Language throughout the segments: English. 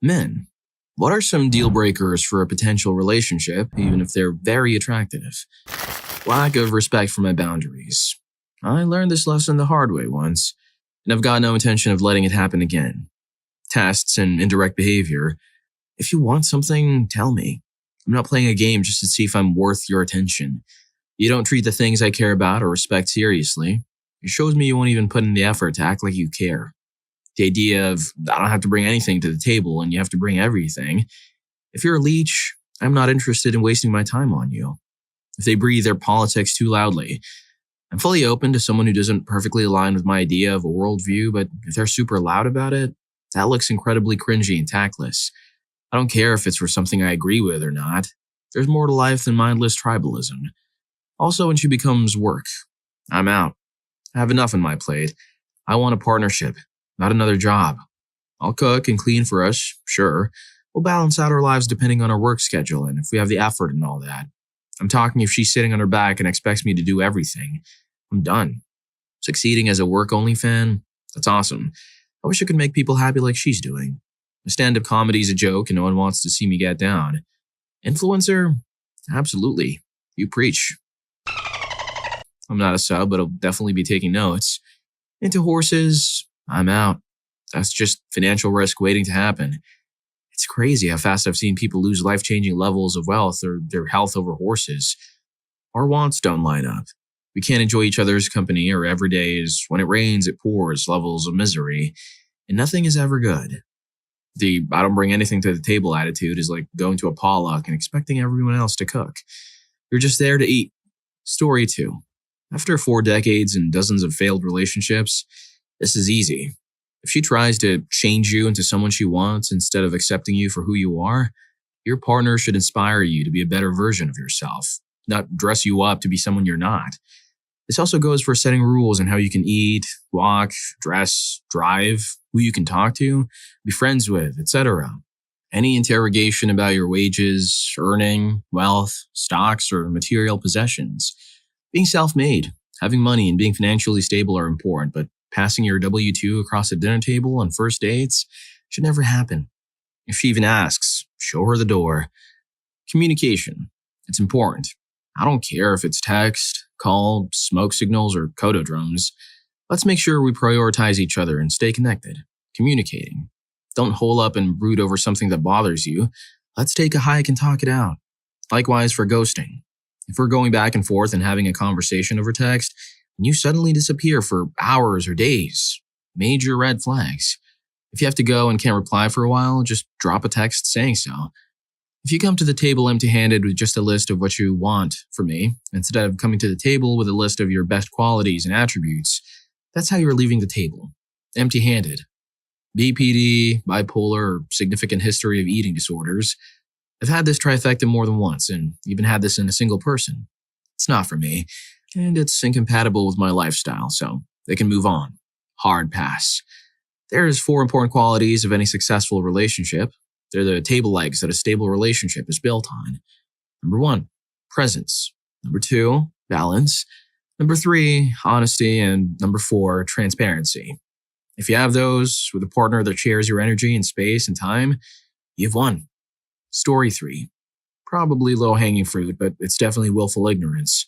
Men. What are some deal breakers for a potential relationship, even if they're very attractive? Lack of respect for my boundaries. I learned this lesson the hard way once, and I've got no intention of letting it happen again. Tests and indirect behavior. If you want something, tell me. I'm not playing a game just to see if I'm worth your attention. You don't treat the things I care about or respect seriously. It shows me you won't even put in the effort to act like you care. The idea of, I don't have to bring anything to the table and you have to bring everything. If you're a leech, I'm not interested in wasting my time on you. If they breathe their politics too loudly, I'm fully open to someone who doesn't perfectly align with my idea of a worldview, but if they're super loud about it, that looks incredibly cringy and tactless. I don't care if it's for something I agree with or not. There's more to life than mindless tribalism. Also, when she becomes work, I'm out. I have enough on my plate. I want a partnership, not another job. I'll cook and clean for us, sure. We'll balance out our lives depending on our work schedule and if we have the effort and all that. I'm talking if she's sitting on her back and expects me to do everything. I'm done. Succeeding as a work-only fan? That's awesome. I wish I could make people happy like she's doing. A stand-up comedy is a joke and no one wants to see me get down. Influencer? Absolutely. You preach. I'm not a sub, but I'll definitely be taking notes. Into horses? I'm out. That's just financial risk waiting to happen. It's crazy how fast I've seen people lose life-changing levels of wealth or their health over horses. Our wants don't line up. We can't enjoy each other's company or every day is when it rains, it pours levels of misery, and nothing is ever good. The I don't bring anything to the table attitude is like going to a potluck and expecting everyone else to cook. You're just there to eat. Story 2. After 4 decades and dozens of failed relationships, this is easy. If she tries to change you into someone she wants instead of accepting you for who you are, your partner should inspire you to be a better version of yourself, not dress you up to be someone you're not. This also goes for setting rules on how you can eat, walk, dress, drive, who you can talk to, be friends with, etc. Any interrogation about your wages, earning, wealth, stocks, or material possessions. Being self-made, having money, and being financially stable are important, but passing your W-2 across the dinner table on first dates should never happen. If she even asks, show her the door. Communication. It's important. I don't care if it's text, call, smoke signals, or cododrums. Let's make sure we prioritize each other and stay connected. Communicating. Don't hole up and brood over something that bothers you. Let's take a hike and talk it out. Likewise for ghosting. If we're going back and forth and having a conversation over text, and you suddenly disappear for hours or days, major red flags. If you have to go and can't reply for a while, just drop a text saying so. If you come to the table empty-handed with just a list of what you want from me, instead of coming to the table with a list of your best qualities and attributes, that's how you're leaving the table. Empty-handed. BPD, bipolar, or significant history of eating disorders. I've had this trifecta more than once and even had this in a single person. It's not for me, and it's incompatible with my lifestyle, so they can move on. Hard pass. There's 4 important qualities of any successful relationship. They're the table legs that a stable relationship is built on. Number 1, presence. Number 2, balance. Number 3, honesty. And number 4, transparency. If you have those with a partner that shares your energy and space and time, you've won. Story 3. Probably low-hanging fruit, but it's definitely willful ignorance.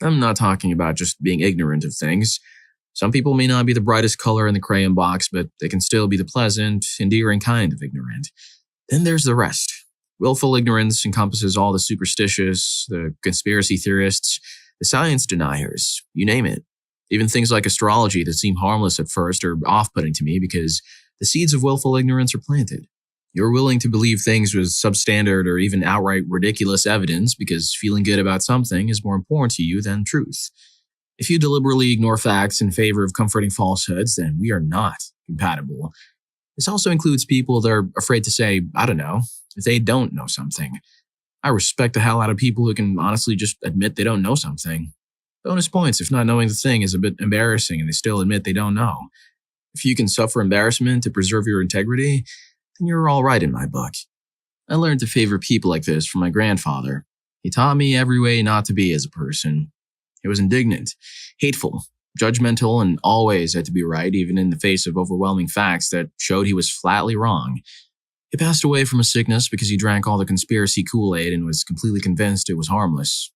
I'm not talking about just being ignorant of things. Some people may not be the brightest color in the crayon box, but they can still be the pleasant, endearing kind of ignorant. Then there's the rest. Willful ignorance encompasses all the superstitious, the conspiracy theorists, the science deniers, you name it. Even things like astrology that seem harmless at first are off-putting to me because the seeds of willful ignorance are planted. You're willing to believe things with substandard or even outright ridiculous evidence because feeling good about something is more important to you than truth. If you deliberately ignore facts in favor of comforting falsehoods, then we are not compatible. This also includes people that are afraid to say, I don't know, if they don't know something. I respect the hell out of people who can honestly just admit they don't know something. Bonus points if not knowing the thing is a bit embarrassing and they still admit they don't know. If you can suffer embarrassment to preserve your integrity, then you're all right in my book. I learned to favor people like this from my grandfather. He taught me every way not to be as a person. He was indignant, hateful, judgmental, and always had to be right even in the face of overwhelming facts that showed he was flatly wrong. He passed away from a sickness because he drank all the conspiracy Kool-Aid and was completely convinced it was harmless.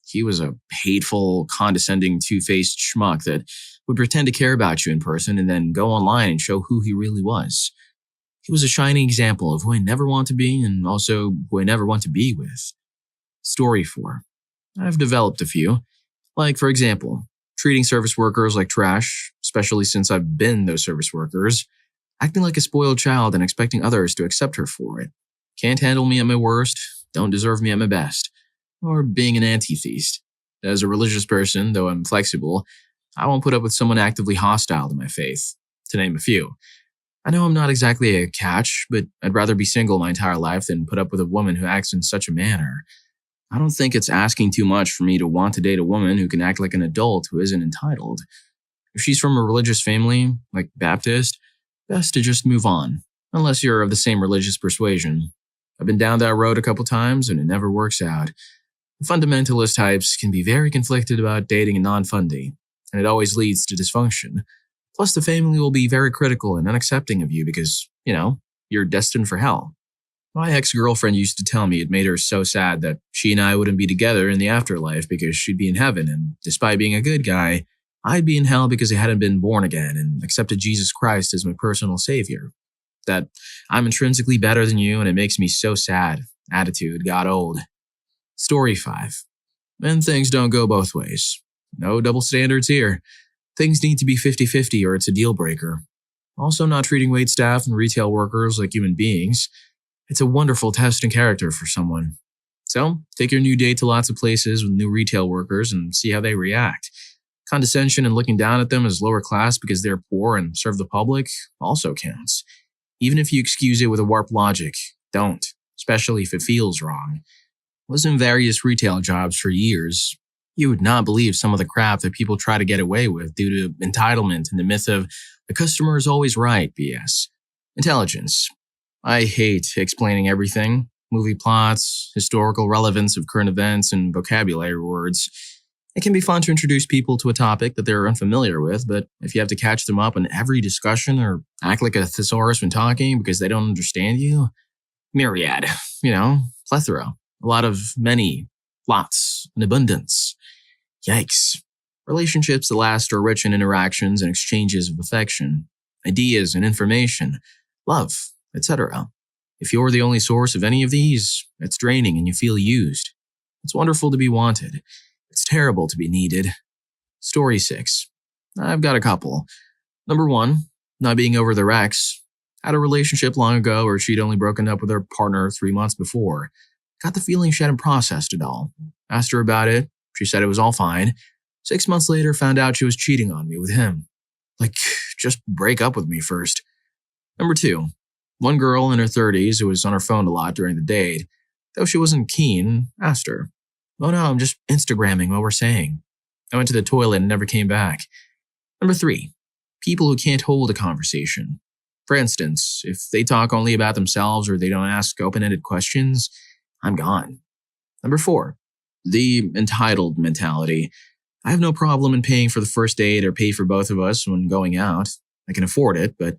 He was a hateful, condescending, two-faced schmuck that would pretend to care about you in person and then go online and show who he really was. He was a shining example of who I never want to be and also who I never want to be with. Story 4. I've developed a few. Like, for example, treating service workers like trash, especially since I've been those service workers, acting like a spoiled child and expecting others to accept her for it. Can't handle me at my worst, don't deserve me at my best. Or being an anti-theist. As a religious person, though I'm flexible, I won't put up with someone actively hostile to my faith, to name a few. I know I'm not exactly a catch, but I'd rather be single my entire life than put up with a woman who acts in such a manner. I don't think it's asking too much for me to want to date a woman who can act like an adult who isn't entitled. If she's from a religious family, like Baptist, best to just move on, unless you're of the same religious persuasion. I've been down that road a couple times and it never works out. Fundamentalist types can be very conflicted about dating a non-fundy, and it always leads to dysfunction. Plus, the family will be very critical and unaccepting of you because, you're destined for hell. My ex-girlfriend used to tell me it made her so sad that she and I wouldn't be together in the afterlife because she'd be in heaven, and despite being a good guy, I'd be in hell because I hadn't been born again and accepted Jesus Christ as my personal savior. That I'm intrinsically better than you and it makes me so sad. Attitude got old. Story 5. And things don't go both ways. No double standards here. Things need to be 50-50 or it's a deal breaker. Also, not treating waitstaff and retail workers like human beings. It's a wonderful test in character for someone. So, take your new date to lots of places with new retail workers and see how they react. Condescension and looking down at them as lower class because they're poor and serve the public also counts. Even if you excuse it with a warped logic, don't, especially if it feels wrong. I was in various retail jobs for years. You would not believe some of the crap that people try to get away with due to entitlement and the myth of the customer is always right BS. Intelligence. I hate explaining everything. Movie plots, historical relevance of current events, and vocabulary words. It can be fun to introduce people to a topic that they're unfamiliar with, but if you have to catch them up in every discussion or act like a thesaurus when talking because they don't understand you, myriad, plethora. A lot of many, lots, and abundance. Yikes. Relationships that last are rich in interactions and exchanges of affection, ideas and information, love, etc. If you're the only source of any of these, it's draining and you feel used. It's wonderful to be wanted. It's terrible to be needed. Story 6. I've got a couple. Number 1, not being over their ex. Had a relationship long ago where she'd only broken up with her partner 3 months before. Got the feeling she hadn't processed it all. Asked her about it. She said it was all fine. 6 months later, found out she was cheating on me with him. Just break up with me first. Number 2, one girl in her 30s who was on her phone a lot during the date. Though she wasn't keen, asked her. Oh no, I'm just Instagramming while we're saying. I went to the toilet and never came back. Number 3, people who can't hold a conversation. For instance, if they talk only about themselves or they don't ask open-ended questions, I'm gone. Number 4, the entitled mentality. I have no problem in paying for the first date or pay for both of us when going out. I can afford it, but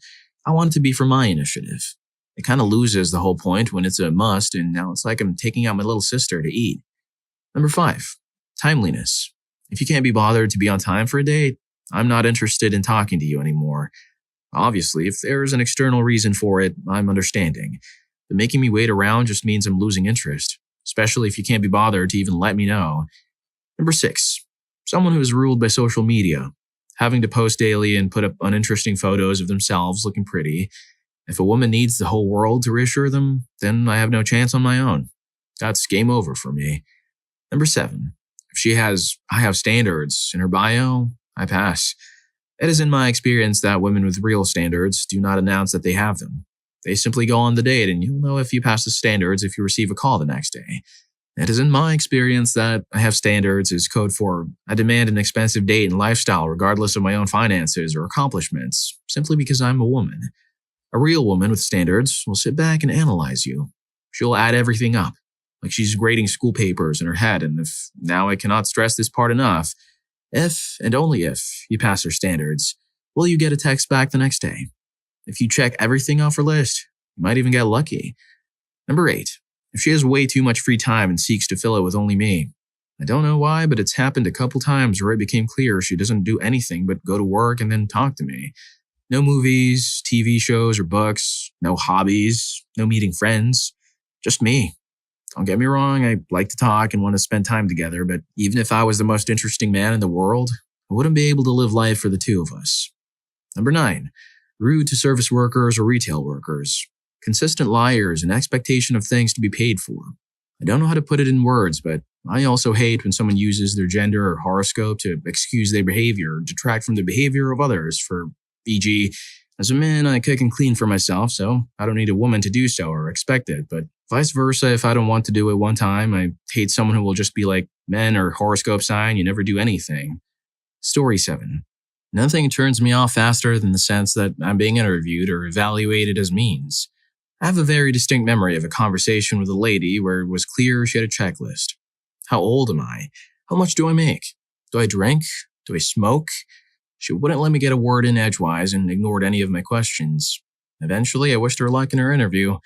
I want it to be for my initiative. It kind of loses the whole point when it's a must, and now it's like I'm taking out my little sister to eat. Number 5, timeliness. If you can't be bothered to be on time for a date, I'm not interested in talking to you anymore. Obviously, if there's an external reason for it, I'm understanding. But making me wait around just means I'm losing interest, especially if you can't be bothered to even let me know. Number 6, someone who is ruled by social media, having to post daily and put up uninteresting photos of themselves looking pretty. If a woman needs the whole world to reassure them, then I have no chance on my own. That's game over for me. Number 7, if she has I have standards in her bio, I pass. It is in my experience that women with real standards do not announce that they have them. They simply go on the date and you'll know if you pass the standards if you receive a call the next day. It is in my experience that I have standards is code for I demand an expensive date and lifestyle regardless of my own finances or accomplishments, simply because I'm a woman. A real woman with standards will sit back and analyze you. She'll add everything up, like she's grading school papers in her head, and if now I cannot stress this part enough, if and only if you pass her standards, will you get a text back the next day? If you check everything off her list, You might even get lucky. Number 8. If she has way too much free time and seeks to fill it with only me. I don't know why, but it's happened a couple times where it became clear she doesn't do anything but go to work and then talk to me. No movies, TV shows, or books, no hobbies, no meeting friends, just me. Don't get me wrong, I like to talk and want to spend time together, but even if I was the most interesting man in the world, I wouldn't be able to live life for the two of us. Number 9. Rude to service workers or retail workers. Consistent liars and expectation of things to be paid for. I don't know how to put it in words, but I also hate when someone uses their gender or horoscope to excuse their behavior or detract from the behavior of others for, e.g., as a man, I cook and clean for myself, so I don't need a woman to do so or expect it, but vice versa, if I don't want to do it one time, I hate someone who will just be like, men or horoscope sign, you never do anything. Story 7. Nothing turns me off faster than the sense that I'm being interviewed or evaluated as means. I have a very distinct memory of a conversation with a lady where it was clear she had a checklist. How old am I? How much do I make? Do I drink? Do I smoke? She wouldn't let me get a word in edgewise and ignored any of my questions. Eventually, I wished her luck in her interview.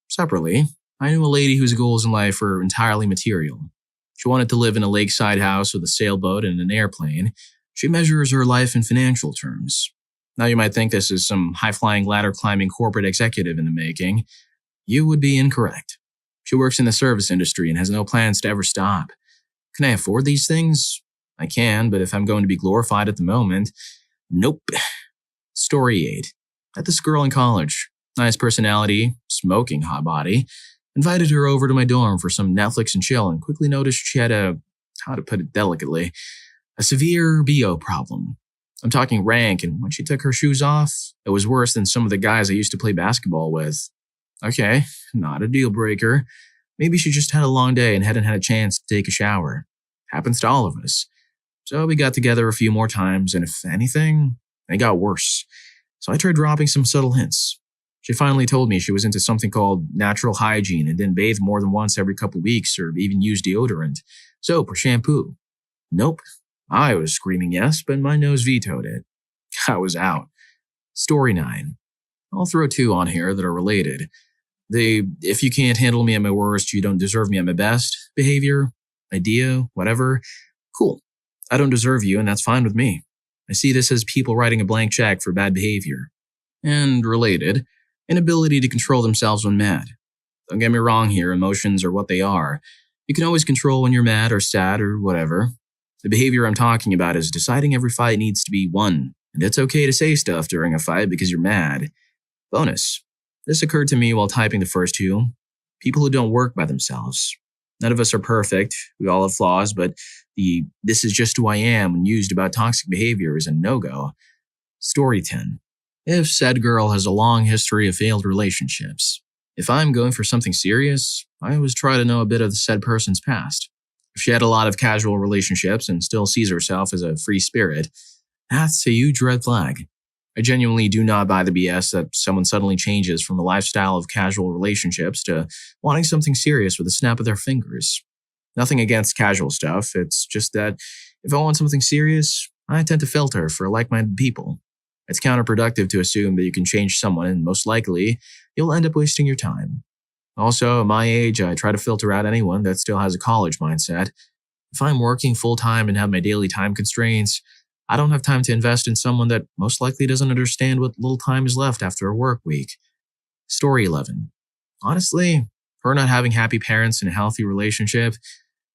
Separately, I knew a lady whose goals in life were entirely material. She wanted to live in a lakeside house with a sailboat and an airplane. She measures her life in financial terms. Now you might think this is some high-flying ladder-climbing corporate executive in the making. You would be incorrect. She works in the service industry and has no plans to ever stop. Can I afford these things? I can, but if I'm going to be glorified at the moment, nope. Story 8. Met this girl in college. Nice personality, smoking hot body. Invited her over to my dorm for some Netflix and chill and quickly noticed she had how to put it delicately, a severe BO problem. I'm talking rank, and when she took her shoes off, it was worse than some of the guys I used to play basketball with. Okay, not a deal breaker. Maybe she just had a long day and hadn't had a chance to take a shower. Happens to all of us. So we got together a few more times, and if anything, it got worse. So I tried dropping some subtle hints. She finally told me she was into something called natural hygiene and didn't bathe more than once every couple weeks or even use deodorant, soap, or shampoo. Nope. I was screaming yes, but my nose vetoed it. I was out. Story 9. I'll throw 2 on here that are related. The if you can't handle me at my worst, you don't deserve me at my best behavior, idea, whatever. Cool. I don't deserve you, and that's fine with me. I see this as people writing a blank check for bad behavior. And related, inability to control themselves when mad. Don't get me wrong here, emotions are what they are. You can always control when you're mad or sad or whatever. The behavior I'm talking about is deciding every fight needs to be won, and it's okay to say stuff during a fight because you're mad. Bonus. This occurred to me while typing the first 2. People who don't work by themselves. None of us are perfect, we all have flaws, but the "this is just who I am" when used about toxic behavior is a no-go. Story 10. If said girl has a long history of failed relationships. If I'm going for something serious, I always try to know a bit of the said person's past. If she had a lot of casual relationships and still sees herself as a free spirit, that's a huge red flag. I genuinely do not buy the BS that someone suddenly changes from a lifestyle of casual relationships to wanting something serious with a snap of their fingers. Nothing against casual stuff, it's just that if I want something serious, I tend to filter for like-minded people. It's counterproductive to assume that you can change someone, and most likely, you'll end up wasting your time. Also, at my age, I try to filter out anyone that still has a college mindset. If I'm working full-time and have my daily time constraints, I don't have time to invest in someone that most likely doesn't understand what little time is left after a work week. Story 11. Honestly, her not having happy parents and a healthy relationship,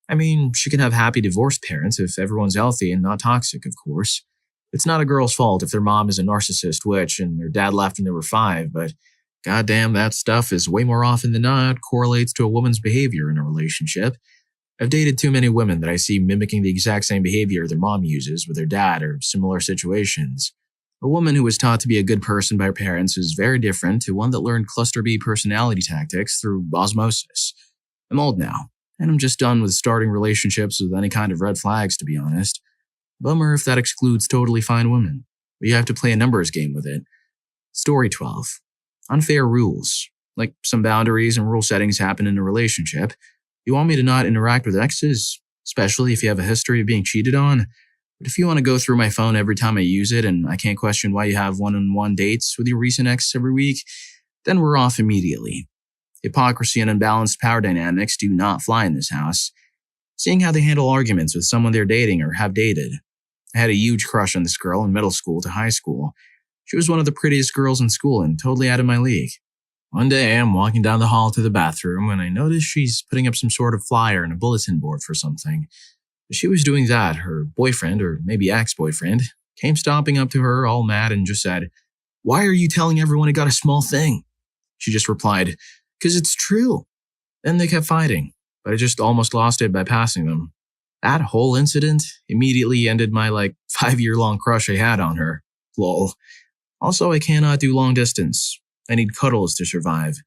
I mean, she can have happy divorced parents if everyone's healthy and not toxic, of course. It's not a girl's fault if their mom is a narcissist witch and their dad left when they were 5, but goddamn, that stuff is way more often than not correlates to a woman's behavior in a relationship. I've dated too many women that I see mimicking the exact same behavior their mom uses with their dad or similar situations. A woman who was taught to be a good person by her parents is very different to one that learned cluster B personality tactics through osmosis. I'm old now, and I'm just done with starting relationships with any kind of red flags, to be honest. Bummer if that excludes totally fine women, but you have to play a numbers game with it. Story 12. Unfair rules. Like some boundaries and rule settings happen in a relationship. You want me to not interact with exes, especially if you have a history of being cheated on? But if you want to go through my phone every time I use it and I can't question why you have one-on-one dates with your recent ex every week, then we're off immediately. Hypocrisy and unbalanced power dynamics do not fly in this house. Seeing how they handle arguments with someone they're dating or have dated. I had a huge crush on this girl in middle school to high school. She was one of the prettiest girls in school and totally out of my league. One day, I'm walking down the hall to the bathroom when I notice she's putting up some sort of flyer and a bulletin board for something. As she was doing that, her boyfriend, or maybe ex-boyfriend, came stomping up to her all mad and just said, "Why are you telling everyone I got a small thing?" She just replied, "'Cause it's true." Then they kept fighting, but I just almost lost it by passing them. That whole incident immediately ended my 5-year-long crush I had on her. Lol. Also, I cannot do long distance. I need cuddles to survive.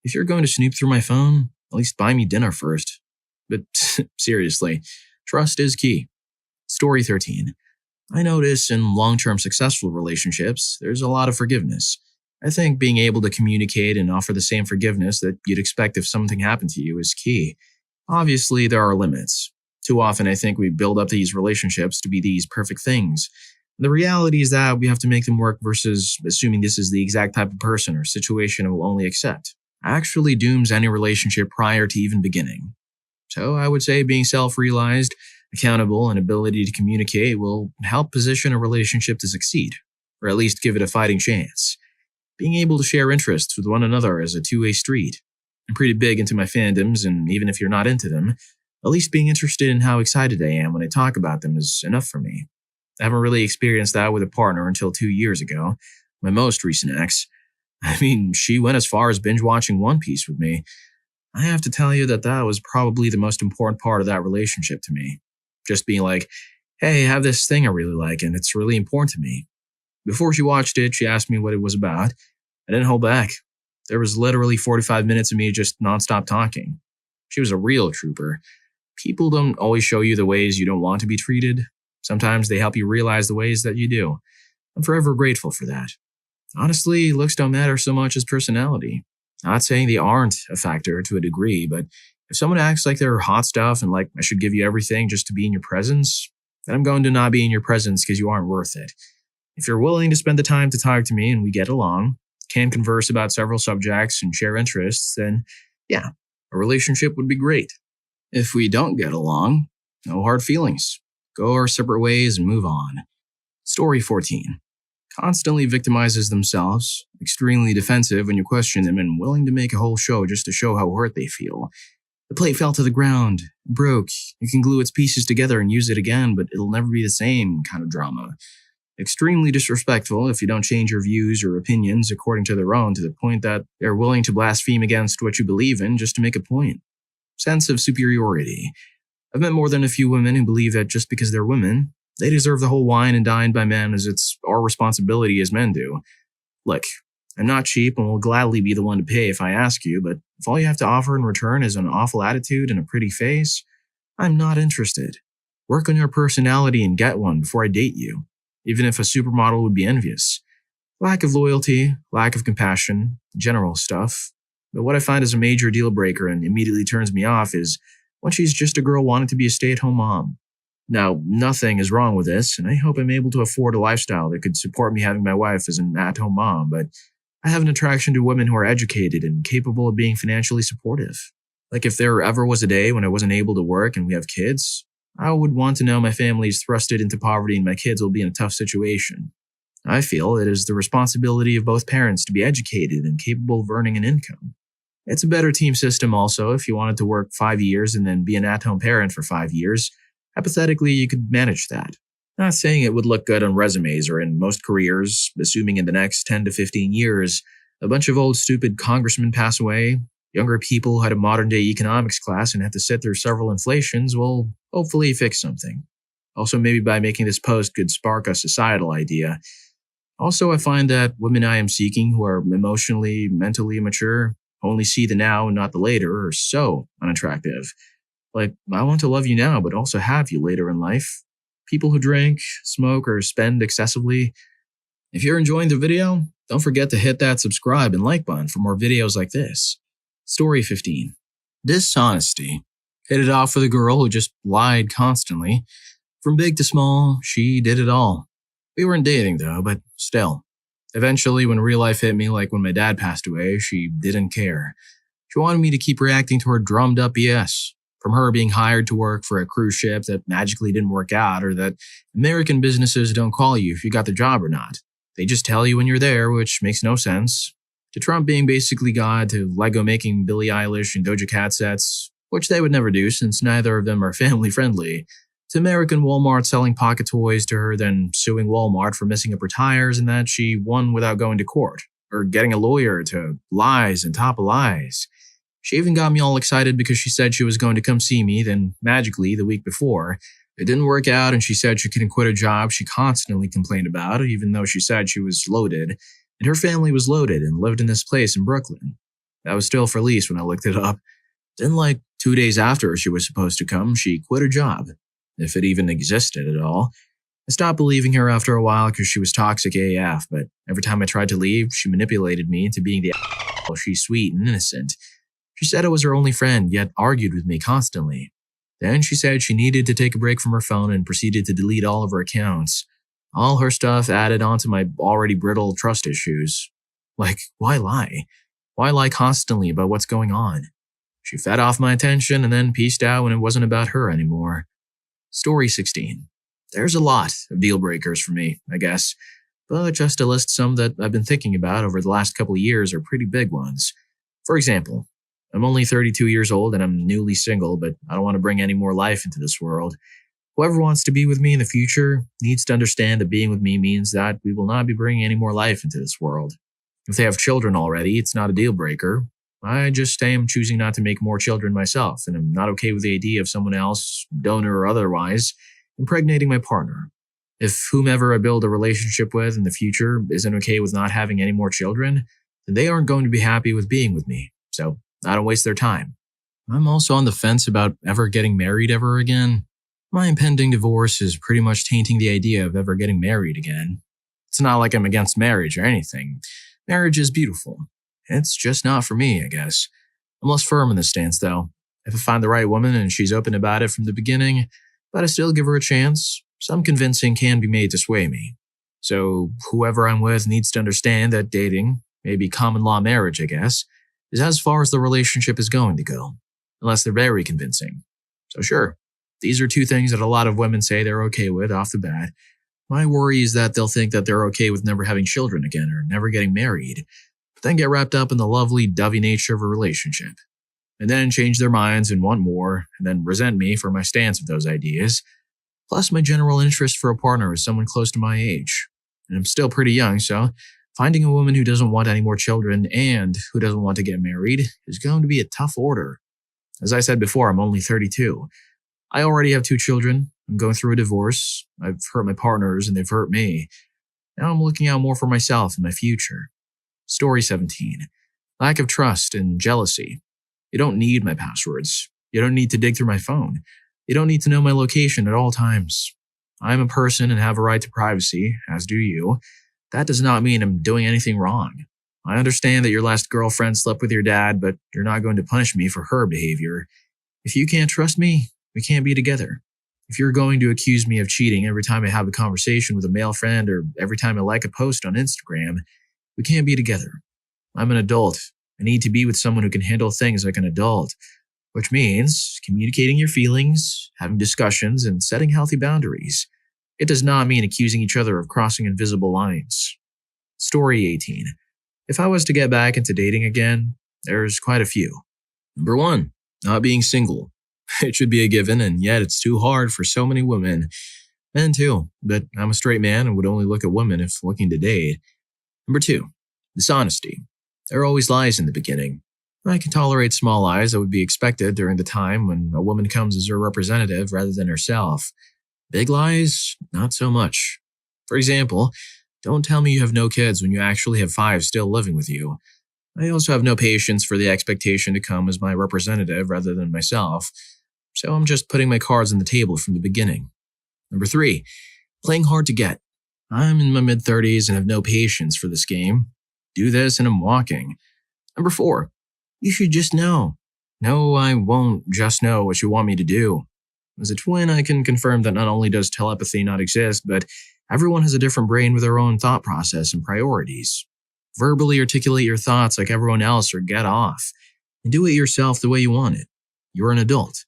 If you're going to snoop through my phone, at least buy me dinner first. But seriously, trust is key. Story 13. I notice in long-term successful relationships, there's a lot of forgiveness. I think being able to communicate and offer the same forgiveness that you'd expect if something happened to you is key. Obviously, there are limits. Too often, I think we build up these relationships to be these perfect things. The reality is that we have to make them work versus assuming this is the exact type of person or situation I will only accept. Actually dooms any relationship prior to even beginning. So I would say being self-realized, accountable, and ability to communicate will help position a relationship to succeed, or at least give it a fighting chance. Being able to share interests with one another is a two-way street. I'm pretty big into my fandoms, and even if you're not into them, at least being interested in how excited I am when I talk about them is enough for me. I haven't really experienced that with a partner until 2 years ago, my most recent ex. She went as far as binge-watching One Piece with me. I have to tell you that was probably the most important part of that relationship to me. Just being like, hey, I have this thing I really like, and it's really important to me. Before she watched it, she asked me what it was about. I didn't hold back. There was literally 45 minutes of me just nonstop talking. She was a real trooper. People don't always show you the ways you don't want to be treated. Sometimes they help you realize the ways that you do. I'm forever grateful for that. Honestly, looks don't matter so much as personality. Not saying they aren't a factor to a degree, but if someone acts like they're hot stuff and like I should give you everything just to be in your presence, then I'm going to not be in your presence because you aren't worth it. If you're willing to spend the time to talk to me and we get along, can converse about several subjects and share interests, then yeah, a relationship would be great. If we don't get along, no hard feelings. Go our separate ways and move on. Story 14. Constantly victimizes themselves, extremely defensive when you question them, and willing to make a whole show just to show how hurt they feel. The plate fell to the ground, broke, you can glue its pieces together and use it again, but it'll never be the same kind of drama. Extremely disrespectful if you don't change your views or opinions according to their own to the point that they're willing to blaspheme against what you believe in just to make a point. Sense of superiority. I've met more than a few women who believe that just because they're women, they deserve the whole wine and dined by men as it's our responsibility as men do. Look, I'm not cheap and will gladly be the one to pay if I ask you, but if all you have to offer in return is an awful attitude and a pretty face, I'm not interested. Work on your personality and get one before I date you, even if a supermodel would be envious. Lack of loyalty, lack of compassion, general stuff. But what I find is a major deal breaker and immediately turns me off is when she's just a girl wanting to be a stay-at-home mom. Now, nothing is wrong with this, and I hope I'm able to afford a lifestyle that could support me having my wife as an at-home mom, but I have an attraction to women who are educated and capable of being financially supportive. Like if there ever was a day when I wasn't able to work and we have kids, I would want to know my family is thrusted into poverty and my kids will be in a tough situation. I feel it is the responsibility of both parents to be educated and capable of earning an income. It's a better team system also if you wanted to work 5 years and then be an at-home parent for 5 years. Hypothetically, you could manage that. Not saying it would look good on resumes or in most careers, assuming in the next 10 to 15 years, a bunch of old stupid congressmen pass away, younger people who had a modern-day economics class and have to sit through several inflations will hopefully fix something. Also, maybe by making this post could spark a societal idea. Also, I find that women I am seeking who are emotionally, mentally immature, only see the now and not the later, are so unattractive. Like, I want to love you now, but also have you later in life. People who drink, smoke, or spend excessively. If you're enjoying the video, don't forget to hit that subscribe and like button for more videos like this. Story 15. Dishonesty. Hit it off with a girl who just lied constantly. From big to small, she did it all. We weren't dating though, but still. Eventually, when real life hit me, like when my dad passed away, she didn't care. She wanted me to keep reacting to her drummed up BS. From her being hired to work for a cruise ship that magically didn't work out, or that American businesses don't call you if you got the job or not. They just tell you when you're there, which makes no sense. To Trump being basically God, to Lego making Billie Eilish and Doja Cat sets, which they would never do since neither of them are family friendly. To American Walmart selling pocket toys to her, then suing Walmart for messing up her tires and that she won without going to court, or getting a lawyer, to lies and top of lies. She even got me all excited because she said she was going to come see me, then magically, the week before, it didn't work out and she said she couldn't quit a job she constantly complained about, even though she said she was loaded, and her family was loaded and lived in this place in Brooklyn. That was still for lease when I looked it up. Then, like 2 days after she was supposed to come, she quit her job, if it even existed at all. I stopped believing her after a while because she was toxic AF, but every time I tried to leave, she manipulated me into being the she's sweet and innocent. She said I was her only friend, yet argued with me constantly. Then she said she needed to take a break from her phone and proceeded to delete all of her accounts. All her stuff added onto my already brittle trust issues. Like, why lie? Why lie constantly about what's going on? She fed off my attention and then pieced out when it wasn't about her anymore. Story 16. There's a lot of deal breakers for me, I guess, but just to list some that I've been thinking about over the last couple of years are pretty big ones. For example, I'm only 32 years old and I'm newly single, but I don't want to bring any more life into this world. Whoever wants to be with me in the future needs to understand that being with me means that we will not be bringing any more life into this world. If they have children already, it's not a deal breaker. I just am choosing not to make more children myself, and I'm not okay with the idea of someone else, donor or otherwise, impregnating my partner. If whomever I build a relationship with in the future isn't okay with not having any more children, then they aren't going to be happy with being with me, so I don't waste their time. I'm also on the fence about ever getting married ever again. My impending divorce is pretty much tainting the idea of ever getting married again. It's not like I'm against marriage or anything. Marriage is beautiful. It's just not for me, I guess. I'm less firm in this stance, though. If I find the right woman and she's open about it from the beginning, but I still give her a chance, some convincing can be made to sway me. So whoever I'm with needs to understand that dating, maybe common law marriage, I guess, is as far as the relationship is going to go, unless they're very convincing. So sure, these are two things that a lot of women say they're okay with off the bat. My worry is that they'll think that they're okay with never having children again or never getting married, but then get wrapped up in the lovely, dovey nature of a relationship, and then change their minds and want more, and then resent me for my stance of those ideas. Plus, my general interest for a partner is someone close to my age, and I'm still pretty young, so finding a woman who doesn't want any more children and who doesn't want to get married is going to be a tough order. As I said before, I'm only 32. I already have 2 children. I'm going through a divorce. I've hurt my partners and they've hurt me. Now I'm looking out more for myself and my future. Story 17. Lack of trust and jealousy. You don't need my passwords. You don't need to dig through my phone. You don't need to know my location at all times. I'm a person and have a right to privacy, as do you. That does not mean I'm doing anything wrong. I understand that your last girlfriend slept with your dad, but you're not going to punish me for her behavior. If you can't trust me, we can't be together. If you're going to accuse me of cheating every time I have a conversation with a male friend or every time I like a post on Instagram, we can't be together. I'm an adult. I need to be with someone who can handle things like an adult, which means communicating your feelings, having discussions, and setting healthy boundaries. It does not mean accusing each other of crossing invisible lines. Story 18. If I was to get back into dating again, there's quite a few. Number 1, not being single. It should be a given, and yet it's too hard for so many women. Men too, but I'm a straight man and would only look at women if looking to date. Number 2, dishonesty. There are always lies in the beginning. I can tolerate small lies that would be expected during the time when a woman comes as her representative rather than herself. Big lies, not so much. For example, don't tell me you have no kids when you actually have 5 still living with you. I also have no patience for the expectation to come as my representative rather than myself, so I'm just putting my cards on the table from the beginning. Number 3, playing hard to get. I'm in my mid-30s and have no patience for this game. Do this and I'm walking. Number 4, you should just know. No, I won't just know what you want me to do. As a twin, I can confirm that not only does telepathy not exist, but Everyone has a different brain with their own thought process and priorities. Verbally articulate your thoughts like everyone else or get off, and do it yourself the way you want it. You're an adult.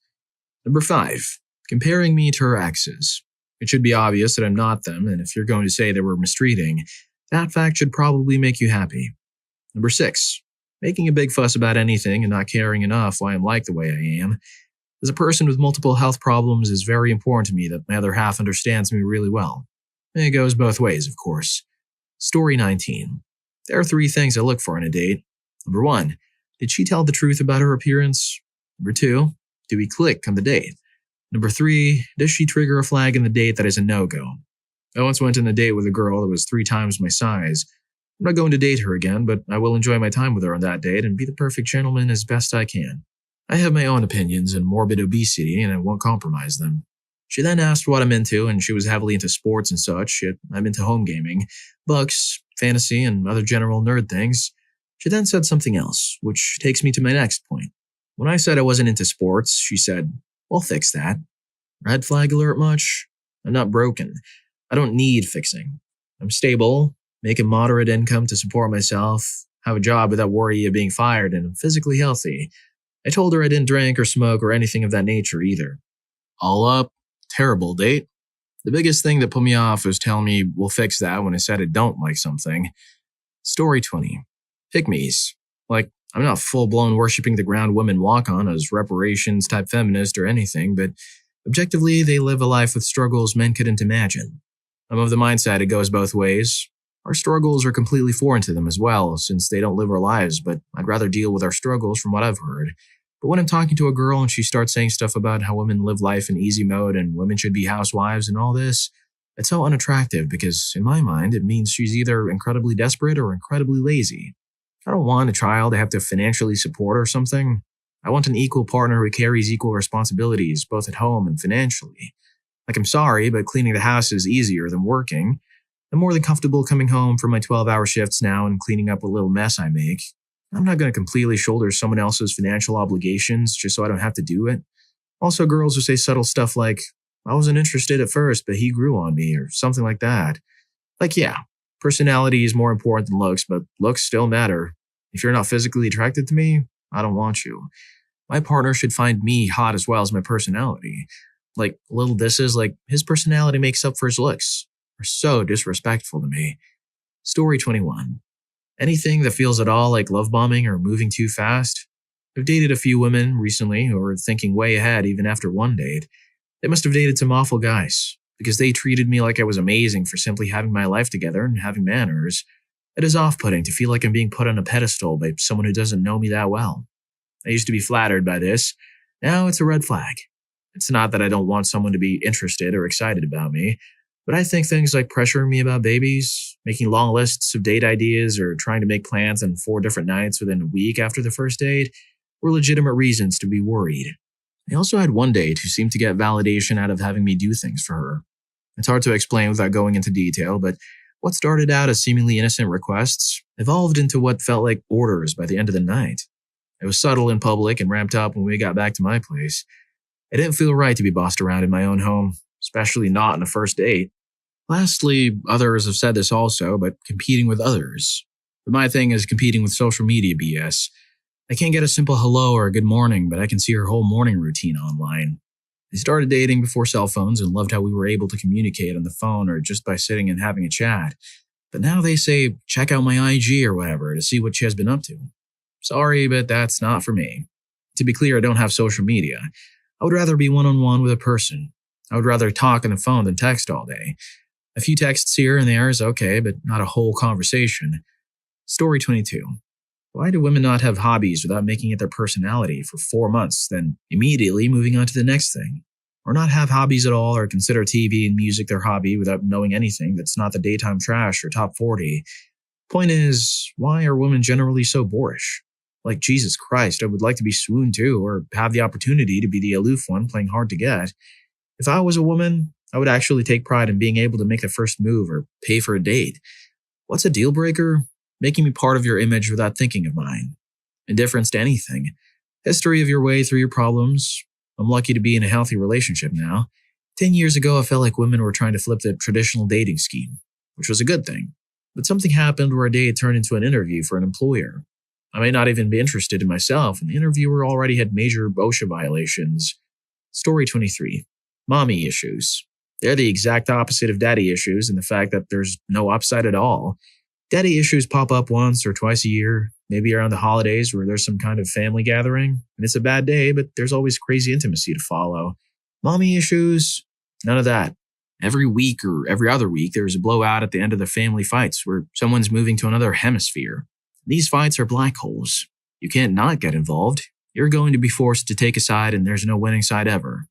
Number 5. Comparing me to her exes. It should be obvious that I'm not them, and if you're going to say they were mistreating, that fact should probably make you happy. Number 6. Making a big fuss about anything and not caring enough why I'm like the way I am. As a person with multiple health problems, it's very important to me that my other half understands me really well. It goes both ways, of course. Story 19. There are 3 things I look for in a date. Number 1. Did she tell the truth about her appearance? Number 2. Do we click on the date? Number 3. Does she trigger a flag in the date that is a no-go? I once went on a date with a girl that was 3 times my size. I'm not going to date her again, but I will enjoy my time with her on that date and be the perfect gentleman as best I can. I have my own opinions and morbid obesity, and I won't compromise them. She then asked what I'm into, and she was heavily into sports and such. Yet I'm into home gaming, books, fantasy, and other general nerd things. She then said something else, which takes me to my next point. When I said I wasn't into sports, she said, "We'll fix that." Red flag alert much? I'm not broken. I don't need fixing. I'm stable, make a moderate income to support myself, have a job without worry of being fired, and I'm physically healthy. I told her I didn't drink or smoke or anything of that nature either. All up, terrible date. The biggest thing that put me off was telling me we'll fix that when I said I don't like something. Story 20. Pick-me's. Like, I'm not full-blown worshipping the ground women walk on as reparations-type feminist or anything, but objectively, they live a life with struggles men couldn't imagine. I'm of the mindset it goes both ways. Our struggles are completely foreign to them as well, since they don't live our lives, but I'd rather deal with our struggles from what I've heard. But when I'm talking to a girl and she starts saying stuff about how women live life in easy mode and women should be housewives and all this, it's so unattractive because, in my mind, it means she's either incredibly desperate or incredibly lazy. I don't want a child I have to financially support or something. I want an equal partner who carries equal responsibilities, both at home and financially. Like, I'm sorry, but cleaning the house is easier than working. I'm more than comfortable coming home from my 12-hour shifts now and cleaning up a little mess I make. I'm not going to completely shoulder someone else's financial obligations just so I don't have to do it. Also, girls who say subtle stuff like, "I wasn't interested at first, but he grew on me," or something like that. Like, yeah, personality is more important than looks, but looks still matter. If you're not physically attracted to me, I don't want you. My partner should find me hot as well as my personality. Like, little disses like, his personality makes up for his looks, are so disrespectful to me. Story 21. Anything that feels at all like love bombing or moving too fast? I've dated a few women recently who are thinking way ahead even after one date. They must have dated some awful guys, because they treated me like I was amazing for simply having my life together and having manners. It is off-putting to feel like I'm being put on a pedestal by someone who doesn't know me that well. I used to be flattered by this. Now it's a red flag. It's not that I don't want someone to be interested or excited about me, but I think things like pressuring me about babies, making long lists of date ideas, or trying to make plans on 4 different nights within a week after the first date were legitimate reasons to be worried. I also had one date who seemed to get validation out of having me do things for her. It's hard to explain without going into detail, but what started out as seemingly innocent requests evolved into what felt like orders by the end of the night. It was subtle in public and ramped up when we got back to my place. It didn't feel right to be bossed around in my own home, especially not on a first date. Lastly, others have said this also, but competing with others. But my thing is competing with social media BS. I can't get a simple hello or a good morning, but I can see her whole morning routine online. I started dating before cell phones and loved how we were able to communicate on the phone or just by sitting and having a chat. But now they say, check out my IG or whatever to see what she has been up to. Sorry, but that's not for me. To be clear, I don't have social media. I would rather be one-on-one with a person. I would rather talk on the phone than text all day. A few texts here and there is okay, but not a whole conversation. Story 22. Why do women not have hobbies without making it their personality for 4 months, then immediately moving on to the next thing? Or not have hobbies at all or consider TV and music their hobby without knowing anything that's not the daytime trash or top 40? Point is, why are women generally so boorish? Like, Jesus Christ, I would like to be swooned too, or have the opportunity to be the aloof one playing hard to get. If I was a woman, I would actually take pride in being able to make the first move or pay for a date. What's a deal breaker? Making me part of your image without thinking of mine. Indifference to anything. History of your way through your problems. I'm lucky to be in a healthy relationship now. 10 years ago, I felt like women were trying to flip the traditional dating scheme, which was a good thing. But something happened where a day it turned into an interview for an employer. I may not even be interested in myself, and the interviewer already had major OSHA violations. Story 23. Mommy issues. They're the exact opposite of daddy issues in the fact that there's no upside at all. Daddy issues pop up once or twice a year, maybe around the holidays where there's some kind of family gathering, and it's a bad day, but there's always crazy intimacy to follow. Mommy issues? None of that. Every week or every other week, there's a blowout at the end of the family fights where someone's moving to another hemisphere. These fights are black holes. You can't not get involved. You're going to be forced to take a side, and there's no winning side ever.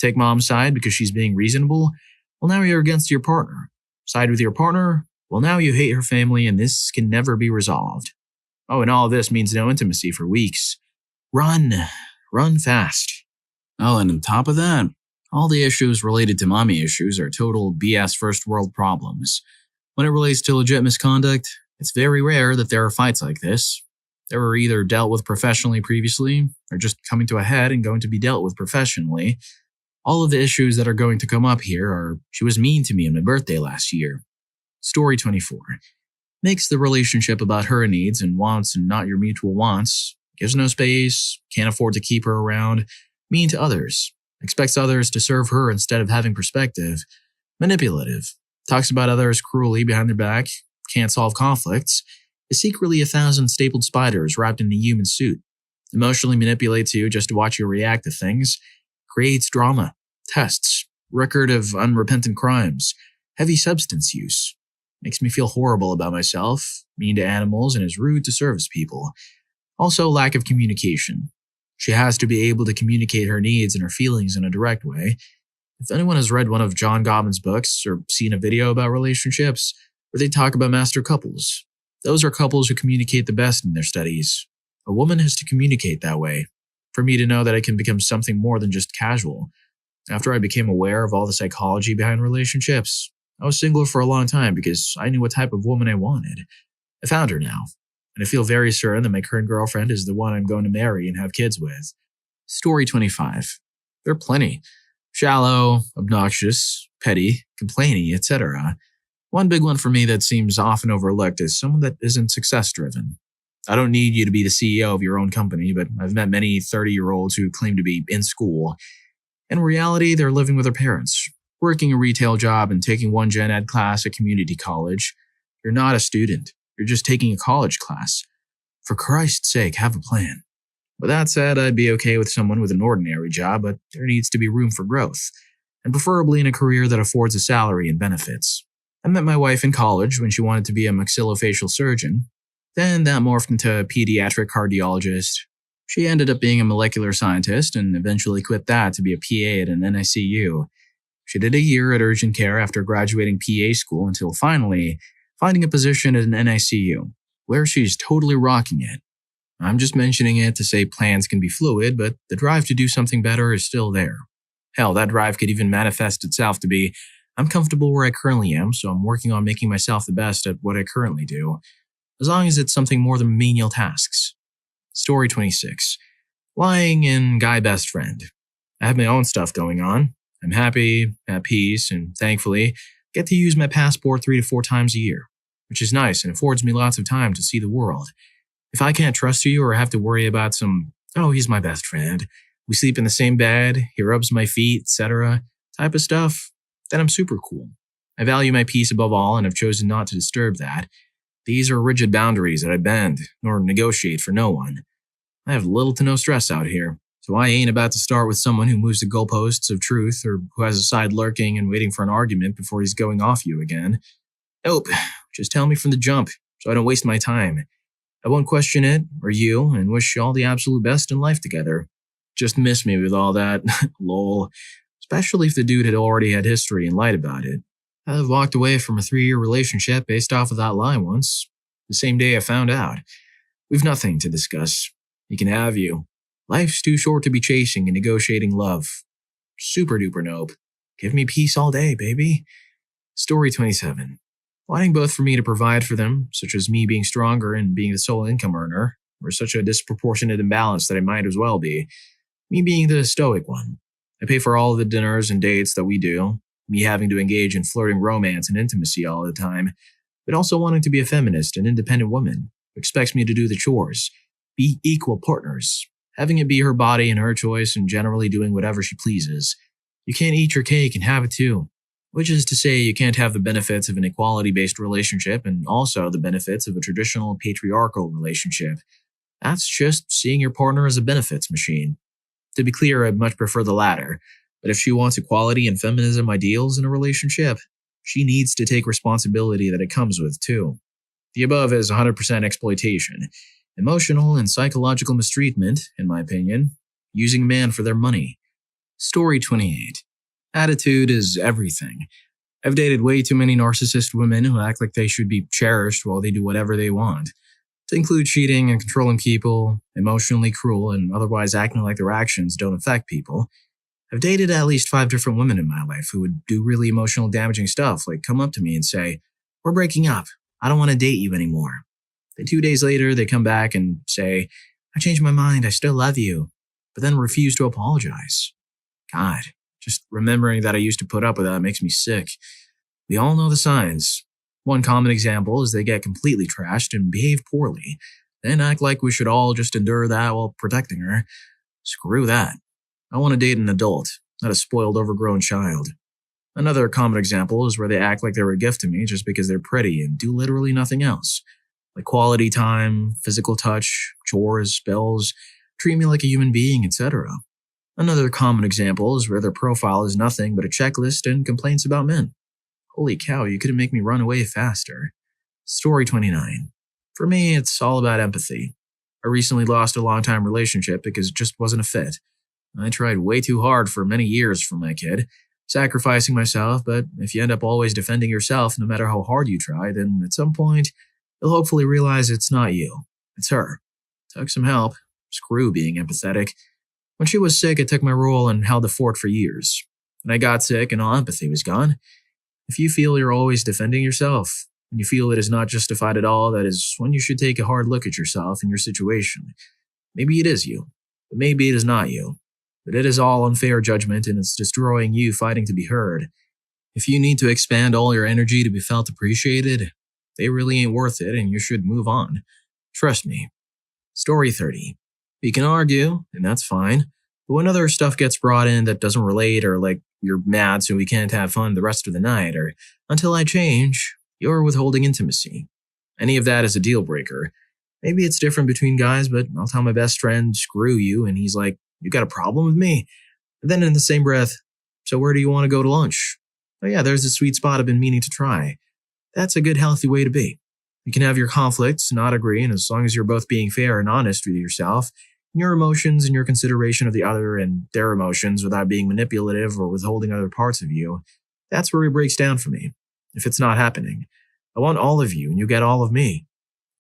Take mom's side because she's being reasonable? Well, now you're against your partner. Side with your partner? Well, now you hate her family, and this can never be resolved. Oh, and all of this means no intimacy for weeks. Run. Run fast. Oh, and on top of that, all the issues related to mommy issues are total BS first world problems. When it relates to legit misconduct, it's very rare that there are fights like this. They were either dealt with professionally previously, or just coming to a head and going to be dealt with professionally. All of the issues that are going to come up here are, she was mean to me on my birthday last year. Story 24. Makes the relationship about her needs and wants and not your mutual wants. Gives no space, can't afford to keep her around. Mean to others. Expects others to serve her instead of having perspective. Manipulative. Talks about others cruelly behind their back. Can't solve conflicts. Is secretly 1,000 stapled spiders wrapped in a human suit. Emotionally manipulates you just to watch you react to things. Creates drama. Tests. Record of unrepentant crimes. Heavy substance use. Makes me feel horrible about myself. Mean to animals and is rude to service people. Also lack of communication. She has to be able to communicate her needs and her feelings in a direct way. If anyone has read one of John Gottman's books or seen a video about relationships, where they talk about master couples, those are couples who communicate the best in their studies. A woman has to communicate that way. For me to know that it can become something more than just casual. After I became aware of all the psychology behind relationships, I was single for a long time because I knew what type of woman I wanted. I found her now, and I feel very certain that my current girlfriend is the one I'm going to marry and have kids with. Story 25. There are plenty. Shallow, obnoxious, petty, complaining, etc. One big one for me that seems often overlooked is someone that isn't success-driven. I don't need you to be the CEO of your own company, but I've met many 30-year-olds who claim to be in school. In reality, they're living with their parents, working a retail job and taking one gen ed class at community college. You're not a student. You're just taking a college class. For Christ's sake, have a plan. With that said, I'd be okay with someone with an ordinary job, but there needs to be room for growth, and preferably in a career that affords a salary and benefits. I met my wife in college when she wanted to be a maxillofacial surgeon. Then that morphed into a pediatric cardiologist. She ended up being a molecular scientist and eventually quit that to be a PA at an NICU. She did a year at urgent care after graduating PA school until finally finding a position at an NICU, where she's totally rocking it. I'm just mentioning it to say plans can be fluid, but the drive to do something better is still there. Hell, that drive could even manifest itself to be, I'm comfortable where I currently am, so I'm working on making myself the best at what I currently do, as long as it's something more than menial tasks. Story 26. Lying and guy best friend. I have my own stuff going on. I'm happy, at peace, and thankfully, get to use my passport 3 to 4 times a year, which is nice and affords me lots of time to see the world. If I can't trust you or have to worry about some, oh, he's my best friend, we sleep in the same bed, he rubs my feet, etc. type of stuff, then I'm super cool. I value my peace above all and have chosen not to disturb that. These are rigid boundaries that I bend, nor negotiate for no one. I have little to no stress out here, so I ain't about to start with someone who moves the goalposts of truth or who has a side lurking and waiting for an argument before he's going off you again. Nope, just tell me from the jump, so I don't waste my time. I won't question it, or you, and wish you all the absolute best in life together. Just miss me with all that, lol. Especially if the dude had already had history and lied about it. I've walked away from a 3-year relationship based off of that lie once. The same day I found out. We've nothing to discuss. He can have you. Life's too short to be chasing and negotiating love. Super duper nope. Give me peace all day, baby. Story 27. Wanting both for me to provide for them, such as me being stronger and being the sole income earner, or such a disproportionate imbalance that I might as well be. Me being the stoic one. I pay for all of the dinners and dates that we do, me having to engage in flirting romance and intimacy all the time, but also wanting to be a feminist and independent woman who expects me to do the chores, be equal partners, having it be her body and her choice and generally doing whatever she pleases. You can't eat your cake and have it too. Which is to say, you can't have the benefits of an equality-based relationship and also the benefits of a traditional patriarchal relationship. That's just seeing your partner as a benefits machine. To be clear, I'd much prefer the latter, but if she wants equality and feminism ideals in a relationship, she needs to take responsibility that it comes with, too. The above is 100% exploitation, emotional and psychological mistreatment, in my opinion, using a man for their money. Story 28. Attitude is everything. I've dated way too many narcissist women who act like they should be cherished while they do whatever they want. To include cheating and controlling people, emotionally cruel, and otherwise acting like their actions don't affect people. I've dated at least 5 different women in my life who would do really emotional damaging stuff, like come up to me and say, "We're breaking up. I don't want to date you anymore." Then 2 days later, they come back and say, "I changed my mind. I still love you," but then refuse to apologize. God, just remembering that I used to put up with that makes me sick. We all know the signs. One common example is they get completely trashed and behave poorly, then act like we should all just endure that while protecting her. Screw that. I want to date an adult, not a spoiled, overgrown child. Another common example is where they act like they were a gift to me just because they're pretty and do literally nothing else. Like quality time, physical touch, chores, spells, treat me like a human being, etc. Another common example is where their profile is nothing but a checklist and complaints about men. Holy cow, you couldn't make me run away faster. Story 29. For me, it's all about empathy. I recently lost a long-time relationship because it just wasn't a fit. I tried way too hard for many years for my kid, sacrificing myself, but if you end up always defending yourself no matter how hard you try, then at some point, you'll hopefully realize it's not you, it's her. Took some help. Screw being empathetic. When she was sick, I took my role and held the fort for years. When I got sick and all empathy was gone, if you feel you're always defending yourself, and you feel it is not justified at all, that is when you should take a hard look at yourself and your situation. Maybe it is you, but maybe it is not you. But it is all unfair judgment and it's destroying you fighting to be heard. If you need to expand all your energy to be felt appreciated, they really ain't worth it and you should move on. Trust me. Story 30. You can argue, and that's fine, but when other stuff gets brought in that doesn't relate or like you're mad so we can't have fun the rest of the night or until I change, you're withholding intimacy. Any of that is a deal breaker. Maybe it's different between guys, but I'll tell my best friend, "Screw you," and he's like, "You got a problem with me?" And then in the same breath, "So where do you want to go to lunch?" Oh yeah, there's a sweet spot I've been meaning to try. That's a good, healthy way to be. You can have your conflicts, not agree, and as long as you're both being fair and honest with yourself, your emotions and your consideration of the other and their emotions without being manipulative or withholding other parts of you, that's where it breaks down for me. If it's not happening, I want all of you and you get all of me.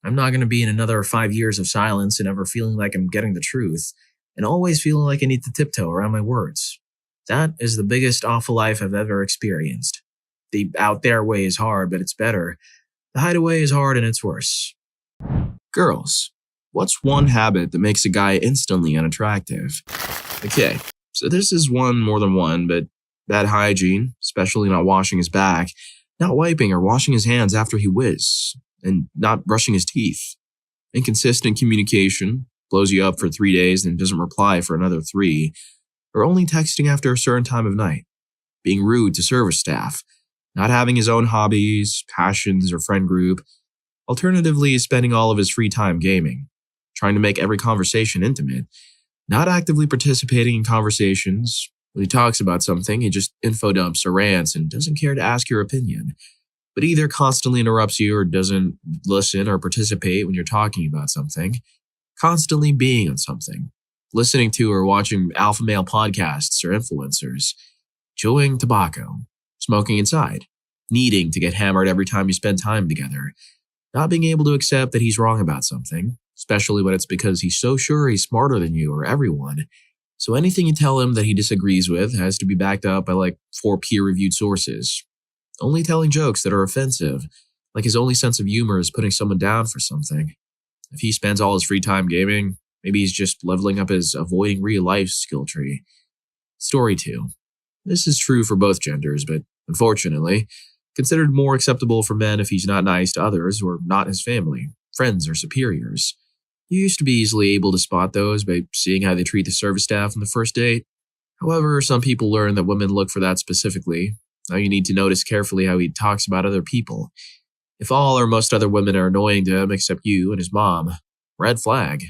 I'm not going to be in another 5 years of silence and ever feeling like I'm getting the truth and always feeling like I need to tiptoe around my words. That is the biggest awful life I've ever experienced. The out there way is hard, but it's better. The hideaway is hard and it's worse. Girls, what's one habit that makes a guy instantly unattractive? Okay, so this is one more than one, but bad hygiene, especially not washing his back, not wiping or washing his hands after he whizzes, and not brushing his teeth. Inconsistent communication, blows you up for 3 days and doesn't reply for another 3, or only texting after a certain time of night. Being rude to service staff, not having his own hobbies, passions, or friend group. Alternatively, spending all of his free time gaming, trying to make every conversation intimate, not actively participating in conversations. When he talks about something, he just info dumps or rants and doesn't care to ask your opinion, but either constantly interrupts you or doesn't listen or participate when you're talking about something. Constantly being on something, listening to or watching alpha male podcasts or influencers, chewing tobacco, smoking inside, needing to get hammered every time you spend time together, not being able to accept that he's wrong about something, especially when it's because he's so sure he's smarter than you or everyone. So anything you tell him that he disagrees with has to be backed up by like 4 peer-reviewed sources. Only telling jokes that are offensive, like his only sense of humor is putting someone down for something. If he spends all his free time gaming, maybe he's just leveling up his avoiding real life skill tree. Story 2. This is true for both genders, but unfortunately, considered more acceptable for men if he's not nice to others or not his family, friends, or superiors. You used to be easily able to spot those by seeing how they treat the service staff on the first date. However, some people learn that women look for that specifically. Now you need to notice carefully how he talks about other people. If all or most other women are annoying to him except you and his mom, red flag.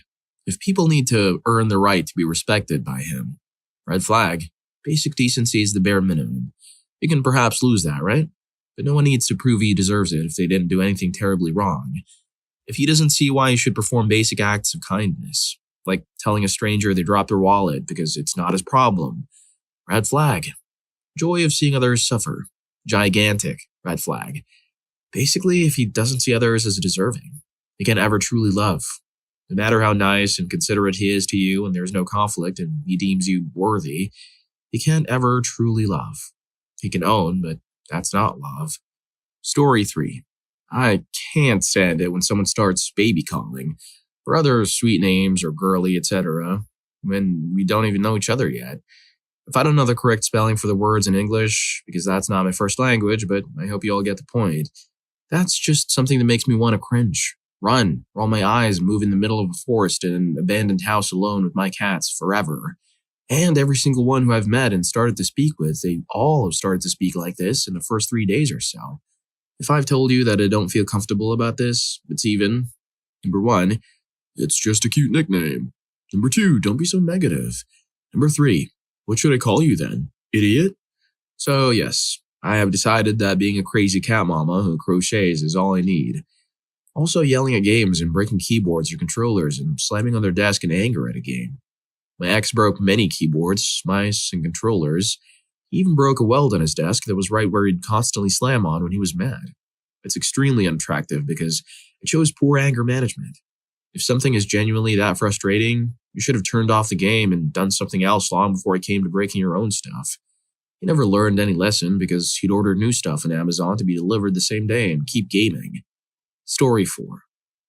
If people need to earn the right to be respected by him, red flag. Basic decency is the bare minimum. You can perhaps lose that, right? But no one needs to prove he deserves it if they didn't do anything terribly wrong. If he doesn't see why he should perform basic acts of kindness, like telling a stranger they dropped their wallet because it's not his problem, red flag. Joy of seeing others suffer, gigantic red flag. Basically, if he doesn't see others as deserving, he can't ever truly love. No matter how nice and considerate he is to you and there's no conflict and he deems you worthy, he can't ever truly love. He can own, but that's not love. Story 3. I can't stand it when someone starts baby calling, or other sweet names or girly, etc., when we don't even know each other yet. If I don't know the correct spelling for the words in English, because that's not my first language, but I hope you all get the point, that's just something that makes me want to cringe, run, roll my eyes, and move in the middle of a forest in an abandoned house alone with my cats forever. And every single one who I've met and started to speak with, they all have started to speak like this in the first 3 days or so. If I've told you that I don't feel comfortable about this, it's even, number 1, it's just a cute nickname. Number 2, don't be so negative. Number 3, what should I call you then? Idiot? So yes, I have decided that being a crazy cat mama who crochets is all I need. Also yelling at games and breaking keyboards or controllers and slamming on their desk in anger at a game. My ex broke many keyboards, mice, and controllers. He even broke a weld on his desk that was right where he'd constantly slam on when he was mad. It's extremely unattractive because it shows poor anger management. If something is genuinely that frustrating, you should have turned off the game and done something else long before it came to breaking your own stuff. He never learned any lesson because he'd order new stuff on Amazon to be delivered the same day and keep gaming. Story 4.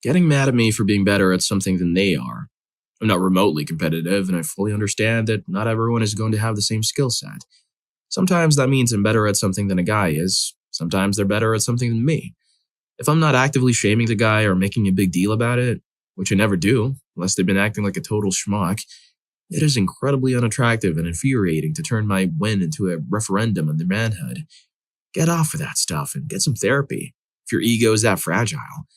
Getting mad at me for being better at something than they are. I'm not remotely competitive, and I fully understand that not everyone is going to have the same skill set. Sometimes that means I'm better at something than a guy is. Sometimes they're better at something than me. If I'm not actively shaming the guy or making a big deal about it, which I never do, unless they've been acting like a total schmuck, it is incredibly unattractive and infuriating to turn my win into a referendum on their manhood. Get off of that stuff and get some therapy, if your ego is that fragile.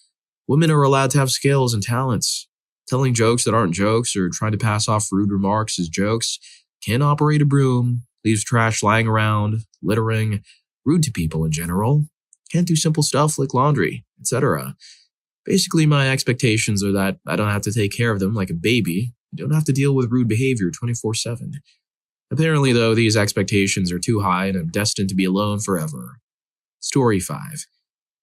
Women are allowed to have skills and talents. Telling jokes that aren't jokes or trying to pass off rude remarks as jokes, can't operate a broom, leaves trash lying around, littering, rude to people in general, can't do simple stuff like laundry, etc. Basically, my expectations are that I don't have to take care of them like a baby. I don't have to deal with rude behavior 24/7. Apparently, though, these expectations are too high and I'm destined to be alone forever. Story 5.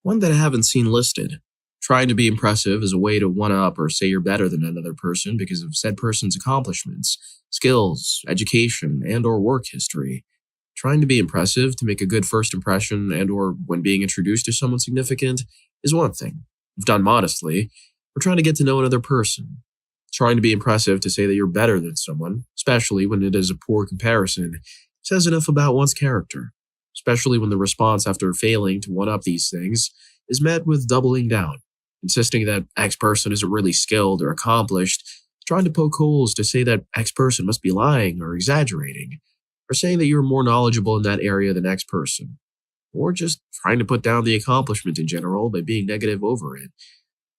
One that I haven't seen listed. Trying to be impressive is a way to one-up or say you're better than another person because of said person's accomplishments, skills, education, and or work history. Trying to be impressive to make a good first impression and or when being introduced to someone significant is one thing, if done modestly, or trying to get to know another person. Trying to be impressive to say that you're better than someone, especially when it is a poor comparison, says enough about one's character, especially when the response after failing to one-up these things is met with doubling down, insisting that X person isn't really skilled or accomplished, trying to poke holes to say that X person must be lying or exaggerating, or saying that you're more knowledgeable in that area than X person, or just trying to put down the accomplishment in general by being negative over it.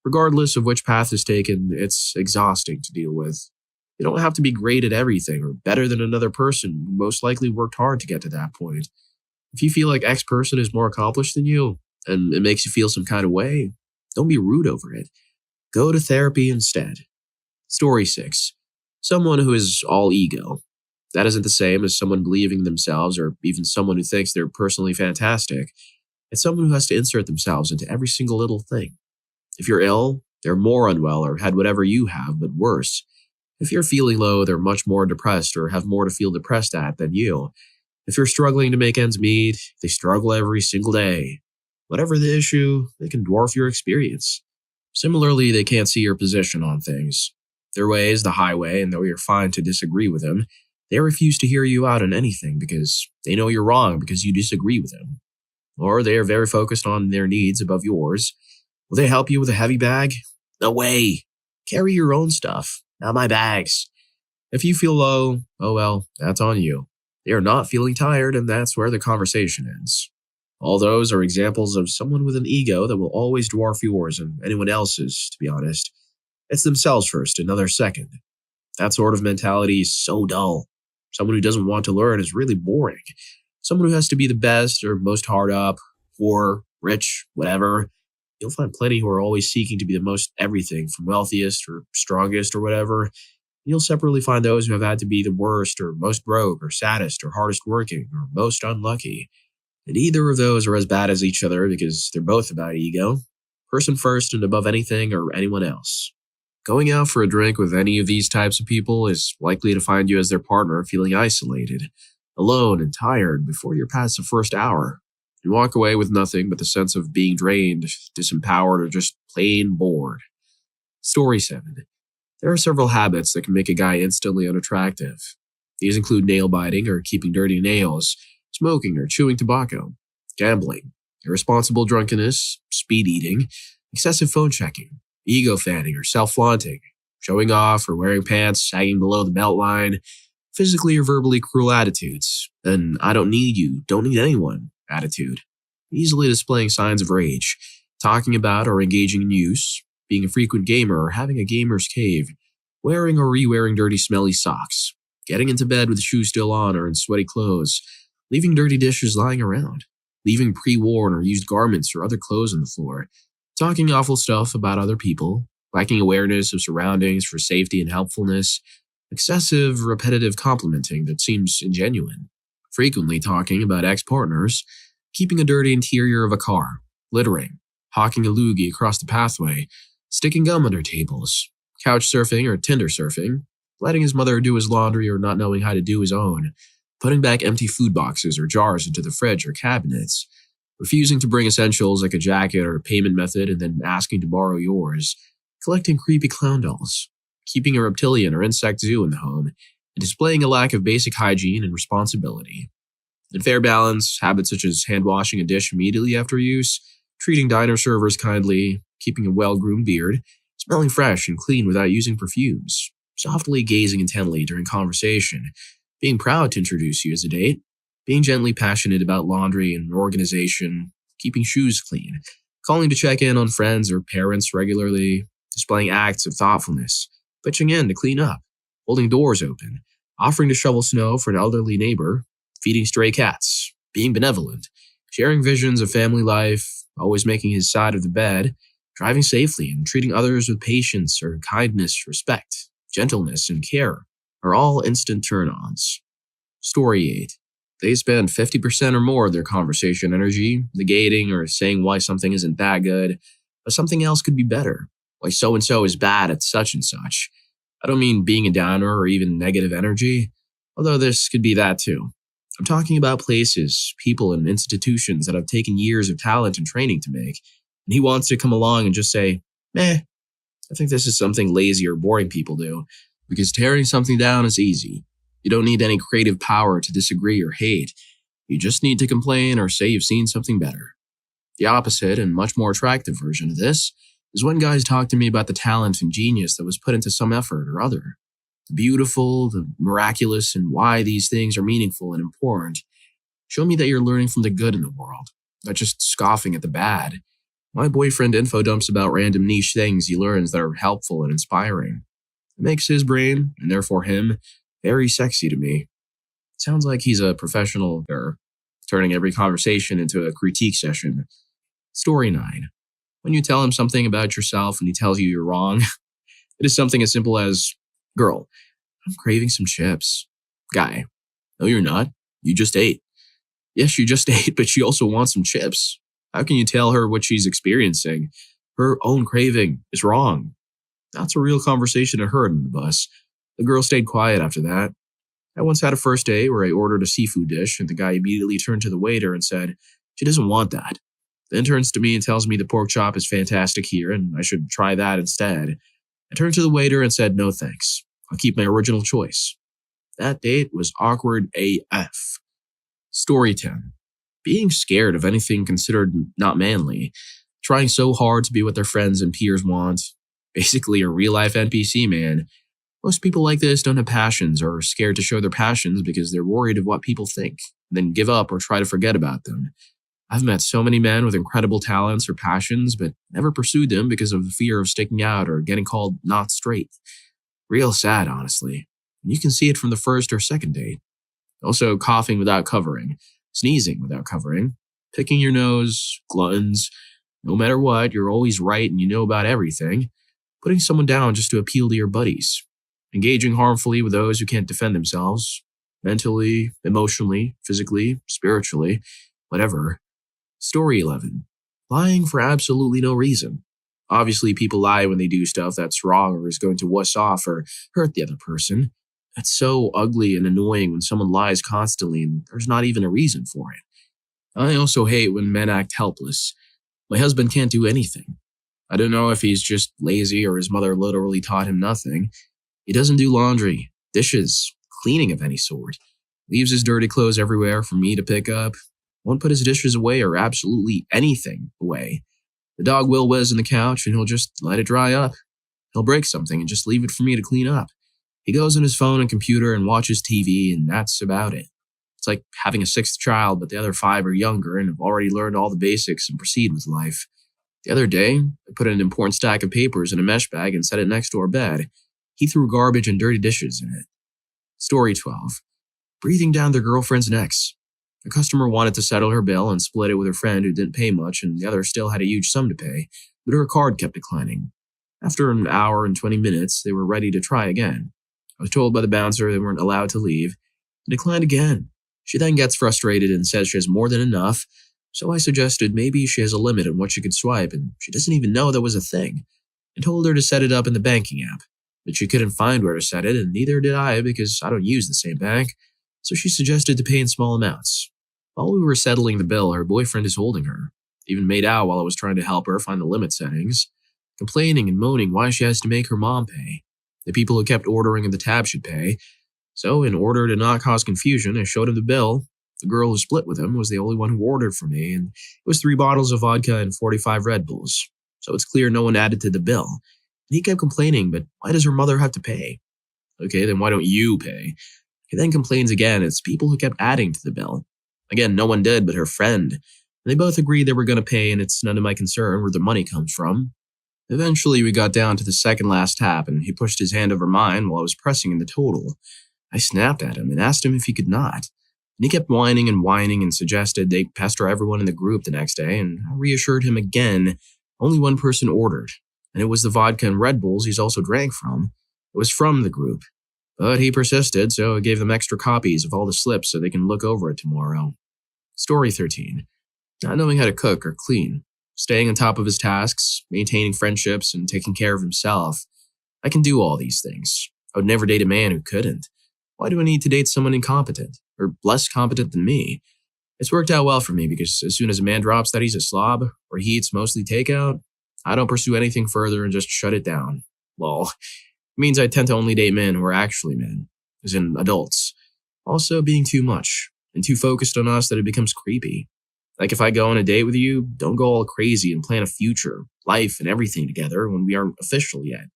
Regardless of which path is taken, it's exhausting to deal with. You don't have to be great at everything or better than another person who most likely worked hard to get to that point. If you feel like X person is more accomplished than you, and it makes you feel some kind of way, don't be rude over it. Go to therapy instead. Story 6. Someone who is all ego. That isn't the same as someone believing in themselves or even someone who thinks they're personally fantastic. It's someone who has to insert themselves into every single little thing. If you're ill, they're more unwell or had whatever you have, but worse. If you're feeling low, they're much more depressed or have more to feel depressed at than you. If you're struggling to make ends meet, they struggle every single day. Whatever the issue, they can dwarf your experience. Similarly, they can't see your position on things. Their way is the highway, and though you're fine to disagree with them, They refuse to hear you out on anything because they know you're wrong because you disagree with them. Or they are very focused on their needs above yours. Will they help you with a heavy bag? No way. Carry your own stuff, not my bags. If you feel low, oh well, that's on you. They are not feeling tired, and that's where the conversation ends. All those are examples of someone with an ego that will always dwarf yours and anyone else's, to be honest. It's themselves first, another second. That sort of mentality is so dull. Someone who doesn't want to learn is really boring. Someone who has to be the best or most hard up, poor, rich, whatever. You'll find plenty who are always seeking to be the most everything, from wealthiest or strongest or whatever. You'll separately find those who have had to be the worst or most broke or saddest or hardest working or most unlucky. And either of those are as bad as each other because they're both about ego. Person first and above anything or anyone else. Going out for a drink with any of these types of people is likely to find you as their partner feeling isolated, alone and tired before you're past the first hour. You walk away with nothing but the sense of being drained, disempowered, or just plain bored. Story 7. There are several habits that can make a guy instantly unattractive. These include nail biting or keeping dirty nails, smoking or chewing tobacco, gambling, irresponsible drunkenness, speed eating, excessive phone checking, ego fanning or self-flaunting, showing off or wearing pants sagging below the belt line, physically or verbally cruel attitudes, an I don't need you, don't need anyone attitude, easily displaying signs of rage, talking about or engaging in use, being a frequent gamer or having a gamer's cave, wearing or re-wearing dirty smelly socks, getting into bed with shoes still on or in sweaty clothes, leaving dirty dishes lying around, leaving pre-worn or used garments or other clothes on the floor, talking awful stuff about other people, lacking awareness of surroundings for safety and helpfulness, excessive, repetitive complimenting that seems ingenuine, frequently talking about ex-partners, keeping a dirty interior of a car, littering, hawking a loogie across the pathway, sticking gum under tables, couch surfing or Tinder surfing, letting his mother do his laundry or not knowing how to do his own, putting back empty food boxes or jars into the fridge or cabinets, refusing to bring essentials like a jacket or a payment method and then asking to borrow yours, collecting creepy clown dolls, keeping a reptilian or insect zoo in the home, and displaying a lack of basic hygiene and responsibility. In fair balance, habits such as hand-washing a dish immediately after use, treating diner servers kindly, keeping a well-groomed beard, smelling fresh and clean without using perfumes, softly gazing intently during conversation, being proud to introduce you as a date, being gently passionate about laundry and organization, keeping shoes clean, calling to check in on friends or parents regularly, displaying acts of thoughtfulness, pitching in to clean up, holding doors open, offering to shovel snow for an elderly neighbor, feeding stray cats, being benevolent, sharing visions of family life, always making his side of the bed, driving safely and treating others with patience or kindness, respect, gentleness, and care are all instant turn-ons. Story 8. They spend 50% or more of their conversation energy negating or saying why something isn't that good, but something else could be better, why so-and-so is bad at such and such. I don't mean being a downer or even negative energy, although this could be that too. I'm talking about places, people, and institutions that have taken years of talent and training to make, and he wants to come along and just say, meh, I think this is something lazy or boring people do, because tearing something down is easy. You don't need any creative power to disagree or hate. You just need to complain or say you've seen something better. The opposite and much more attractive version of this is when guys talk to me about the talent and genius that was put into some effort or other. The beautiful, the miraculous, and why these things are meaningful and important. Show me that you're learning from the good in the world, not just scoffing at the bad. My boyfriend info dumps about random niche things he learns that are helpful and inspiring. It makes his brain, and therefore him, very sexy to me. It sounds like he's a professional turning every conversation into a critique session. Story 9. When you tell him something about yourself and he tells you you're wrong, it is something as simple as, girl, I'm craving some chips. Guy, no you're not. You just ate. Yes, you just ate, but she also wants some chips. How can you tell her what she's experiencing? Her own craving is wrong. That's a real conversation I heard on the bus. The girl stayed quiet after that. I once had a first date where I ordered a seafood dish and the guy immediately turned to the waiter and said, she doesn't want that. Then turns to me and tells me the pork chop is fantastic here and I should try that instead. I turned to the waiter and said, no thanks. I'll keep my original choice. That date was awkward AF. Story 10. Being scared of anything considered not manly. Trying so hard to be what their friends and peers want. Basically a real-life NPC, man. Most people like this don't have passions or are scared to show their passions because they're worried of what people think, then give up or try to forget about them. I've met so many men with incredible talents or passions, but never pursued them because of the fear of sticking out or getting called not straight. Real sad, honestly. You can see it from the first or second date. Also, coughing without covering, sneezing without covering, picking your nose, gluttons. No matter what, you're always right and you know about everything. Putting someone down just to appeal to your buddies. Engaging harmfully with those who can't defend themselves. Mentally, emotionally, physically, spiritually, whatever. Story 11. Lying for absolutely no reason. Obviously, people lie when they do stuff that's wrong or is going to wuss off or hurt the other person. It's so ugly and annoying when someone lies constantly and there's not even a reason for it. I also hate when men act helpless. My husband can't do anything. I don't know if he's just lazy or his mother literally taught him nothing. He doesn't do laundry, dishes, cleaning of any sort. Leaves his dirty clothes everywhere for me to pick up. Won't put his dishes away or absolutely anything away. The dog will whiz on the couch and he'll just let it dry up. He'll break something and just leave it for me to clean up. He goes on his phone and computer and watches TV and that's about it. It's like having a sixth child, but the other 5 are younger and have already learned all the basics and proceed with life. The other day, I put an important stack of papers in a mesh bag and set it next to our bed. He threw garbage and dirty dishes in it. Story 12. Breathing down their girlfriend's necks. A customer wanted to settle her bill and split it with her friend who didn't pay much and the other still had a huge sum to pay, but her card kept declining. After an hour and 20 minutes, they were ready to try again. I was told by the bouncer they weren't allowed to leave. They declined again. She then gets frustrated and says she has more than enough, so I suggested maybe she has a limit on what she could swipe and she doesn't even know that was a thing, and told her to set it up in the banking app. But she couldn't find where to set it, and neither did I because I don't use the same bank, so she suggested to pay in small amounts. While we were settling the bill, her boyfriend is holding her. Even made out while I was trying to help her find the limit settings, complaining and moaning why she has to make her mom pay. The people who kept ordering in the tab should pay. So, in order to not cause confusion, I showed him the bill. The girl who split with him was the only one who ordered for me, and it was 3 bottles of vodka and 45 Red Bulls. So it's clear no one added to the bill. And he kept complaining, but why does her mother have to pay? Okay, then why don't you pay? He then complains again. It's people who kept adding to the bill. Again, no one did but her friend. And they both agreed they were going to pay, and it's none of my concern where the money comes from. Eventually, we got down to the second last tap, and he pushed his hand over mine while I was pressing in the total. I snapped at him and asked him if he could not. And he kept whining and suggested they pester everyone in the group the next day, and I reassured him again only one person ordered, and it was the vodka and Red Bulls he's also drank from. It was from the group. But he persisted, so I gave them extra copies of all the slips so they can look over it tomorrow. Story 13. Not knowing how to cook or clean. Staying on top of his tasks, maintaining friendships, and taking care of himself. I can do all these things. I would never date a man who couldn't. Why do I need to date someone incompetent, or less competent than me? It's worked out well for me because as soon as a man drops that he's a slob, or he eats mostly takeout, I don't pursue anything further and just shut it down. Lol. It means I tend to only date men who are actually men, as in adults. Also being too much, and too focused on us that it becomes creepy. Like if I go on a date with you, don't go all crazy and plan a future, life, and everything together when we aren't official yet.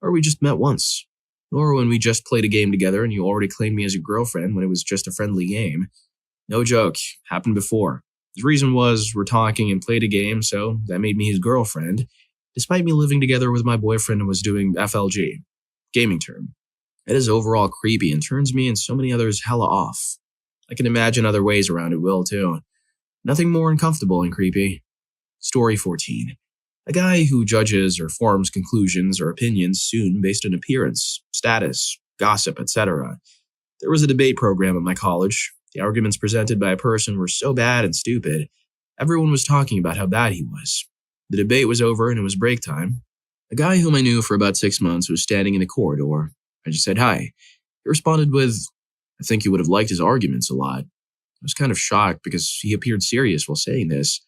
Or we just met once. Nor when we just played a game together and you already claimed me as your girlfriend when it was just a friendly game. No joke, happened before. His reason was we're talking and played a game, so that made me his girlfriend, despite me living together with my boyfriend and was doing FLG, gaming term. It is overall creepy and turns me and so many others hella off. I can imagine other ways around it will too. Nothing more uncomfortable and creepy. Story 14. A guy who judges or forms conclusions or opinions soon based on appearance, status, gossip, etc. There was a debate program at my college. The arguments presented by a person were so bad and stupid, everyone was talking about how bad he was. The debate was over and it was break time. A guy whom I knew for about 6 months was standing in the corridor. I just said hi. He responded with, I think you would have liked his arguments a lot. I was kind of shocked because he appeared serious while saying this.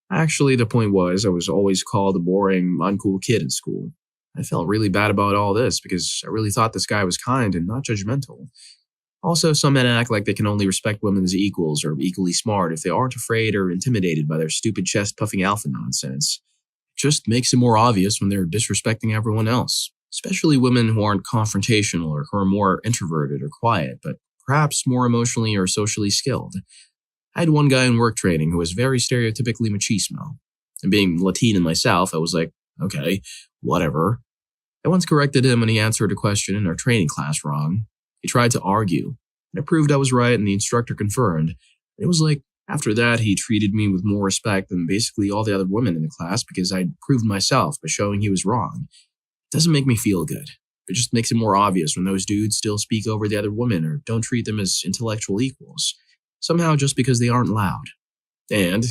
Actually, the point was I was always called a boring, uncool kid in school. I felt really bad about all this because I really thought this guy was kind and not judgmental. Also, some men act like they can only respect women as equals or equally smart if they aren't afraid or intimidated by their stupid chest-puffing alpha nonsense. It just makes it more obvious when they're disrespecting everyone else, especially women who aren't confrontational or who are more introverted or quiet, but perhaps more emotionally or socially skilled. I had one guy in work training who was very stereotypically machismo. And being Latino myself, I was like, okay, whatever. I once corrected him when he answered a question in our training class wrong. He tried to argue, and I proved I was right and the instructor confirmed. It was like, after that, he treated me with more respect than basically all the other women in the class because I'd proved myself by showing he was wrong. It doesn't make me feel good. It just makes it more obvious when those dudes still speak over the other women or don't treat them as intellectual equals, somehow just because they aren't loud. And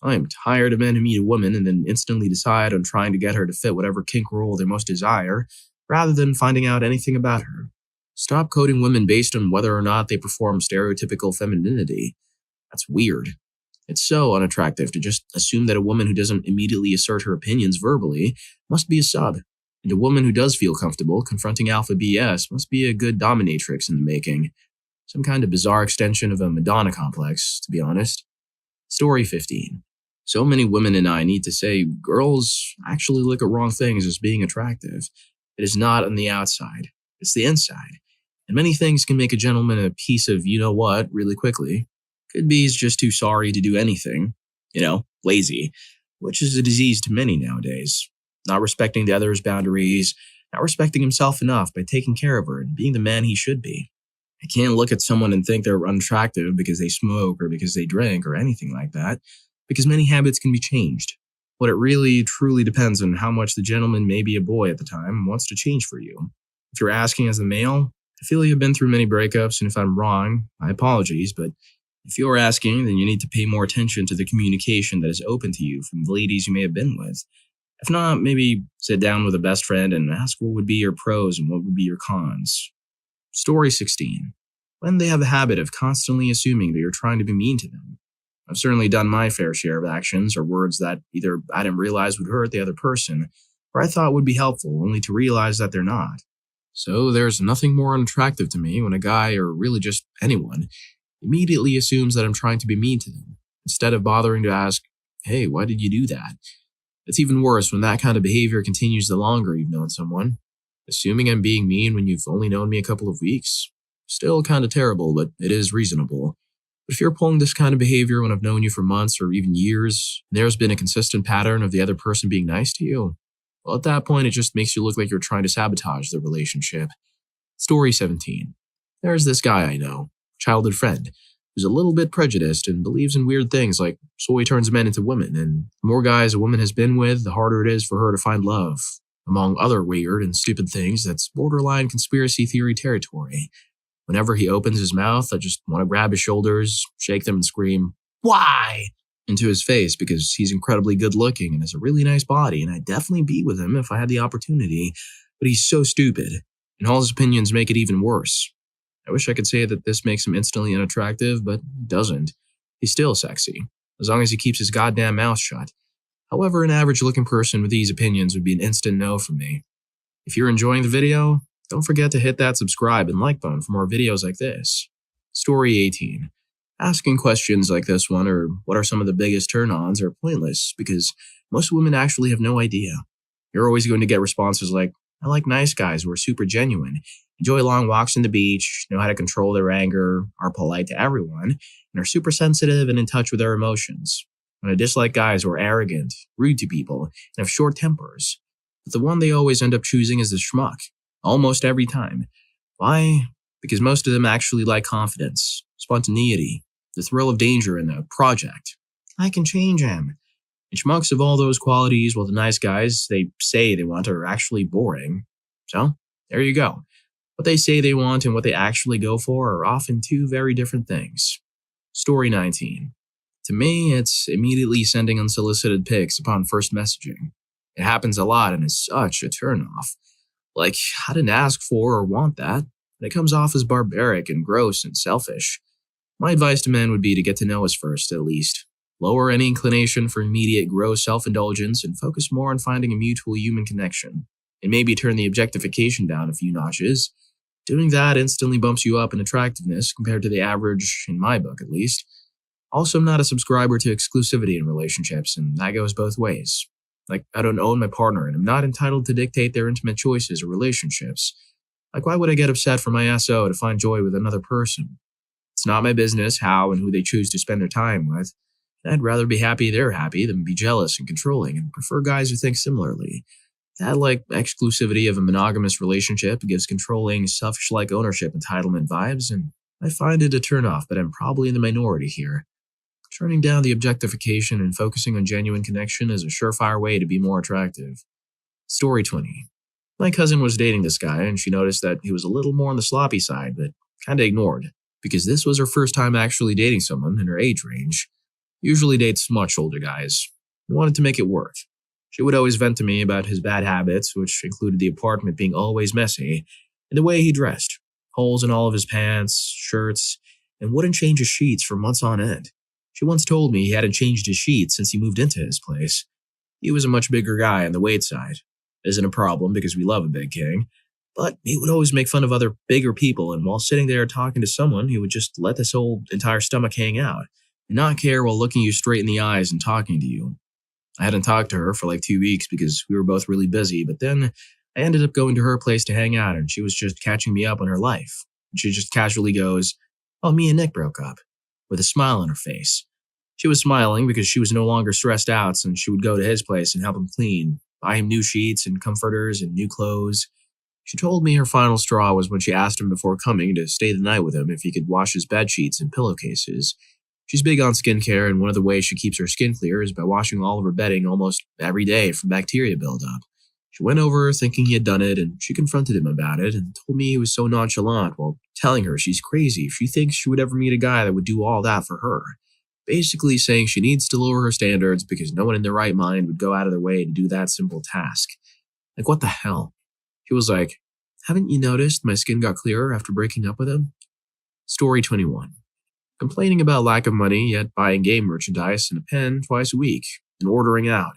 I am tired of men who meet a woman and then instantly decide on trying to get her to fit whatever kink role they most desire, rather than finding out anything about her. Stop coding women based on whether or not they perform stereotypical femininity. That's weird. It's so unattractive to just assume that a woman who doesn't immediately assert her opinions verbally must be a sub, and a woman who does feel comfortable confronting alpha BS must be a good dominatrix in the making. Some kind of bizarre extension of a Madonna complex, to be honest. Story 15. So many women and I need to say girls actually look at wrong things as being attractive. It is not on the outside, it's the inside. And many things can make a gentleman a piece of you-know-what really quickly. Could be he's just too sorry to do anything. Lazy, which is a disease to many nowadays. Not respecting the other's boundaries, not respecting himself enough by taking care of her and being the man he should be. I can't look at someone and think they're unattractive because they smoke or because they drink or anything like that, because many habits can be changed. But it really, truly depends on how much the gentleman may be a boy at the time and wants to change for you. If you're asking as a male, I feel you've been through many breakups, and if I'm wrong, my apologies, but if you're asking, then you need to pay more attention to the communication that is open to you from the ladies you may have been with. If not, maybe sit down with a best friend and ask what would be your pros and what would be your cons. Story 16. When they have a habit of constantly assuming that you're trying to be mean to them. I've certainly done my fair share of actions or words that either I didn't realize would hurt the other person, or I thought would be helpful only to realize that they're not. So there's nothing more unattractive to me when a guy, or really just anyone, immediately assumes that I'm trying to be mean to them, instead of bothering to ask, hey, why did you do that? It's even worse when that kind of behavior continues the longer you've known someone. Assuming I'm being mean when you've only known me a couple of weeks. Still kind of terrible, but it is reasonable. But if you're pulling this kind of behavior when I've known you for months or even years, and there's been a consistent pattern of the other person being nice to you, well, at that point, it just makes you look like you're trying to sabotage the relationship. Story 17. There's this guy I know, childhood friend, who's a little bit prejudiced and believes in weird things like soy turns men into women, and the more guys a woman has been with, the harder it is for her to find love, among other weird and stupid things that's borderline conspiracy theory territory. Whenever he opens his mouth, I just want to grab his shoulders, shake them and scream, "Why?" into his face because he's incredibly good looking and has a really nice body, and I'd definitely be with him if I had the opportunity, but he's so stupid, and all his opinions make it even worse. I wish I could say that this makes him instantly unattractive, but it doesn't. He's still sexy, as long as he keeps his goddamn mouth shut. However, an average-looking person with these opinions would be an instant no from me. If you're enjoying the video, don't forget to hit that subscribe and like button for more videos like this. Story 18. Asking questions like this one, or what are some of the biggest turn-ons, are pointless because most women actually have no idea. You're always going to get responses like, I like nice guys who are super genuine, enjoy long walks on the beach, know how to control their anger, are polite to everyone, and are super sensitive and in touch with their emotions. And I dislike guys who are arrogant, rude to people, and have short tempers. But the one they always end up choosing is the schmuck. Almost every time. Why? Because most of them actually like confidence, spontaneity, the thrill of danger in the project. I can change him. And schmucks have all those qualities while the nice guys they say they want are actually boring. So, there you go. What they say they want and what they actually go for are often two very different things. Story 19. To me, it's immediately sending unsolicited pics upon first messaging. It happens a lot and is such a turnoff. Like, I didn't ask for or want that, and it comes off as barbaric and gross and selfish. My advice to men would be to get to know us first, at least. Lower any inclination for immediate gross self-indulgence and focus more on finding a mutual human connection. And maybe turn the objectification down a few notches. Doing that instantly bumps you up in attractiveness compared to the average, in my book at least. Also, I'm not a subscriber to exclusivity in relationships, and that goes both ways. Like, I don't own my partner, and I'm not entitled to dictate their intimate choices or relationships. Like, why would I get upset for my SO to find joy with another person? It's not my business how and who they choose to spend their time with. I'd rather be happy they're happy than be jealous and controlling and prefer guys who think similarly. That, like, exclusivity of a monogamous relationship gives controlling, selfish-like ownership entitlement vibes, and I find it a turnoff, but I'm probably in the minority here. Turning down the objectification and focusing on genuine connection is a surefire way to be more attractive. Story 20. My cousin was dating this guy, and she noticed that he was a little more on the sloppy side, but kinda ignored, because this was her first time actually dating someone in her age range. Usually dates much older guys. I wanted to make it work. She would always vent to me about his bad habits, which included the apartment being always messy, and the way he dressed. Holes in all of his pants, shirts, and wouldn't change his sheets for months on end. She once told me he hadn't changed his sheets since he moved into his place. He was a much bigger guy on the weight side. Isn't a problem because we love a big king, but he would always make fun of other bigger people, and while sitting there talking to someone, he would just let this whole entire stomach hang out, and not care while looking you straight in the eyes and talking to you. I hadn't talked to her for like 2 weeks because we were both really busy, but then I ended up going to her place to hang out, and she was just catching me up on her life. And she just casually goes, "Oh, me and Nick broke up," with a smile on her face. She was smiling because she was no longer stressed out, and she would go to his place and help him clean, buy him new sheets and comforters and new clothes. She told me her final straw was when she asked him before coming to stay the night with him if he could wash his bed sheets and pillowcases. She's big on skincare, and one of the ways she keeps her skin clear is by washing all of her bedding almost every day from bacteria buildup. She went over thinking he had done it, and she confronted him about it and told me he was so nonchalant while telling her she's crazy if she thinks she would ever meet a guy that would do all that for her. Basically saying she needs to lower her standards because no one in their right mind would go out of their way to do that simple task. Like, what the hell? She was like, "Haven't you noticed my skin got clearer after breaking up with him?" Story 21. Complaining about lack of money, yet buying game merchandise and a pen twice a week, and ordering out.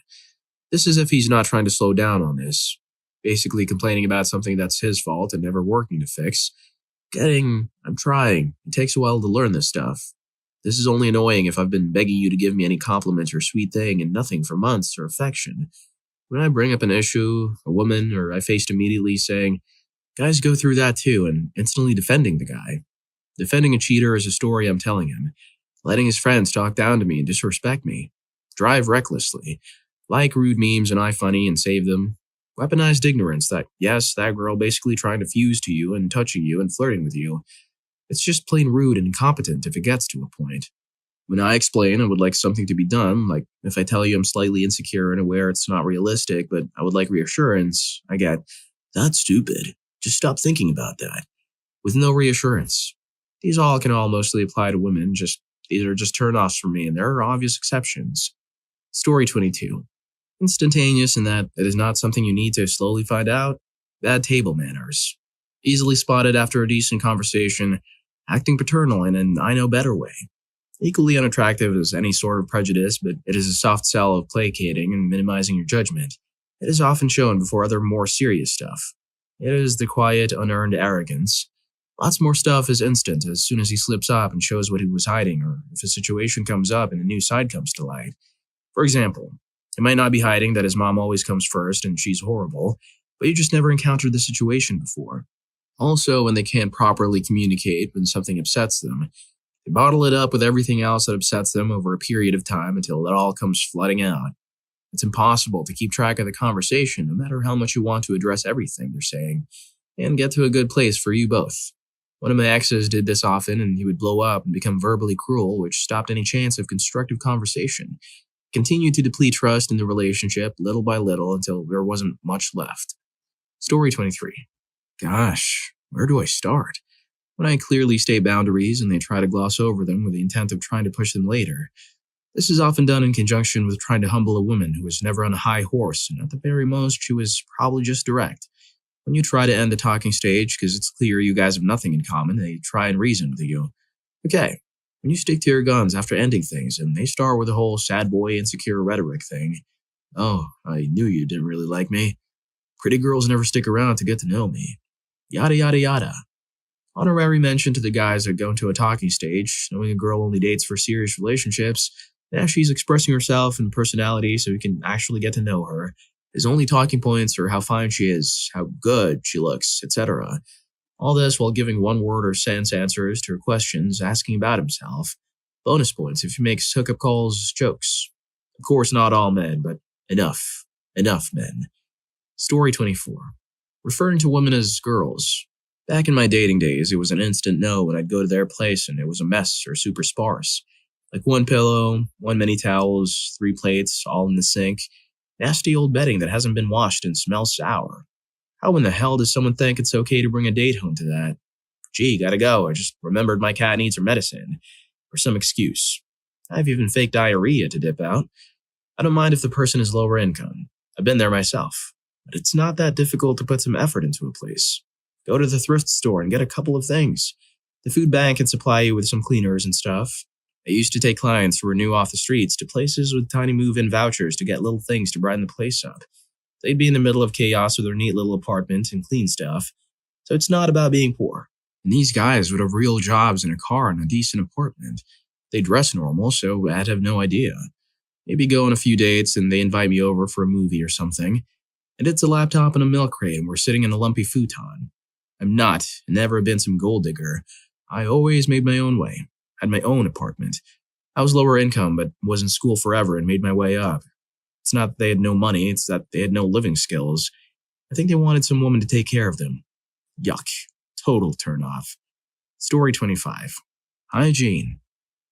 This is if he's not trying to slow down on this. Basically complaining about something that's his fault and never working to fix. I'm trying. It takes a while to learn this stuff. This is only annoying if I've been begging you to give me any compliment or sweet thing and nothing for months or affection. When I bring up an issue, a woman, or I faced immediately saying, "Guys go through that too," and instantly defending the guy. Defending a cheater is a story I'm telling him. Letting his friends talk down to me and disrespect me. Drive recklessly. Like rude memes and iFunny and save them. Weaponized ignorance that, yes, that girl basically trying to fuse to you and touching you and flirting with you. It's just plain rude and incompetent if it gets to a point. When I explain I would like something to be done, like if I tell you I'm slightly insecure and aware it's not realistic, but I would like reassurance, I get, "That's stupid. Just stop thinking about that." With no reassurance. These all can all mostly apply to women, these are just turn-offs for me, and there are obvious exceptions. Story 22. Instantaneous in that it is not something you need to slowly find out. Bad table manners. Easily spotted after a decent conversation, acting paternal in an I know better way. Equally unattractive as any sort of prejudice, but it is a soft sell of placating and minimizing your judgment. It is often shown before other more serious stuff. It is the quiet, unearned arrogance. Lots more stuff is instant as soon as he slips up and shows what he was hiding, or if a situation comes up and a new side comes to light. For example, he might not be hiding that his mom always comes first and she's horrible, but you just never encountered the situation before. Also, when they can't properly communicate when something upsets them, they bottle it up with everything else that upsets them over a period of time until it all comes flooding out. It's impossible to keep track of the conversation no matter how much you want to address everything they're saying, and get to a good place for you both. One of my exes did this often, and he would blow up and become verbally cruel, which stopped any chance of constructive conversation. Continued to deplete trust in the relationship little by little until there wasn't much left. Story 23. Gosh, where do I start? When I clearly state boundaries and they try to gloss over them with the intent of trying to push them later. This is often done in conjunction with trying to humble a woman who was never on a high horse, and at the very most, she was probably just direct. When you try to end the talking stage because it's clear you guys have nothing in common, they try and reason with you. Okay, when you stick to your guns after ending things and they start with the whole sad boy insecure rhetoric thing. "Oh, I knew you didn't really like me. Pretty girls never stick around to get to know me. Yada yada yada." Honorary mention to the guys that go into a talking stage, knowing a girl only dates for serious relationships. Now she's expressing herself and personality so we can actually get to know her. His only talking points are how fine she is, how good she looks, etc. All this while giving one word or sentence answers to her questions, asking about himself. Bonus points if he makes hookup calls, jokes. Of course, not all men, but enough. Enough men. Story 24. Referring to women as girls. Back in my dating days, it was an instant no when I'd go to their place and it was a mess or super sparse. Like one pillow, one many towels, 3 plates, all in the sink. Nasty old bedding that hasn't been washed and smells sour. How in the hell does someone think it's okay to bring a date home to that? Gee, gotta go, I just remembered my cat needs her medicine. Or some excuse. I've even faked diarrhea to dip out. I don't mind if the person is lower income. I've been there myself. But it's not that difficult to put some effort into a place. Go to the thrift store and get a couple of things. The food bank can supply you with some cleaners and stuff. I used to take clients who were new off the streets to places with tiny move-in vouchers to get little things to brighten the place up. They'd be in the middle of chaos with their neat little apartment and clean stuff. So it's not about being poor. And these guys would have real jobs and a car and a decent apartment. They dress normal, so I'd have no idea. Maybe go on a few dates and they invite me over for a movie or something. And it's a laptop and a milk crate and we're sitting in a lumpy futon. I'm not, never been some gold digger. I always made my own way. Had my own apartment. I was lower income, but was in school forever and made my way up. It's not that they had no money, it's that they had no living skills. I think they wanted some woman to take care of them. Yuck. Total turnoff. Story 25. Hi, Gene.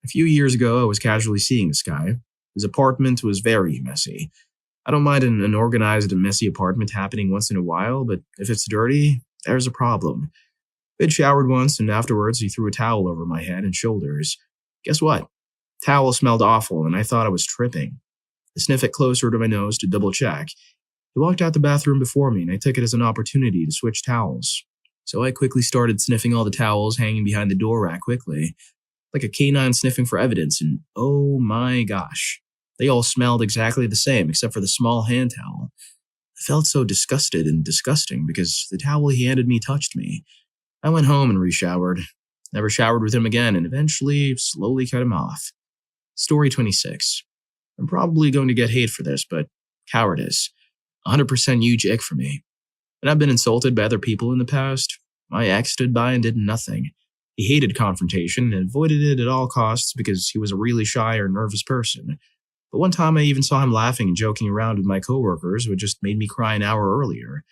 A few years ago, I was casually seeing this guy. His apartment was very messy. I don't mind an unorganized and messy apartment happening once in a while, but if it's dirty, there's a problem. I'd showered once, and afterwards he threw a towel over my head and shoulders. Guess what? Towel smelled awful, and I thought I was tripping. I sniffed it closer to my nose to double check. He walked out the bathroom before me, and I took it as an opportunity to switch towels. So I quickly started sniffing all the towels hanging behind the door rack quickly, like a canine sniffing for evidence, and oh my gosh. They all smelled exactly the same except for the small hand towel. I felt so disgusted and disgusting because the towel he handed me touched me. I went home and reshowered. Never showered with him again and eventually slowly cut him off. Story 26. I'm probably going to get hate for this, but cowardice. 100% huge ick for me. And I've been insulted by other people in the past. My ex stood by and did nothing. He hated confrontation and avoided it at all costs because he was a really shy or nervous person. But one time I even saw him laughing and joking around with my coworkers, which just made me cry an hour earlier.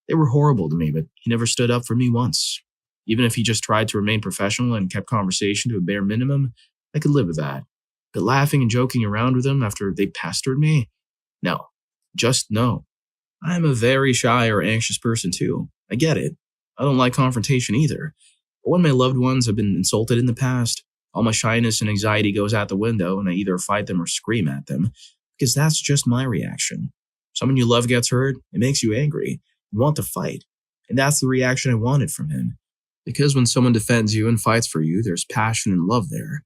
They were horrible to me, but he never stood up for me once. Even if he just tried to remain professional and kept conversation to a bare minimum, I could live with that. But laughing and joking around with him after they pestered me? No. Just no. I am a very shy or anxious person too. I get it. I don't like confrontation either. But when my loved ones have been insulted in the past, all my shyness and anxiety goes out the window and I either fight them or scream at them, because that's just my reaction. Someone you love gets hurt, it makes you angry. You want to fight. And that's the reaction I wanted from him. Because when someone defends you and fights for you, there's passion and love there.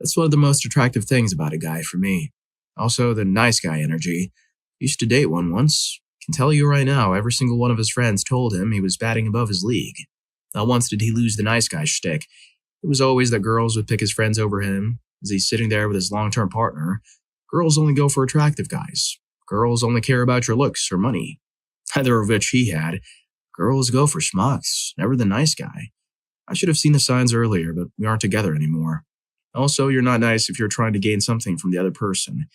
That's one of the most attractive things about a guy for me. Also, the nice guy energy. Used to date one once. Can tell you right now, every single one of his friends told him he was batting above his league. Not once did he lose the nice guy shtick. It was always that girls would pick his friends over him, as he's sitting there with his long-term partner. Girls only go for attractive guys. Girls only care about your looks or money. Neither of which he had. Girls go for schmucks, never the nice guy. I should have seen the signs earlier, but we aren't together anymore. Also, you're not nice if you're trying to gain something from the other person,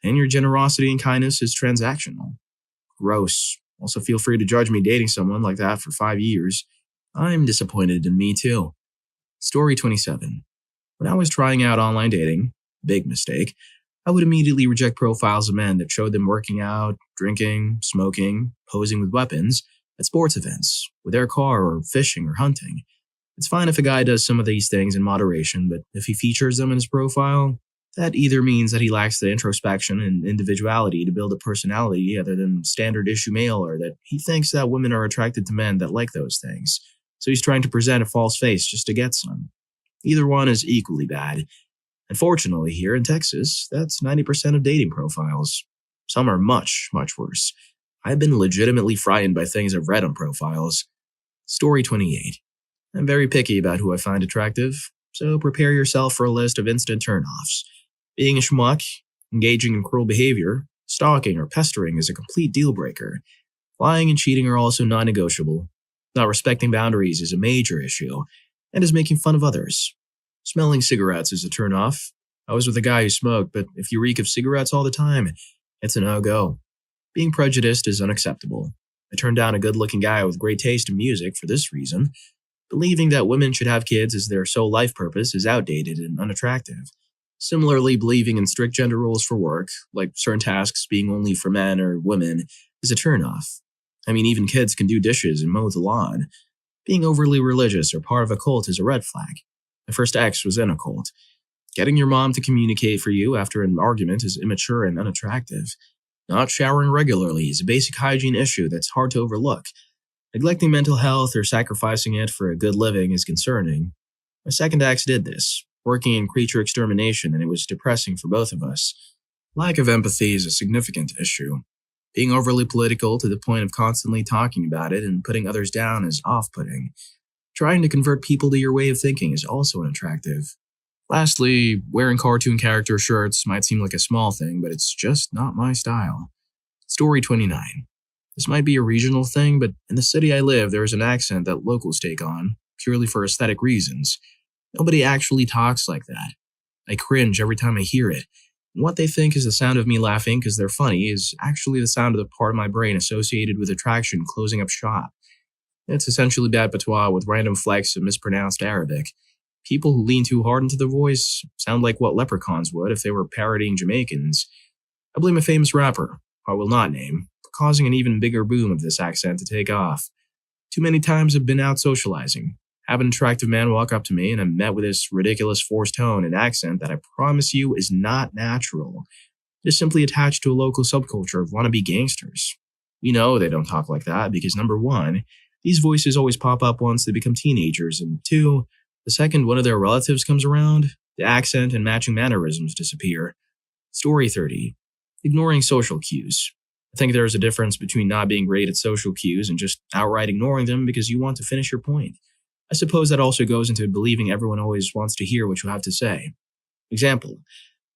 and your generosity and kindness is transactional. Gross. Also, feel free to judge me dating someone like that for 5 years. I'm disappointed in me too. Story 27. When I was trying out online dating, big mistake, I would immediately reject profiles of men that showed them working out, drinking, smoking, posing with weapons, at sports events, with their car or fishing or hunting. It's fine if a guy does some of these things in moderation, but if he features them in his profile, that either means that he lacks the introspection and individuality to build a personality other than standard issue male, or that he thinks that women are attracted to men that like those things. So he's trying to present a false face just to get some. Either one is equally bad. Unfortunately, here in Texas, that's 90% of dating profiles. Some are much, much worse. I've been legitimately frightened by things I've read on profiles. Story 28. I'm very picky about who I find attractive, so prepare yourself for a list of instant turnoffs. Being a schmuck, engaging in cruel behavior, stalking, or pestering is a complete deal breaker. Lying and cheating are also non negotiable. Not respecting boundaries is a major issue, and is making fun of others. Smelling cigarettes is a turnoff. I was with a guy who smoked, but if you reek of cigarettes all the time, it's a no go. Being prejudiced is unacceptable. I turned down a good looking guy with great taste in music for this reason. Believing that women should have kids as their sole life purpose is outdated and unattractive. Similarly, believing in strict gender rules for work, like certain tasks being only for men or women, is a turnoff. I mean, even kids can do dishes and mow the lawn. Being overly religious or part of a cult is a red flag. My first ex was in a cult. Getting your mom to communicate for you after an argument is immature and unattractive. Not showering regularly is a basic hygiene issue that's hard to overlook. Neglecting mental health or sacrificing it for a good living is concerning. My second ex did this, working in creature extermination, and it was depressing for both of us. Lack of empathy is a significant issue. Being overly political to the point of constantly talking about it and putting others down is off-putting. Trying to convert people to your way of thinking is also unattractive. Lastly, wearing cartoon character shirts might seem like a small thing, but it's just not my style. Story 29. This might be a regional thing, but in the city I live, there is an accent that locals take on, purely for aesthetic reasons. Nobody actually talks like that. I cringe every time I hear it. And what they think is the sound of me laughing because they're funny is actually the sound of the part of my brain associated with attraction closing up shop. It's essentially bad patois with random flecks of mispronounced Arabic. People who lean too hard into the voice sound like what leprechauns would if they were parodying Jamaicans. I blame a famous rapper, who I will not name, for causing an even bigger boom of this accent to take off. Too many times I've been out socializing, have an attractive man walk up to me, and I'm met with this ridiculous forced tone and accent that I promise you is not natural. It is simply attached to a local subculture of wannabe gangsters. We know they don't talk like that because number one, these voices always pop up once they become teenagers, and two, the second one of their relatives comes around, the accent and matching mannerisms disappear. Story 30. Ignoring social cues. I think there is a difference between not being great at social cues and just outright ignoring them because you want to finish your point. I suppose that also goes into believing everyone always wants to hear what you have to say. Example,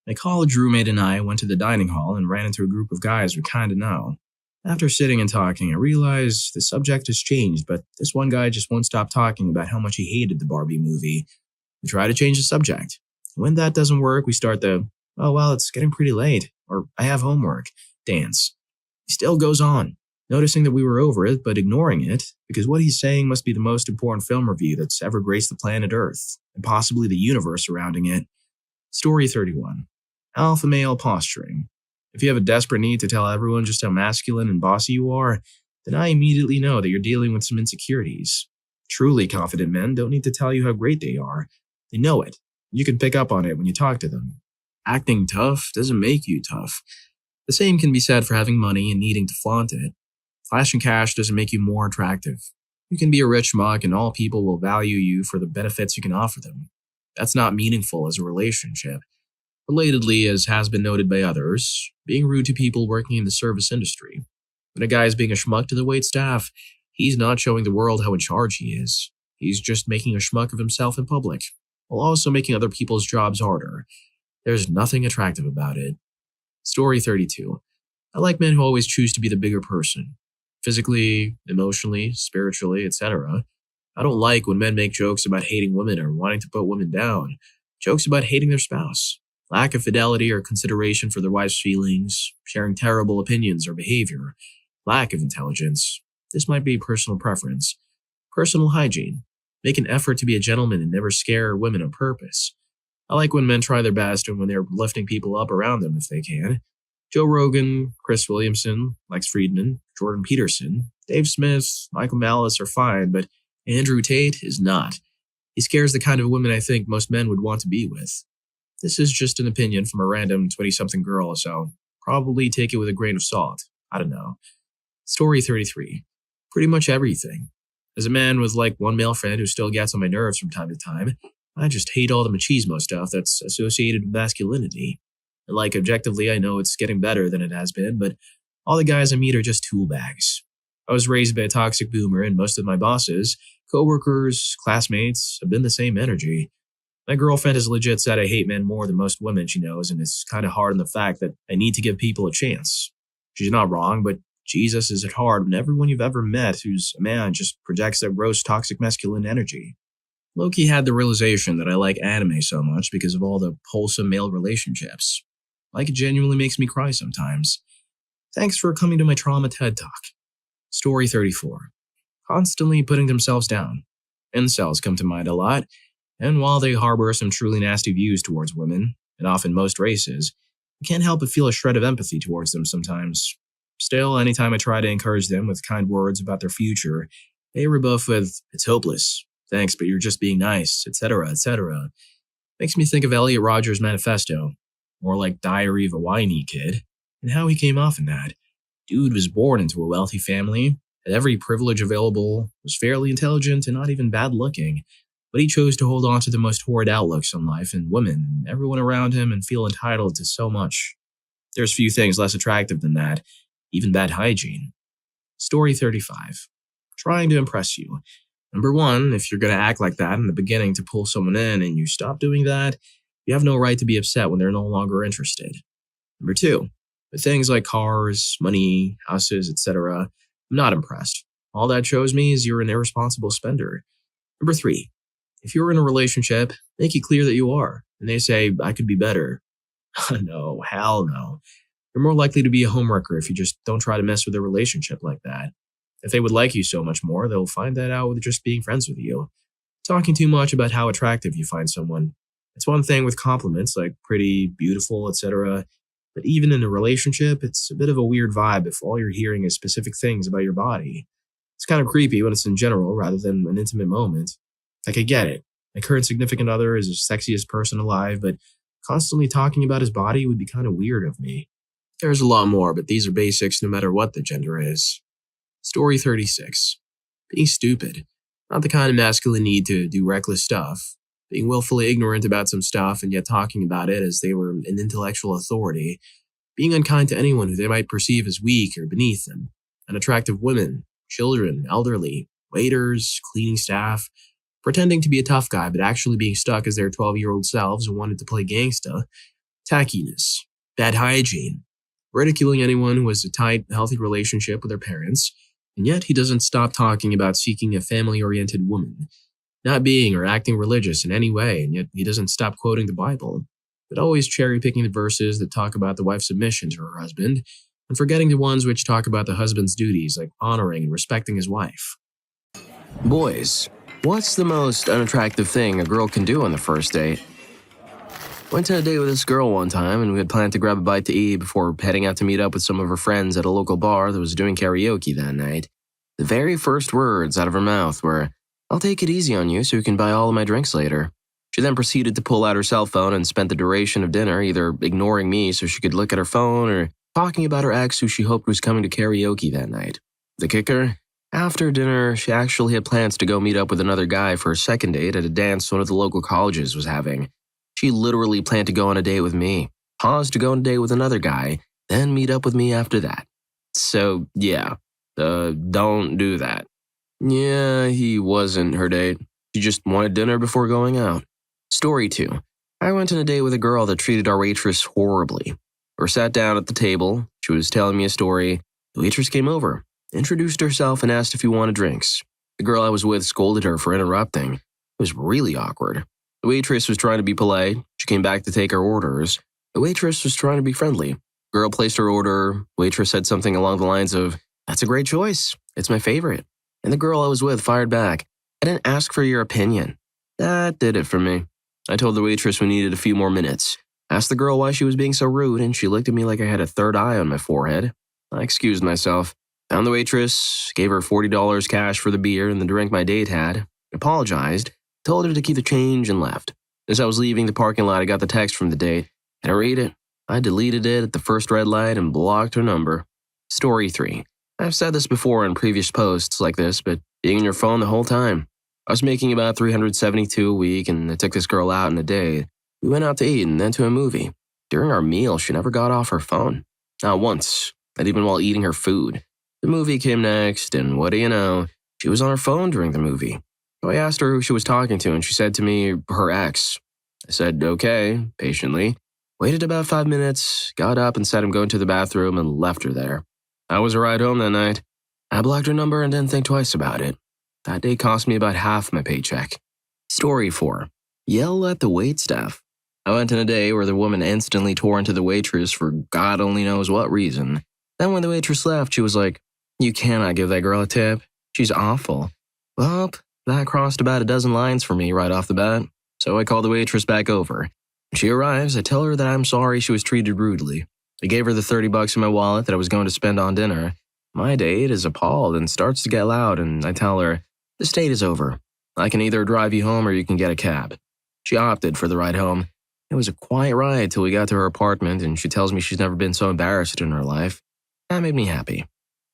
my college roommate and I went to the dining hall and ran into a group of guys we kinda know. After sitting and talking, I realized the subject has changed, but this one guy just won't stop talking about how much he hated the Barbie movie. We try to change the subject. When that doesn't work, we start the, oh well, it's getting pretty late, or I have homework, dance. He still goes on, noticing that we were over it, but ignoring it, because what he's saying must be the most important film review that's ever graced the planet Earth, and possibly the universe surrounding it. Story 31. Alpha male posturing. If you have a desperate need to tell everyone just how masculine and bossy you are, then I immediately know that you're dealing with some insecurities. Truly confident men don't need to tell you how great they are. They know it. You can pick up on it when you talk to them. Acting tough doesn't make you tough. The same can be said for having money and needing to flaunt it. Flashing cash doesn't make you more attractive. You can be a rich schmuck and all people will value you for the benefits you can offer them. That's not meaningful as a relationship. Relatedly, as has been noted by others, being rude to people working in the service industry. When a guy is being a schmuck to the waitstaff, he's not showing the world how in charge he is. He's just making a schmuck of himself in public, while also making other people's jobs harder. There's nothing attractive about it. Story 32. I like men who always choose to be the bigger person. Physically, emotionally, spiritually, etc. I don't like when men make jokes about hating women or wanting to put women down. Jokes about hating their spouse. Lack of fidelity or consideration for their wife's feelings, sharing terrible opinions or behavior, lack of intelligence. This might be personal preference. Personal hygiene. Make an effort to be a gentleman and never scare women on purpose. I like when men try their best and when they're lifting people up around them if they can. Joe Rogan, Chris Williamson, Lex Friedman, Jordan Peterson, Dave Smith, Michael Malice are fine, but Andrew Tate is not. He scares the kind of women I think most men would want to be with. This is just an opinion from a random 20-something girl, so probably take it with a grain of salt. I don't know. Story 33. Pretty much everything. As a man with like one male friend who still gets on my nerves from time to time, I just hate all the machismo stuff that's associated with masculinity. And like objectively, I know it's getting better than it has been, but all the guys I meet are just tool bags. I was raised by a toxic boomer and most of my bosses, Coworkers, classmates have been the same energy. My girlfriend has legit said I hate men more than most women she knows, and it's kind of hard on the fact that I need to give people a chance. She's not wrong, but Jesus, is it hard when everyone you've ever met who's a man just projects their gross toxic masculine energy? Loki had the realization that I like anime so much because of all the wholesome male relationships. Like, it genuinely makes me cry sometimes. Thanks for coming to my trauma TED Talk. Story 34. Constantly putting themselves down. Incels come to mind a lot, and while they harbor some truly nasty views towards women, and often most races, I can't help but feel a shred of empathy towards them sometimes. Still, anytime I try to encourage them with kind words about their future, they rebuff with, "It's hopeless. Thanks, but you're just being nice," etc., etc. Makes me think of Elliot Rodgers' manifesto, more like Diary of a Whiny Kid, and how he came off in that. Dude was born into a wealthy family, had every privilege available, was fairly intelligent and not even bad looking, but he chose to hold on to the most horrid outlooks on life and women and everyone around him and feel entitled to so much. There's few things less attractive than that, even bad hygiene. Story 35. Trying to impress you. Number one, if you're going to act like that in the beginning to pull someone in and you stop doing that, you have no right to be upset when they're no longer interested. Number two, with things like cars, money, houses, etc., I'm not impressed. All that shows me is you're an irresponsible spender. Number three, if you're in a relationship, make it clear that you are, and they say, "I could be better." No, hell no. You're more likely to be a homewrecker if you just don't try to mess with a relationship like that. If they would like you so much more, they'll find that out with just being friends with you. Talking too much about how attractive you find someone. It's one thing with compliments like pretty, beautiful, etc., but even in a relationship, it's a bit of a weird vibe if all you're hearing is specific things about your body. It's kind of creepy when it's in general rather than an intimate moment. Like, I get it. My current significant other is the sexiest person alive, but constantly talking about his body would be kind of weird of me. There's a lot more, but these are basics no matter what the gender is. Story 36. Being stupid. Not the kind of masculine need to do reckless stuff. Being willfully ignorant about some stuff and yet talking about it as they were an intellectual authority. Being unkind to anyone who they might perceive as weak or beneath them. Unattractive women, children, elderly, waiters, cleaning staff. Pretending to be a tough guy but actually being stuck as their 12-year-old selves and wanted to play gangsta. Tackiness. Bad hygiene. Ridiculing anyone who has a tight, healthy relationship with their parents. And yet he doesn't stop talking about seeking a family-oriented woman. Not being or acting religious in any way, and yet he doesn't stop quoting the Bible. But always cherry-picking the verses that talk about the wife's submission to her husband, and forgetting the ones which talk about the husband's duties, like honoring and respecting his wife. Boys, what's the most unattractive thing a girl can do on the first date? Went to a date with this girl one time, and we had planned to grab a bite to eat before heading out to meet up with some of her friends at a local bar that was doing karaoke that night. The very first words out of her mouth were, "I'll take it easy on you so you can buy all of my drinks later." She then proceeded to pull out her cell phone and spent the duration of dinner either ignoring me so she could look at her phone or talking about her ex who she hoped was coming to karaoke that night. The kicker? After dinner, she actually had plans to go meet up with another guy for a second date at a dance one of the local colleges was having. She literally planned to go on a date with me, pause to go on a date with another guy, then meet up with me after that. So, yeah, don't do that. Yeah, he wasn't her date. She just wanted dinner before going out. Story 2. I went on a date with a girl that treated our waitress horribly. We sat down at the table. She was telling me a story. The waitress came over, introduced herself, and asked if we wanted drinks. The girl I was with scolded her for interrupting. It was really awkward. The waitress was trying to be polite. She came back to take our orders. The waitress was trying to be friendly. Girl placed her order. Waitress said something along the lines of, "That's a great choice. It's my favorite." And the girl I was with fired back, "I didn't ask for your opinion." That did it for me. I told the waitress we needed a few more minutes. Asked the girl why she was being so rude, and she looked at me like I had a third eye on my forehead. I excused myself. Found the waitress, gave her $40 cash for the beer and the drink my date had, apologized, told her to keep the change, and left. As I was leaving the parking lot, I got the text from the date. I didn't read it. I deleted it at the first red light and blocked her number. Story 3. I've said this before in previous posts like this, but being on your phone the whole time. I was making about $372 a week, and I took this girl out on a date. We went out to eat and then to a movie. During our meal, she never got off her phone. Not once, not even while eating her food. The movie came next, and what do you know? She was on her phone during the movie. So I asked her who she was talking to, and she said to me, her ex. I said, okay, patiently. Waited about 5 minutes, got up and said I'm going to the bathroom and left her there. That was a ride home that night. I blocked her number and didn't think twice about it. That day cost me about half my paycheck. Story 4. Yell at the waitstaff. I went on a day where the woman instantly tore into the waitress for God only knows what reason. Then when the waitress left, she was like, "You cannot give that girl a tip. She's awful." Well, that crossed about a dozen lines for me right off the bat, so I called the waitress back over. When she arrives, I tell her that I'm sorry she was treated rudely. I gave her the $30 in my wallet that I was going to spend on dinner. My date is appalled and starts to get loud, and I tell her, "This date is over. I can either drive you home or you can get a cab." She opted for the ride home. It was a quiet ride till we got to her apartment, and she tells me she's never been so embarrassed in her life. That made me happy.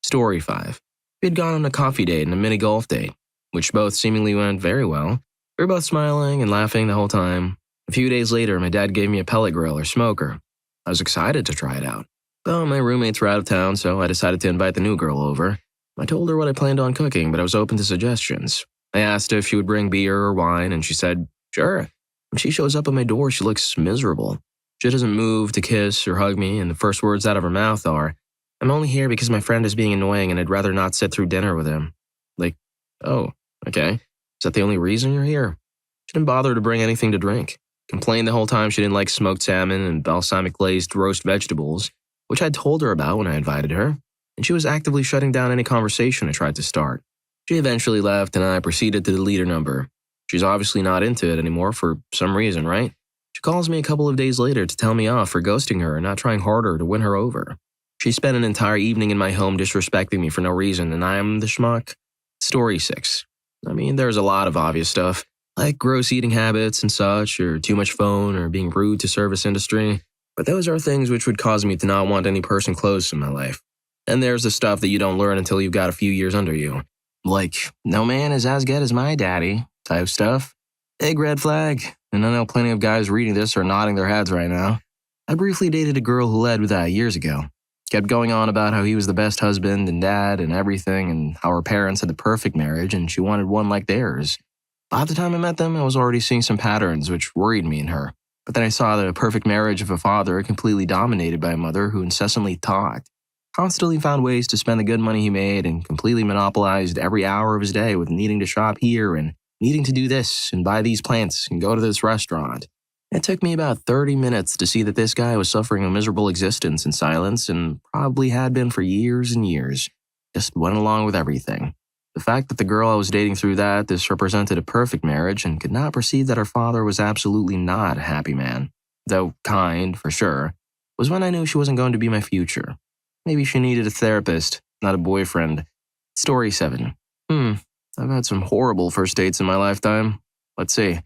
Story 5. We had gone on a coffee date and a mini golf date, which both seemingly went very well. We were both smiling and laughing the whole time. A few days later, my dad gave me a pellet grill or smoker. I was excited to try it out. Though my roommates were out of town, so I decided to invite the new girl over. I told her what I planned on cooking, but I was open to suggestions. I asked if she would bring beer or wine, and she said, sure. When she shows up at my door, she looks miserable. She doesn't move to kiss or hug me, and the first words out of her mouth are, "I'm only here because my friend is being annoying and I'd rather not sit through dinner with him." Like, oh, okay. Is that the only reason you're here? She didn't bother to bring anything to drink. Complained the whole time she didn't like smoked salmon and balsamic glazed roast vegetables, which I'd told her about when I invited her, and she was actively shutting down any conversation I tried to start. She eventually left and I proceeded to delete her number. She's obviously not into it anymore for some reason, right? She calls me a couple of days later to tell me off for ghosting her and not trying harder to win her over. She spent an entire evening in my home disrespecting me for no reason, and I'm the schmuck. Story 6. I mean, there's a lot of obvious stuff, like gross eating habits and such, or too much phone, or being rude to service industry. But those are things which would cause me to not want any person close in my life. And there's the stuff that you don't learn until you've got a few years under you. Like, no man is as good as my daddy type stuff. Big red flag. And I know plenty of guys reading this are nodding their heads right now. I briefly dated a girl who led with that years ago. Kept going on about how he was the best husband and dad and everything, and how her parents had the perfect marriage and she wanted one like theirs. By the time I met them, I was already seeing some patterns which worried me in her. But then I saw the perfect marriage of a father completely dominated by a mother who incessantly talked, constantly found ways to spend the good money he made, and completely monopolized every hour of his day with needing to shop here and needing to do this and buy these plants and go to this restaurant. It took me about 30 minutes to see that this guy was suffering a miserable existence in silence and probably had been for years and years. Just went along with everything. The fact that the girl I was dating through this represented a perfect marriage and could not perceive that her father was absolutely not a happy man, though kind, for sure, was when I knew she wasn't going to be my future. Maybe she needed a therapist, not a boyfriend. Story 7. I've had some horrible first dates in my lifetime. Let's see.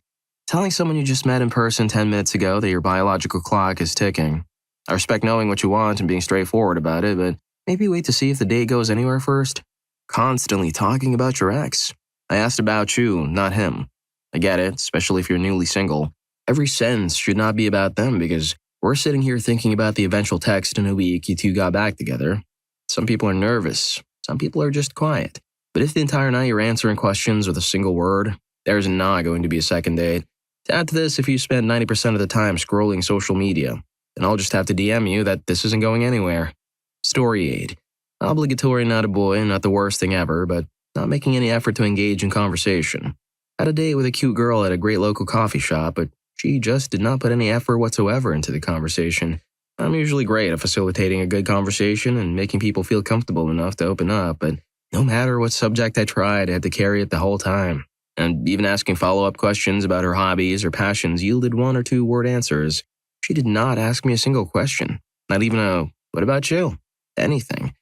Telling someone you just met in person 10 minutes ago that your biological clock is ticking. I respect knowing what you want and being straightforward about it, but maybe wait to see if the date goes anywhere first. Constantly talking about your ex. I asked about you, not him. I get it, especially if you're newly single. Every sentence should not be about them because we're sitting here thinking about the eventual text in a week you two got back together. Some people are nervous. Some people are just quiet. But if the entire night you're answering questions with a single word, there's not going to be a second date. To add to this, if you spend 90% of the time scrolling social media, then I'll just have to DM you that this isn't going anywhere. Story 8. Obligatory not a boy, not the worst thing ever, but not making any effort to engage in conversation. Had a date with a cute girl at a great local coffee shop, but she just did not put any effort whatsoever into the conversation. I'm usually great at facilitating a good conversation and making people feel comfortable enough to open up, but no matter what subject I tried, I had to carry it the whole time. And even asking follow-up questions about her hobbies or passions yielded 1 or 2 word answers. She did not ask me a single question. Not even a, "What about you?" Anything.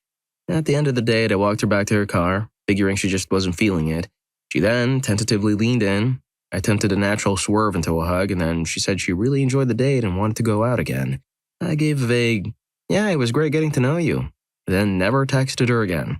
At the end of the date, I walked her back to her car, figuring she just wasn't feeling it. She then tentatively leaned in. I attempted a natural swerve into a hug, and then she said she really enjoyed the date and wanted to go out again. I gave a vague, "Yeah, it was great getting to know you," then never texted her again.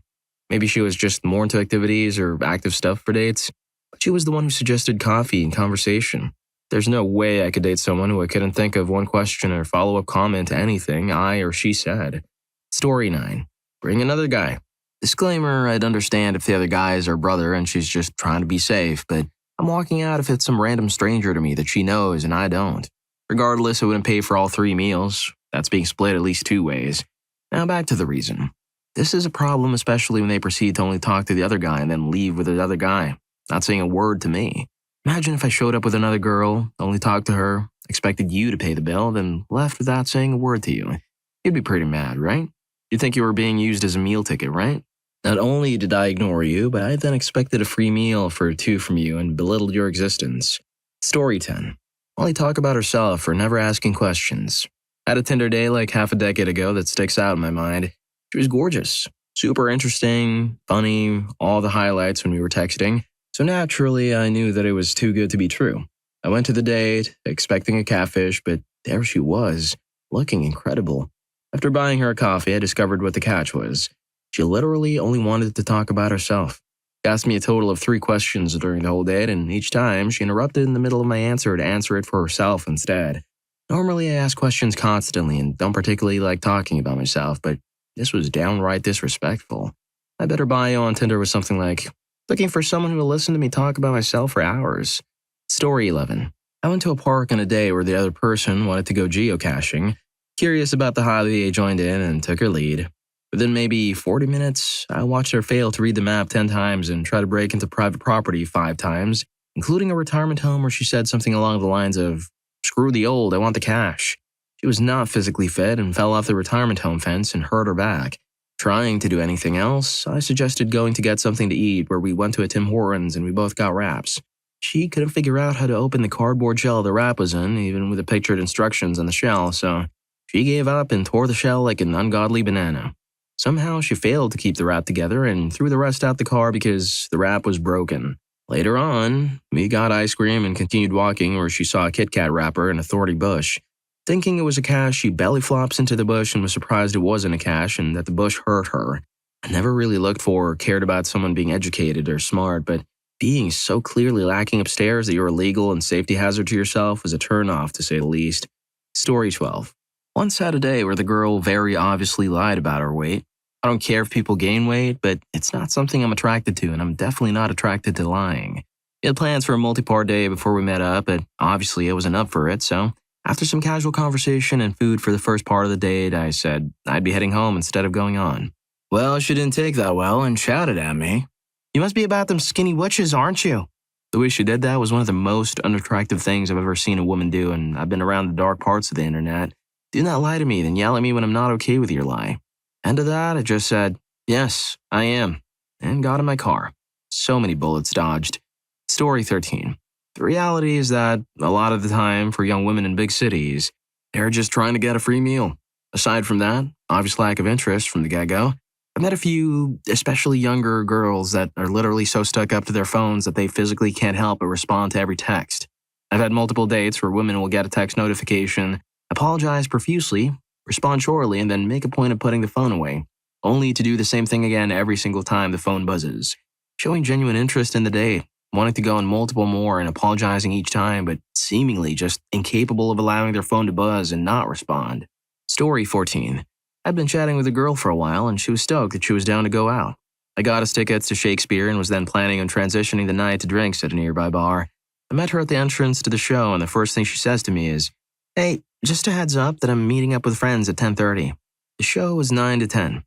Maybe she was just more into activities or active stuff for dates, but she was the one who suggested coffee and conversation. There's no way I could date someone who I couldn't think of one question or follow-up comment to anything I or she said. Story 9. Bring another guy. Disclaimer, I'd understand if the other guy is her brother and she's just trying to be safe, but I'm walking out if it's some random stranger to me that she knows and I don't. Regardless, I wouldn't pay for all 3 meals. That's being split at least 2 ways. Now back to the reason. This is a problem, especially when they proceed to only talk to the other guy and then leave with the other guy, not saying a word to me. Imagine if I showed up with another girl, only talked to her, expected you to pay the bill, then left without saying a word to you. You'd be pretty mad, right? You'd think you were being used as a meal ticket, right? Not only did I ignore you, but I then expected a free meal for 2 from you and belittled your existence. Story 10. Only talk about herself or never asking questions. Had a Tinder day like half a decade ago that sticks out in my mind. She was gorgeous, super interesting, funny, all the highlights when we were texting. So naturally, I knew that it was too good to be true. I went to the date, expecting a catfish, but there she was, looking incredible. After buying her a coffee, I discovered what the catch was. She literally only wanted to talk about herself. She asked me a total of 3 questions during the whole date, and each time she interrupted in the middle of my answer to answer it for herself instead. Normally, I ask questions constantly and don't particularly like talking about myself, but this was downright disrespectful. I bet her bio on Tinder was something like, looking for someone who will listen to me talk about myself for hours. Story 11. I went to a park on a day where the other person wanted to go geocaching. Curious about the hobby, I joined in and took her lead. Within maybe 40 minutes, I watched her fail to read the map 10 times and try to break into private property 5 times, including a retirement home where she said something along the lines of, "Screw the old, I want the cash." She was not physically fit and fell off the retirement home fence and hurt her back. Trying to do anything else, I suggested going to get something to eat where we went to a Tim Hortons and we both got wraps. She couldn't figure out how to open the cardboard shell the wrap was in, even with the pictured instructions on the shell, so she gave up and tore the shell like an ungodly banana. Somehow she failed to keep the wrap together and threw the rest out the car because the wrap was broken. Later on, we got ice cream and continued walking where she saw a Kit Kat wrapper in a thorny bush. Thinking it was a cache, she belly flops into the bush and was surprised it wasn't a cache and that the bush hurt her. I never really looked for or cared about someone being educated or smart, but being so clearly lacking upstairs that you're a legal and safety hazard to yourself was a turnoff to say the least. Story 12. Once had a day where the girl very obviously lied about her weight. I don't care if people gain weight, but it's not something I'm attracted to, and I'm definitely not attracted to lying. We had plans for a multi-part day before we met up, but obviously I wasn't up for it, so after some casual conversation and food for the first part of the date, I said I'd be heading home instead of going on. Well, she didn't take that well and shouted at me. "You must be about them skinny witches, aren't you?" The way she did that was one of the most unattractive things I've ever seen a woman do, and I've been around the dark parts of the internet. Do not lie to me, then yell at me when I'm not okay with your lie. And to that, I just said, "Yes, I am," and got in my car. So many bullets dodged. Story 13. The reality is that a lot of the time for young women in big cities, they're just trying to get a free meal. Aside from that, obvious lack of interest from the get-go, I've met a few, especially younger girls that are literally so stuck up to their phones that they physically can't help but respond to every text. I've had multiple dates where women will get a text notification, apologize profusely, respond shortly, and then make a point of putting the phone away, only to do the same thing again every single time the phone buzzes. Showing genuine interest in the date, wanting to go on multiple more and apologizing each time, but seemingly just incapable of allowing their phone to buzz and not respond. Story 14. I'd been chatting with a girl for a while, and she was stoked that she was down to go out. I got us tickets to Shakespeare and was then planning on transitioning the night to drinks at a nearby bar. I met her at the entrance to the show, and the first thing she says to me is, "Hey, just a heads up that I'm meeting up with friends at 10:30. The show was 9 to 10.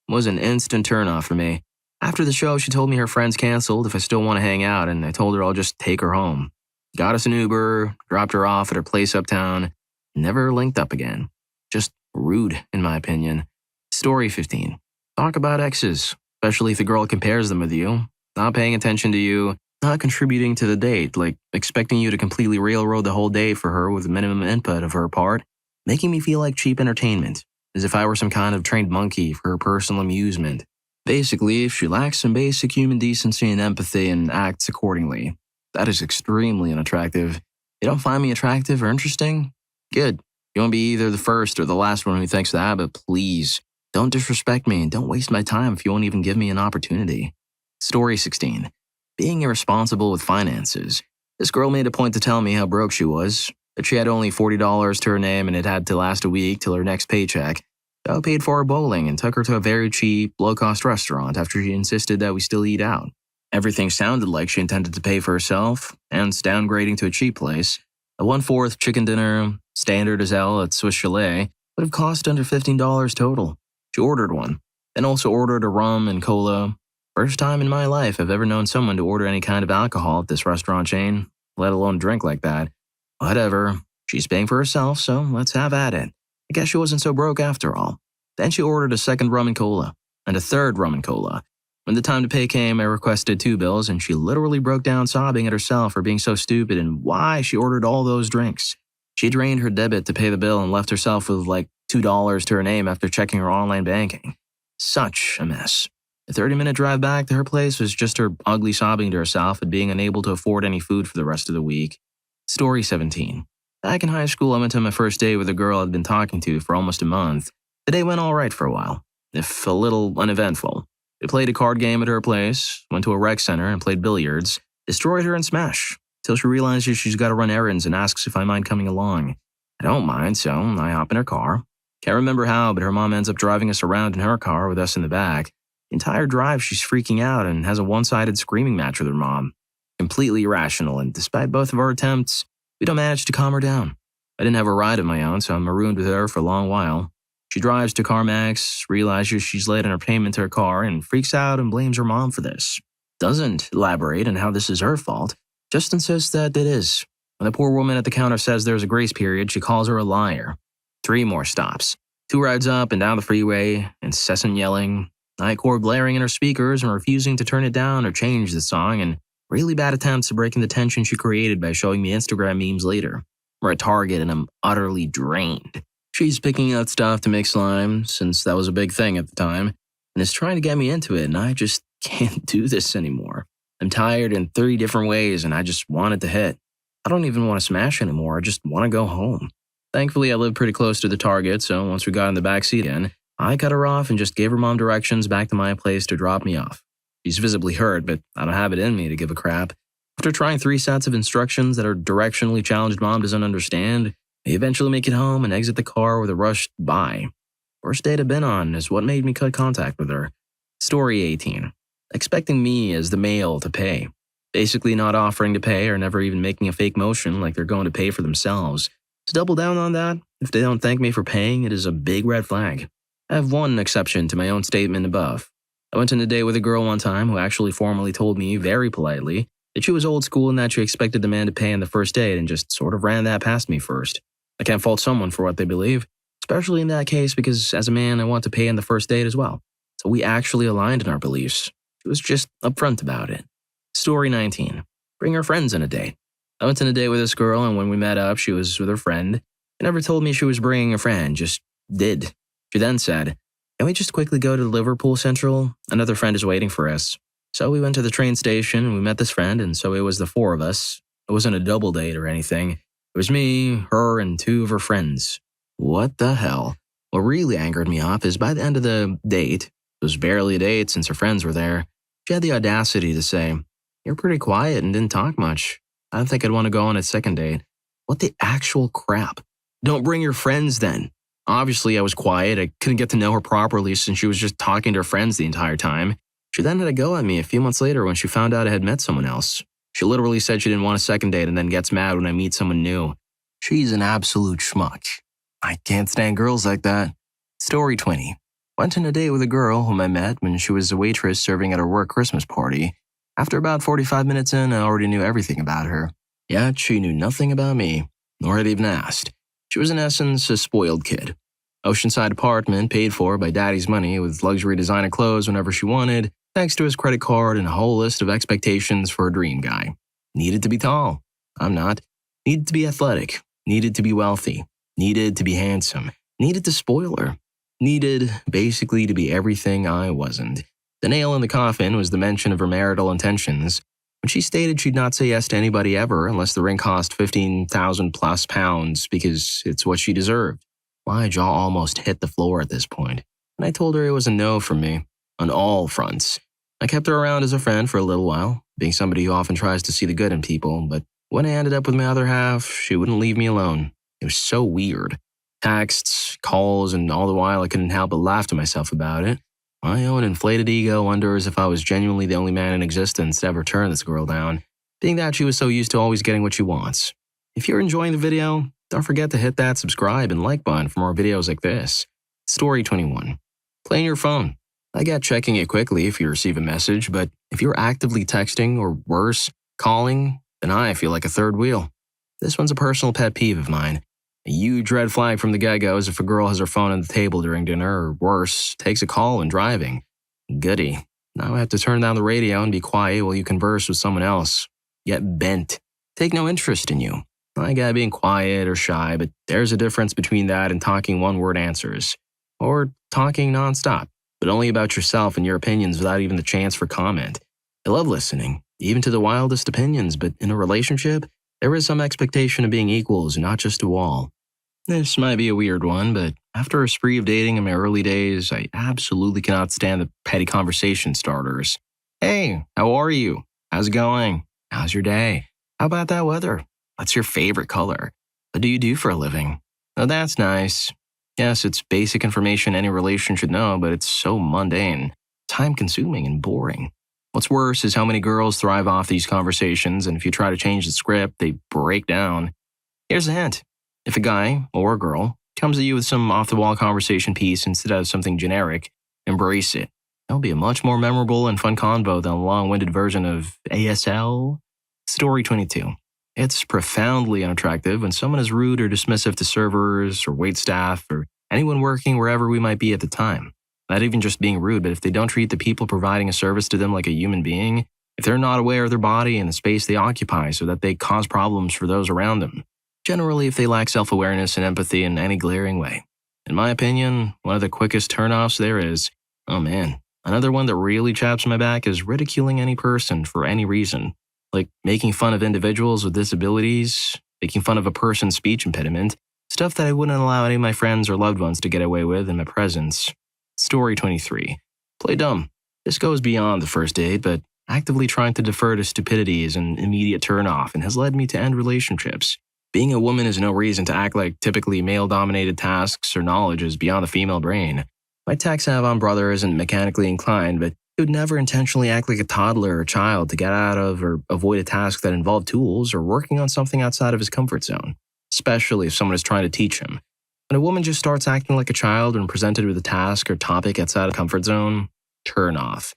It was an instant turnoff for me. After the show, she told me her friends canceled if I still want to hang out, and I told her I'll just take her home. Got us an Uber, dropped her off at her place uptown, never linked up again. Just rude, in my opinion. Story 15. Talk about exes, especially if the girl compares them with you, not paying attention to you, not contributing to the date, like expecting you to completely railroad the whole day for her with minimum input of her part, making me feel like cheap entertainment, as if I were some kind of trained monkey for her personal amusement. Basically, if she lacks some basic human decency and empathy and acts accordingly, that is extremely unattractive. You don't find me attractive or interesting? Good. You won't be either the first or the last one who thinks that, but please, don't disrespect me and don't waste my time if you won't even give me an opportunity. Story 16. Being irresponsible with finances. This girl made a point to tell me how broke she was, that she had only $40 to her name and it had to last a week till her next paycheck. So I paid for her bowling and took her to a very cheap, low-cost restaurant after she insisted that we still eat out. Everything sounded like she intended to pay for herself, hence downgrading to a cheap place. A 1/4 chicken dinner, standard as hell at Swiss Chalet, would have cost under $15 total. She ordered one, then also ordered a rum and cola. First time in my life I've ever known someone to order any kind of alcohol at this restaurant chain, let alone drink like that. Whatever, she's paying for herself, so let's have at it. I guess she wasn't so broke after all. Then she ordered a second rum and cola, and a third rum and cola. When the time to pay came, I requested 2 bills, and she literally broke down sobbing at herself for being so stupid and why she ordered all those drinks. She drained her debit to pay the bill and left herself with like $2 to her name after checking her online banking. Such a mess. The 30-minute drive back to her place was just her ugly sobbing to herself and being unable to afford any food for the rest of the week. Story 17. Back in high school, I went to my first date with a girl I'd been talking to for almost a month. The day went all right for a while, if a little uneventful. We played a card game at her place, went to a rec center and played billiards, destroyed her in Smash, till she realizes she's got to run errands and asks if I mind coming along. I don't mind, so I hop in her car. Can't remember how, but her mom ends up driving us around in her car with us in the back. The entire drive, she's freaking out and has a one-sided screaming match with her mom. Completely irrational, and despite both of our attempts, we don't manage to calm her down. I didn't have a ride of my own, so I'm marooned with her for a long while. She drives to CarMax, realizes she's late on her payment to her car, and freaks out and blames her mom for this. Doesn't elaborate on how this is her fault, just insists that it is. When the poor woman at the counter says there's a grace period, she calls her a liar. 3 more stops. 2 rides up and down the freeway, incessant yelling, Nightcore blaring in her speakers and refusing to turn it down or change the song, and really bad attempts at breaking the tension she created by showing me Instagram memes later. We're at Target and I'm utterly drained. She's picking out stuff to make slime, since that was a big thing at the time, and is trying to get me into it, and I just can't do this anymore. I'm tired in 3 different ways, and I just want it to hit. I don't even want to smash anymore, I just want to go home. Thankfully, I live pretty close to the Target, so once we got in the backseat again, I cut her off and just gave her mom directions back to my place to drop me off. She's visibly hurt, but I don't have it in me to give a crap. After trying 3 sets of instructions that her directionally challenged mom doesn't understand, we eventually make it home and exit the car with a rushed bye. Worst date I've been on is what made me cut contact with her. Story 18. Expecting me as the male to pay. Basically not offering to pay or never even making a fake motion like they're going to pay for themselves. To double down on that, if they don't thank me for paying, it is a big red flag. I have one exception to my own statement above. I went on a date with a girl one time who actually formally told me, very politely, that she was old school and that she expected the man to pay on the first date and just sort of ran that past me first. I can't fault someone for what they believe, especially in that case because as a man I want to pay on the first date as well. So we actually aligned in our beliefs. She was just upfront about it. Story 19. Bring her friends on a date. I went on a date with this girl and when we met up she was with her friend. She never told me she was bringing a friend, just did. She then said, "Can we just quickly go to Liverpool Central? Another friend is waiting for us." So we went to the train station and we met this friend, and so it was the 4 of us. It wasn't a double date or anything. It was me, her, and 2 of her friends. What the hell? What really angered me off is by the end of the date, it was barely a date since her friends were there, she had the audacity to say, "You're pretty quiet and didn't talk much. I don't think I'd want to go on a second date." What the actual crap? Don't bring your friends then. Obviously, I was quiet. I couldn't get to know her properly since she was just talking to her friends the entire time. She then had a go at me a few months later when she found out I had met someone else. She literally said she didn't want a second date and then gets mad when I meet someone new. She's an absolute schmuck. I can't stand girls like that. Story 20. Went on a date with a girl whom I met when she was a waitress serving at her work Christmas party. After about 45 minutes in, I already knew everything about her. Yet she knew nothing about me, nor had even asked. She was in essence a spoiled kid. Oceanside apartment paid for by daddy's money with luxury designer clothes whenever she wanted, thanks to his credit card and a whole list of expectations for a dream guy. Needed to be tall. I'm not. Needed to be athletic. Needed to be wealthy. Needed to be handsome. Needed to spoil her. Needed, basically, to be everything I wasn't. The nail in the coffin was the mention of her marital intentions. When she stated she'd not say yes to anybody ever unless the ring cost 15,000 plus pounds because it's what she deserved. My jaw almost hit the floor at this point, and I told her it was a no from me, on all fronts. I kept her around as a friend for a little while, being somebody who often tries to see the good in people, but when I ended up with my other half, she wouldn't leave me alone. It was so weird. Texts, calls, and all the while I couldn't help but laugh to myself about it. My own inflated ego wonders if I was genuinely the only man in existence to ever turn this girl down, being that she was so used to always getting what she wants. If you're enjoying the video, don't forget to hit that subscribe and like button for more videos like this. Story 21. Play on your phone. I get checking it quickly if you receive a message, but if you're actively texting or worse, calling, then I feel like a third wheel. This one's a personal pet peeve of mine. A huge red flag from the get-go is if a girl has her phone on the table during dinner or worse, takes a call when driving. Goody. Now I have to turn down the radio and be quiet while you converse with someone else. Get bent. Take no interest in you. I get being quiet or shy, but there's a difference between that and talking one-word answers. Or talking nonstop, but only about yourself and your opinions without even the chance for comment. I love listening, even to the wildest opinions, but in a relationship, there is some expectation of being equals and not just a wall. This might be a weird one, but after a spree of dating in my early days, I absolutely cannot stand the petty conversation starters. Hey, how are you? How's it going? How's your day? How about that weather? What's your favorite color? What do you do for a living? Oh, that's nice. Yes, it's basic information any relation should know, but it's so mundane, time-consuming, and boring. What's worse is how many girls thrive off these conversations, and if you try to change the script, they break down. Here's a hint. If a guy, or a girl, comes at you with some off-the-wall conversation piece instead of something generic, embrace it. That'll be a much more memorable and fun convo than a long-winded version of ASL. Story 22. It's profoundly unattractive when someone is rude or dismissive to servers or waitstaff or anyone working wherever we might be at the time. Not even just being rude, but if they don't treat the people providing a service to them like a human being, if they're not aware of their body and the space they occupy so that they cause problems for those around them. Generally, if they lack self-awareness and empathy in any glaring way. In my opinion, one of the quickest turnoffs there is, oh man, another one that really chaps my back is ridiculing any person for any reason. Like making fun of individuals with disabilities, making fun of a person's speech impediment, stuff that I wouldn't allow any of my friends or loved ones to get away with in my presence. Story 23. Play dumb. This goes beyond the first date, but actively trying to defer to stupidity is an immediate turnoff and has led me to end relationships. Being a woman is no reason to act like typically male-dominated tasks or knowledge is beyond the female brain. My tech-savant brother isn't mechanically inclined, but he would never intentionally act like a toddler or child to get out of or avoid a task that involved tools or working on something outside of his comfort zone, especially if someone is trying to teach him. When a woman just starts acting like a child when presented with a task or topic outside of comfort zone, turn off.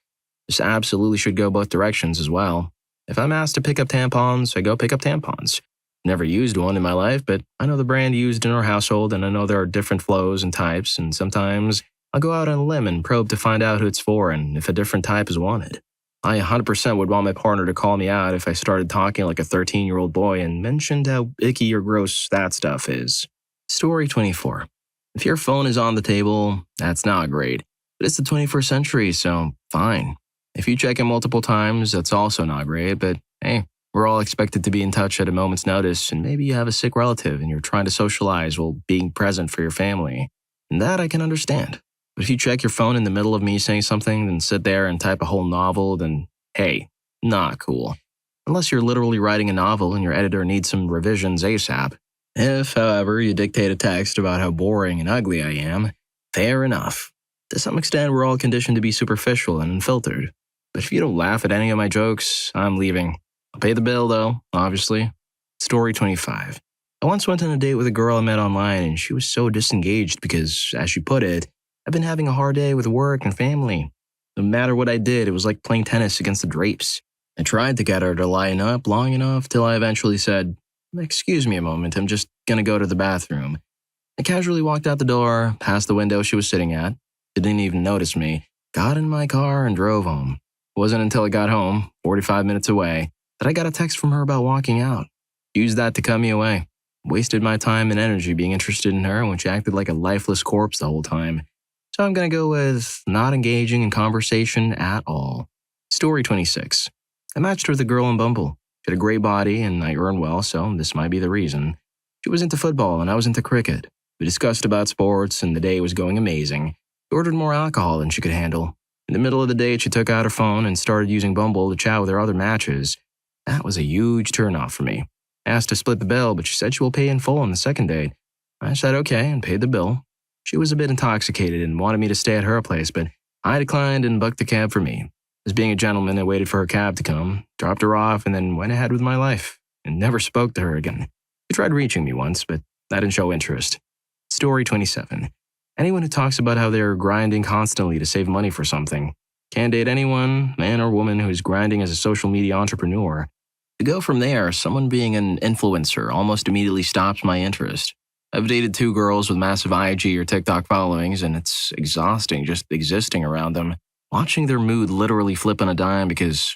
This absolutely should go both directions as well. If I'm asked to pick up tampons, I go pick up tampons. Never used one in my life, but I know the brand used in our household and I know there are different flows and types, and sometimes I'll go out on a limb and probe to find out who it's for and if a different type is wanted. I 100% would want my partner to call me out if I started talking like a 13-year-old boy and mentioned how icky or gross that stuff is. Story 24. If your phone is on the table, that's not great, but it's the 21st century, so fine. If you check it multiple times, that's also not great, but hey, we're all expected to be in touch at a moment's notice, and maybe you have a sick relative and you're trying to socialize while being present for your family. And that I can understand. But if you check your phone in the middle of me saying something, then sit there and type a whole novel, then hey, not cool. Unless you're literally writing a novel and your editor needs some revisions ASAP. If, however, you dictate a text about how boring and ugly I am, fair enough. To some extent, we're all conditioned to be superficial and unfiltered. But if you don't laugh at any of my jokes, I'm leaving. I'll pay the bill, though, obviously. Story 25. I once went on a date with a girl I met online, and she was so disengaged because, as she put it, I've been having a hard day with work and family. No matter what I did, it was like playing tennis against the drapes. I tried to get her to line up long enough till I eventually said, "Excuse me a moment, I'm just gonna go to the bathroom." I casually walked out the door, past the window she was sitting at, didn't even notice me, got in my car and drove home. It wasn't until I got home, 45 minutes away, that I got a text from her about walking out. Used that to cut me away. Wasted my time and energy being interested in her when she acted like a lifeless corpse the whole time. So I'm going to go with not engaging in conversation at all. Story 26. I matched with a girl on Bumble. She had a great body and I earn well, so this might be the reason. She was into football and I was into cricket. We discussed about sports and the day was going amazing. She ordered more alcohol than she could handle. In the middle of the date, she took out her phone and started using Bumble to chat with her other matches. That was a huge turnoff for me. I asked to split the bill, but she said she will pay in full on the second date. I said okay and paid the bill. She was a bit intoxicated and wanted me to stay at her place, but I declined and booked the cab for me. As being a gentleman, I waited for her cab to come, dropped her off, and then went ahead with my life, and never spoke to her again. She tried reaching me once, but I didn't show interest. Story 27. Anyone who talks about how they're grinding constantly to save money for something can't date anyone, man or woman, who's grinding as a social media entrepreneur. To go from there, someone being an influencer almost immediately stops my interest. I've dated 2 girls with massive IG or TikTok followings, and it's exhausting just existing around them. Watching their mood literally flip on a dime because,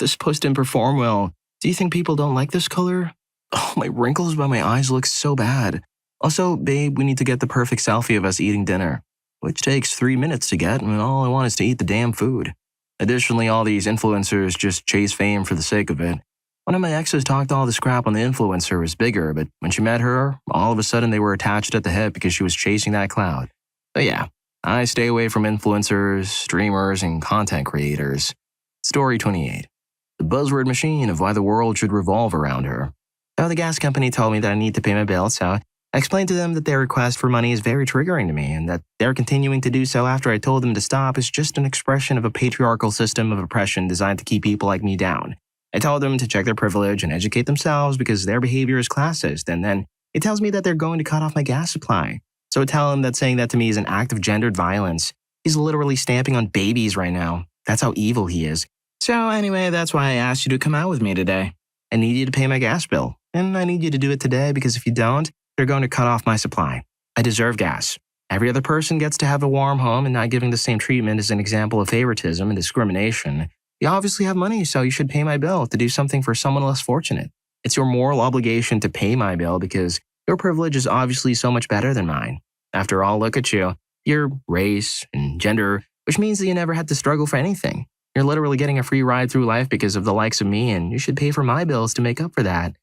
this post didn't perform well. Do you think people don't like this color? Oh, my wrinkles by my eyes look so bad. Also, babe, we need to get the perfect selfie of us eating dinner, which takes 3 minutes to get, and all I want is to eat the damn food. Additionally, all these influencers just chase fame for the sake of it. One of my exes talked all this crap on the influencer was bigger, but when she met her, all of a sudden they were attached at the hip because she was chasing that cloud. So yeah, I stay away from influencers, streamers, and content creators. Story 28. The buzzword machine of why the world should revolve around her. So the gas company told me that I need to pay my bill, so I explained to them that their request for money is very triggering to me and that they're continuing to do so after I told them to stop is just an expression of a patriarchal system of oppression designed to keep people like me down. I told them to check their privilege and educate themselves because their behavior is classist, and then it tells me that they're going to cut off my gas supply. So I tell him that saying that to me is an act of gendered violence. He's literally stamping on babies right now. That's how evil he is. So anyway, that's why I asked you to come out with me today. I need you to pay my gas bill, and I need you to do it today because if you don't, they're going to cut off my supply. I deserve gas. Every other person gets to have a warm home, and not giving the same treatment is an example of favoritism and discrimination. You obviously have money, so you should pay my bill to do something for someone less fortunate. It's your moral obligation to pay my bill because your privilege is obviously so much better than mine. After all, look at you. Your race and gender, which means that you never had to struggle for anything. You're literally getting a free ride through life because of the likes of me, and you should pay for my bills to make up for that.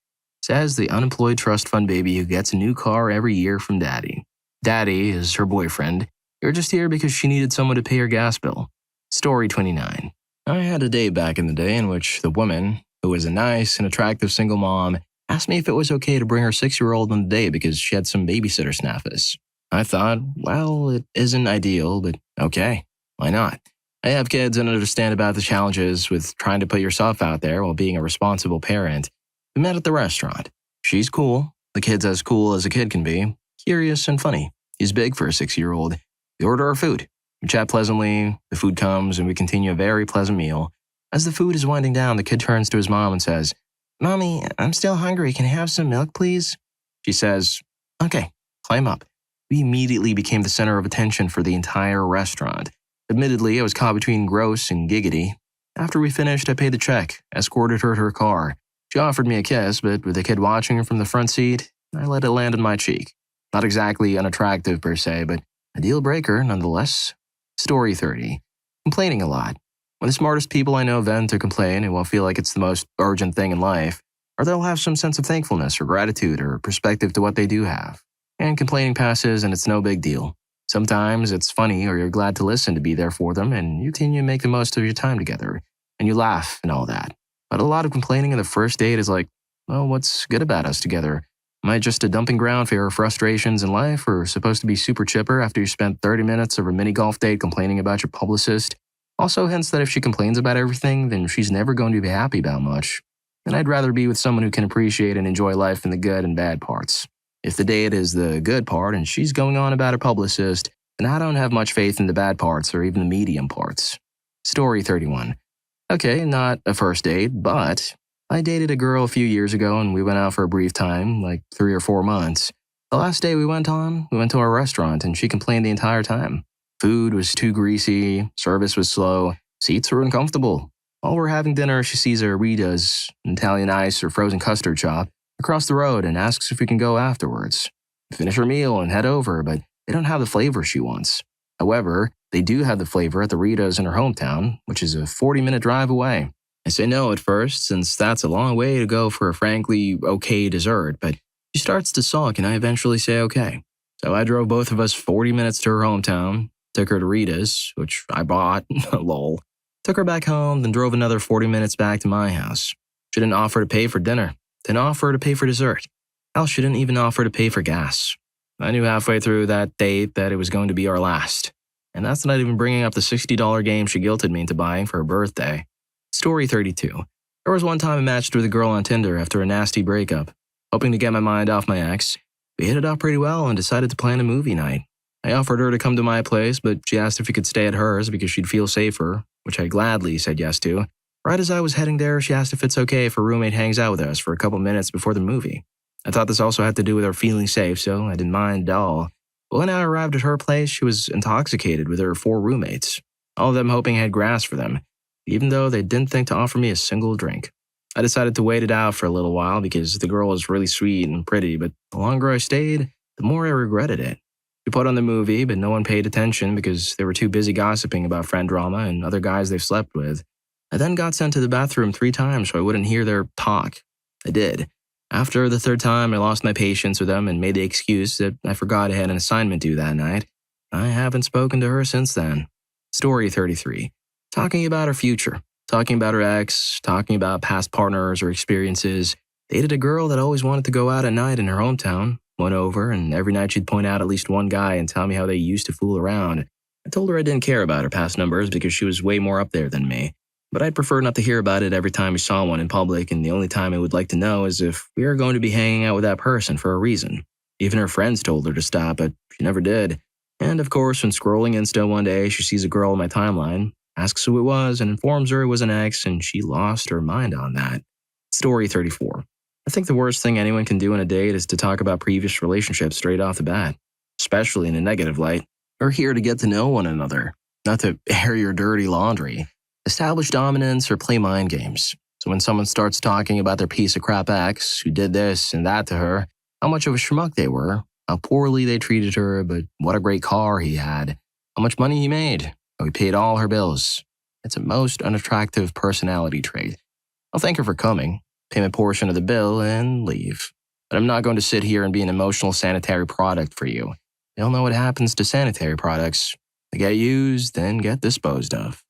Says the unemployed trust fund baby who gets a new car every year from daddy. Daddy is her boyfriend. You're just here because she needed someone to pay her gas bill. Story 29. I had a date back in the day in which the woman, who was a nice and attractive single mom, asked me if it was okay to bring her 6-year-old on the date because she had some babysitter snaffus. I thought, well, it isn't ideal, but okay, why not? I have kids and understand about the challenges with trying to put yourself out there while being a responsible parent. We met at the restaurant. She's cool. The kid's as cool as a kid can be. Curious and funny. He's big for a 6-year-old. We order our food. We chat pleasantly, the food comes, and we continue a very pleasant meal. As the food is winding down, the kid turns to his mom and says, "Mommy, I'm still hungry. Can I have some milk, please?" She says, "Okay, climb up." We immediately became the center of attention for the entire restaurant. Admittedly, I was caught between gross and giggity. After we finished, I paid the check, escorted her to her car. She offered me a kiss, but with the kid watching her from the front seat, I let it land on my cheek. Not exactly unattractive per se, but a deal breaker nonetheless. Story 30. Complaining a lot. When the smartest people I know vent or complain, it will feel like it's the most urgent thing in life, or they'll have some sense of thankfulness or gratitude or perspective to what they do have. And complaining passes and it's no big deal. Sometimes it's funny or you're glad to listen to be there for them and you continue to make the most of your time together, and you laugh and all that. But a lot of complaining on the first date is like, well, what's good about us together? Am I just a dumping ground for your frustrations in life, or supposed to be super chipper after you spent 30 minutes of a mini golf date complaining about your publicist? Also hints that if she complains about everything, then she's never going to be happy about much. And I'd rather be with someone who can appreciate and enjoy life in the good and bad parts. If the date is the good part and she's going on about her publicist, then I don't have much faith in the bad parts or even the medium parts. Story 31. Okay, not a first date, but I dated a girl a few years ago and we went out for a brief time, like 3 or 4 months. The last day we went to a restaurant and she complained the entire time. Food was too greasy, service was slow, seats were uncomfortable. While we're having dinner, she sees a Rita's, an Italian ice or frozen custard shop, across the road and asks if we can go afterwards. We finish her meal and head over, but they don't have the flavor she wants. However, they do have the flavor at the Rita's in her hometown, which is a 40-minute drive away. I say no at first, since that's a long way to go for a frankly okay dessert, but she starts to sulk and I eventually say okay. So I drove both of us 40 minutes to her hometown, took her to Rita's, which I bought, lol. Took her back home, then drove another 40 minutes back to my house. She didn't offer to pay for dinner, didn't offer to pay for dessert. Hell, she didn't even offer to pay for gas. I knew halfway through that date that it was going to be our last. And that's not even bringing up the $60 game she guilted me into buying for her birthday. Story 32. There was one time I matched with a girl on Tinder after a nasty breakup. Hoping to get my mind off my ex, we hit it off pretty well and decided to plan a movie night. I offered her to come to my place, but she asked if we could stay at hers because she'd feel safer, which I gladly said yes to. Right as I was heading there, she asked if it's okay if her roommate hangs out with us for a couple minutes before the movie. I thought this also had to do with her feeling safe, so I didn't mind at all. But when I arrived at her place, she was intoxicated with her 4 roommates, all of them hoping I had grass for them, even though they didn't think to offer me a single drink. I decided to wait it out for a little while because the girl was really sweet and pretty, but the longer I stayed, the more I regretted it. We put on the movie, but no one paid attention because they were too busy gossiping about friend drama and other guys they've slept with. I then got sent to the bathroom 3 times so I wouldn't hear their talk. I did. After the 3rd time, I lost my patience with them and made the excuse that I forgot I had an assignment due that night. I haven't spoken to her since then. Story 33. Talking about her future. Talking about her ex. Talking about past partners or experiences. Dated a girl that always wanted to go out at night in her hometown. Went over, and every night she'd point out at least one guy and tell me how they used to fool around. I told her I didn't care about her past numbers because she was way more up there than me. But I'd prefer not to hear about it every time we saw one in public, and the only time I would like to know is if we are going to be hanging out with that person for a reason. Even her friends told her to stop, but she never did. And of course, when scrolling Insta one day, she sees a girl on my timeline, asks who it was, and informs her it was an ex, and she lost her mind on that. Story 34. I think the worst thing anyone can do on a date is to talk about previous relationships straight off the bat, especially in a negative light. We're here to get to know one another, not to air your dirty laundry. Establish dominance or play mind games. So when someone starts talking about their piece of crap ex who did this and that to her, how much of a schmuck they were, how poorly they treated her, but what a great car he had, how much money he made, how he paid all her bills. It's a most unattractive personality trait. I'll thank her for coming, pay my portion of the bill, and leave. But I'm not going to sit here and be an emotional sanitary product for you. You all know what happens to sanitary products. They get used, then get disposed of.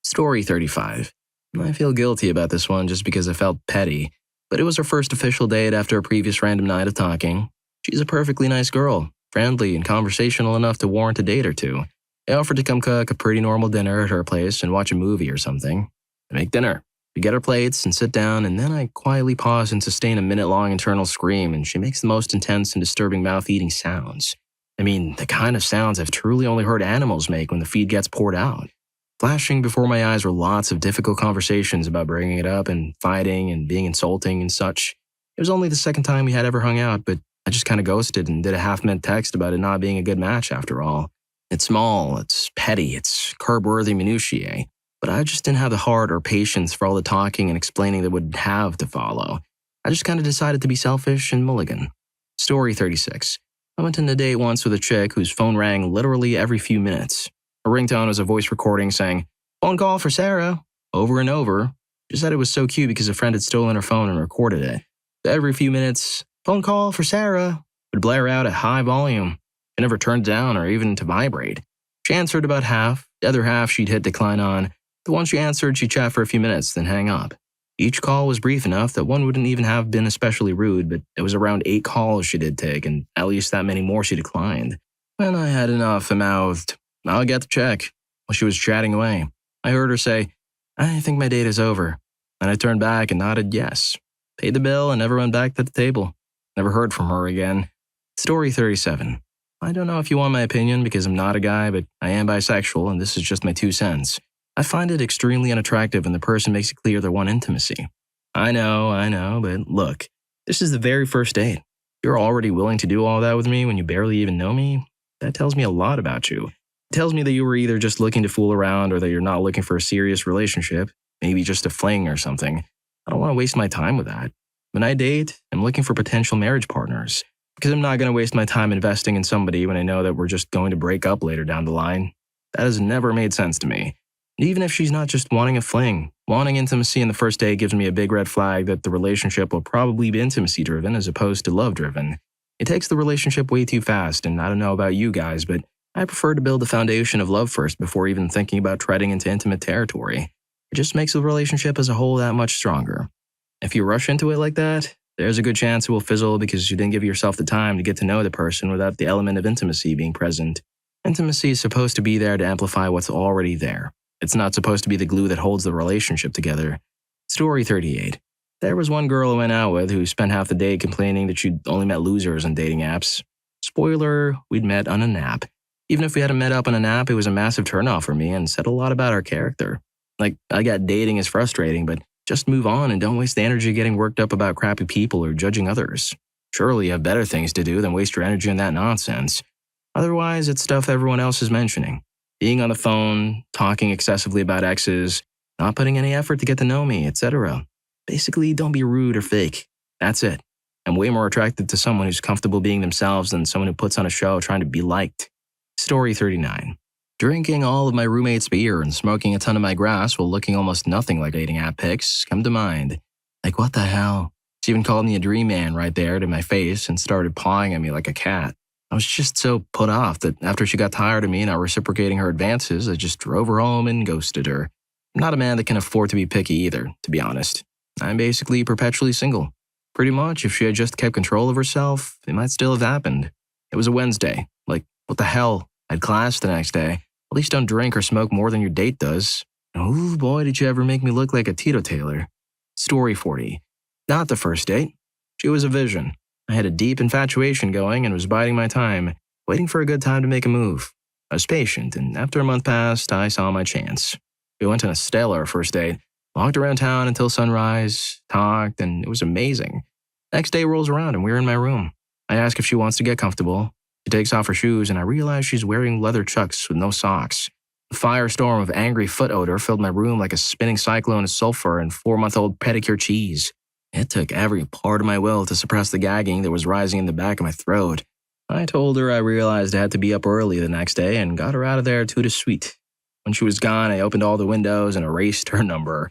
Story 35. I feel guilty about this one just because I felt petty, but it was her first official date after a previous random night of talking. She's a perfectly nice girl, friendly and conversational enough to warrant a date or two. I offered to come cook a pretty normal dinner at her place and watch a movie or something. I make dinner. We get our plates and sit down, and then I quietly pause and sustain a minute-long internal scream, and she makes the most intense and disturbing mouth-eating sounds. I mean, the kind of sounds I've truly only heard animals make when the feed gets poured out. Flashing before my eyes were lots of difficult conversations about bringing it up and fighting and being insulting and such. It was only the 2nd time we had ever hung out, but I just kind of ghosted and did a half-minute text about it not being a good match after all. It's small, it's petty, it's curb-worthy minutiae, but I just didn't have the heart or patience for all the talking and explaining that would have to follow. I just kind of decided to be selfish and mulligan. Story 36. I went on a date once with a chick whose phone rang literally every few minutes. Her ringtone was a voice recording saying, "Phone call for Sarah," over and over. She said it was so cute because a friend had stolen her phone and recorded it. Every few minutes, "Phone call for Sarah," would blare out at high volume. It never turned down or even to vibrate. She answered about half, the other half she'd hit decline on. The one she answered, she'd chat for a few minutes, then hang up. Each call was brief enough that one wouldn't even have been especially rude, but it was around 8 calls she did take, and at least that many more she declined. When I had enough, I mouthed, "I'll get the check." While she was chatting away, I heard her say, "I think my date is over." And I turned back and nodded yes. Paid the bill and never went back to the table. Never heard from her again. Story 37. I don't know if you want my opinion because I'm not a guy, but I am bisexual and this is just my 2 cents. I find it extremely unattractive when the person makes it clear they want intimacy. I know, but look, this is the very first date. You're already willing to do all that with me when you barely even know me? That tells me a lot about you. It tells me that you were either just looking to fool around or that you're not looking for a serious relationship, maybe just a fling or something. I don't want to waste my time with that. When I date, I'm looking for potential marriage partners because I'm not going to waste my time investing in somebody when I know that we're just going to break up later down the line. That has never made sense to me. And even if she's not just wanting a fling, wanting intimacy in the first date gives me a big red flag that the relationship will probably be intimacy-driven as opposed to love-driven. It takes the relationship way too fast, and I don't know about you guys, but I prefer to build the foundation of love first before even thinking about treading into intimate territory. It just makes the relationship as a whole that much stronger. If you rush into it like that, there's a good chance it will fizzle because you didn't give yourself the time to get to know the person without the element of intimacy being present. Intimacy is supposed to be there to amplify what's already there. It's not supposed to be the glue that holds the relationship together. Story 38. There was one girl I went out with who spent half the day complaining that she'd only met losers on dating apps. Spoiler, we'd met on an app. Even if we hadn't met up on an app, it was a massive turnoff for me and said a lot about our character. Like, I got dating is frustrating, but just move on and don't waste the energy getting worked up about crappy people or judging others. Surely you have better things to do than waste your energy on that nonsense. Otherwise, it's stuff everyone else is mentioning. Being on the phone, talking excessively about exes, not putting any effort to get to know me, etc. Basically, don't be rude or fake. That's it. I'm way more attracted to someone who's comfortable being themselves than someone who puts on a show trying to be liked. Story 39. Drinking all of my roommate's beer and smoking a ton of my grass while looking almost nothing like dating app pics come to mind. Like, what the hell? She even called me a dream man right there to my face and started pawing at me like a cat. I was just so put off that after she got tired of me not reciprocating her advances, I just drove her home and ghosted her. I'm not a man that can afford to be picky either, to be honest. I'm basically perpetually single. Pretty much, if she had just kept control of herself, it might still have happened. It was a Wednesday. Like, what the hell? I had class the next day. At least don't drink or smoke more than your date does. Oh boy, did you ever make me look like a teetotaler. Story 40. Not the first date. She was a vision. I had a deep infatuation going and was biding my time, waiting for a good time to make a move. I was patient, and after a month passed, I saw my chance. We went on a stellar first date, walked around town until sunrise, talked, and it was amazing. Next day rolls around and we're in my room. I ask if she wants to get comfortable. She takes off her shoes and I realize she's wearing leather chucks with no socks. A firestorm of angry foot odor filled my room like a spinning cyclone of sulfur and 4-month-old pedicure cheese. It took every part of my will to suppress the gagging that was rising in the back of my throat. I told her I realized I had to be up early the next day and got her out of there to the suite. When she was gone, I opened all the windows and erased her number.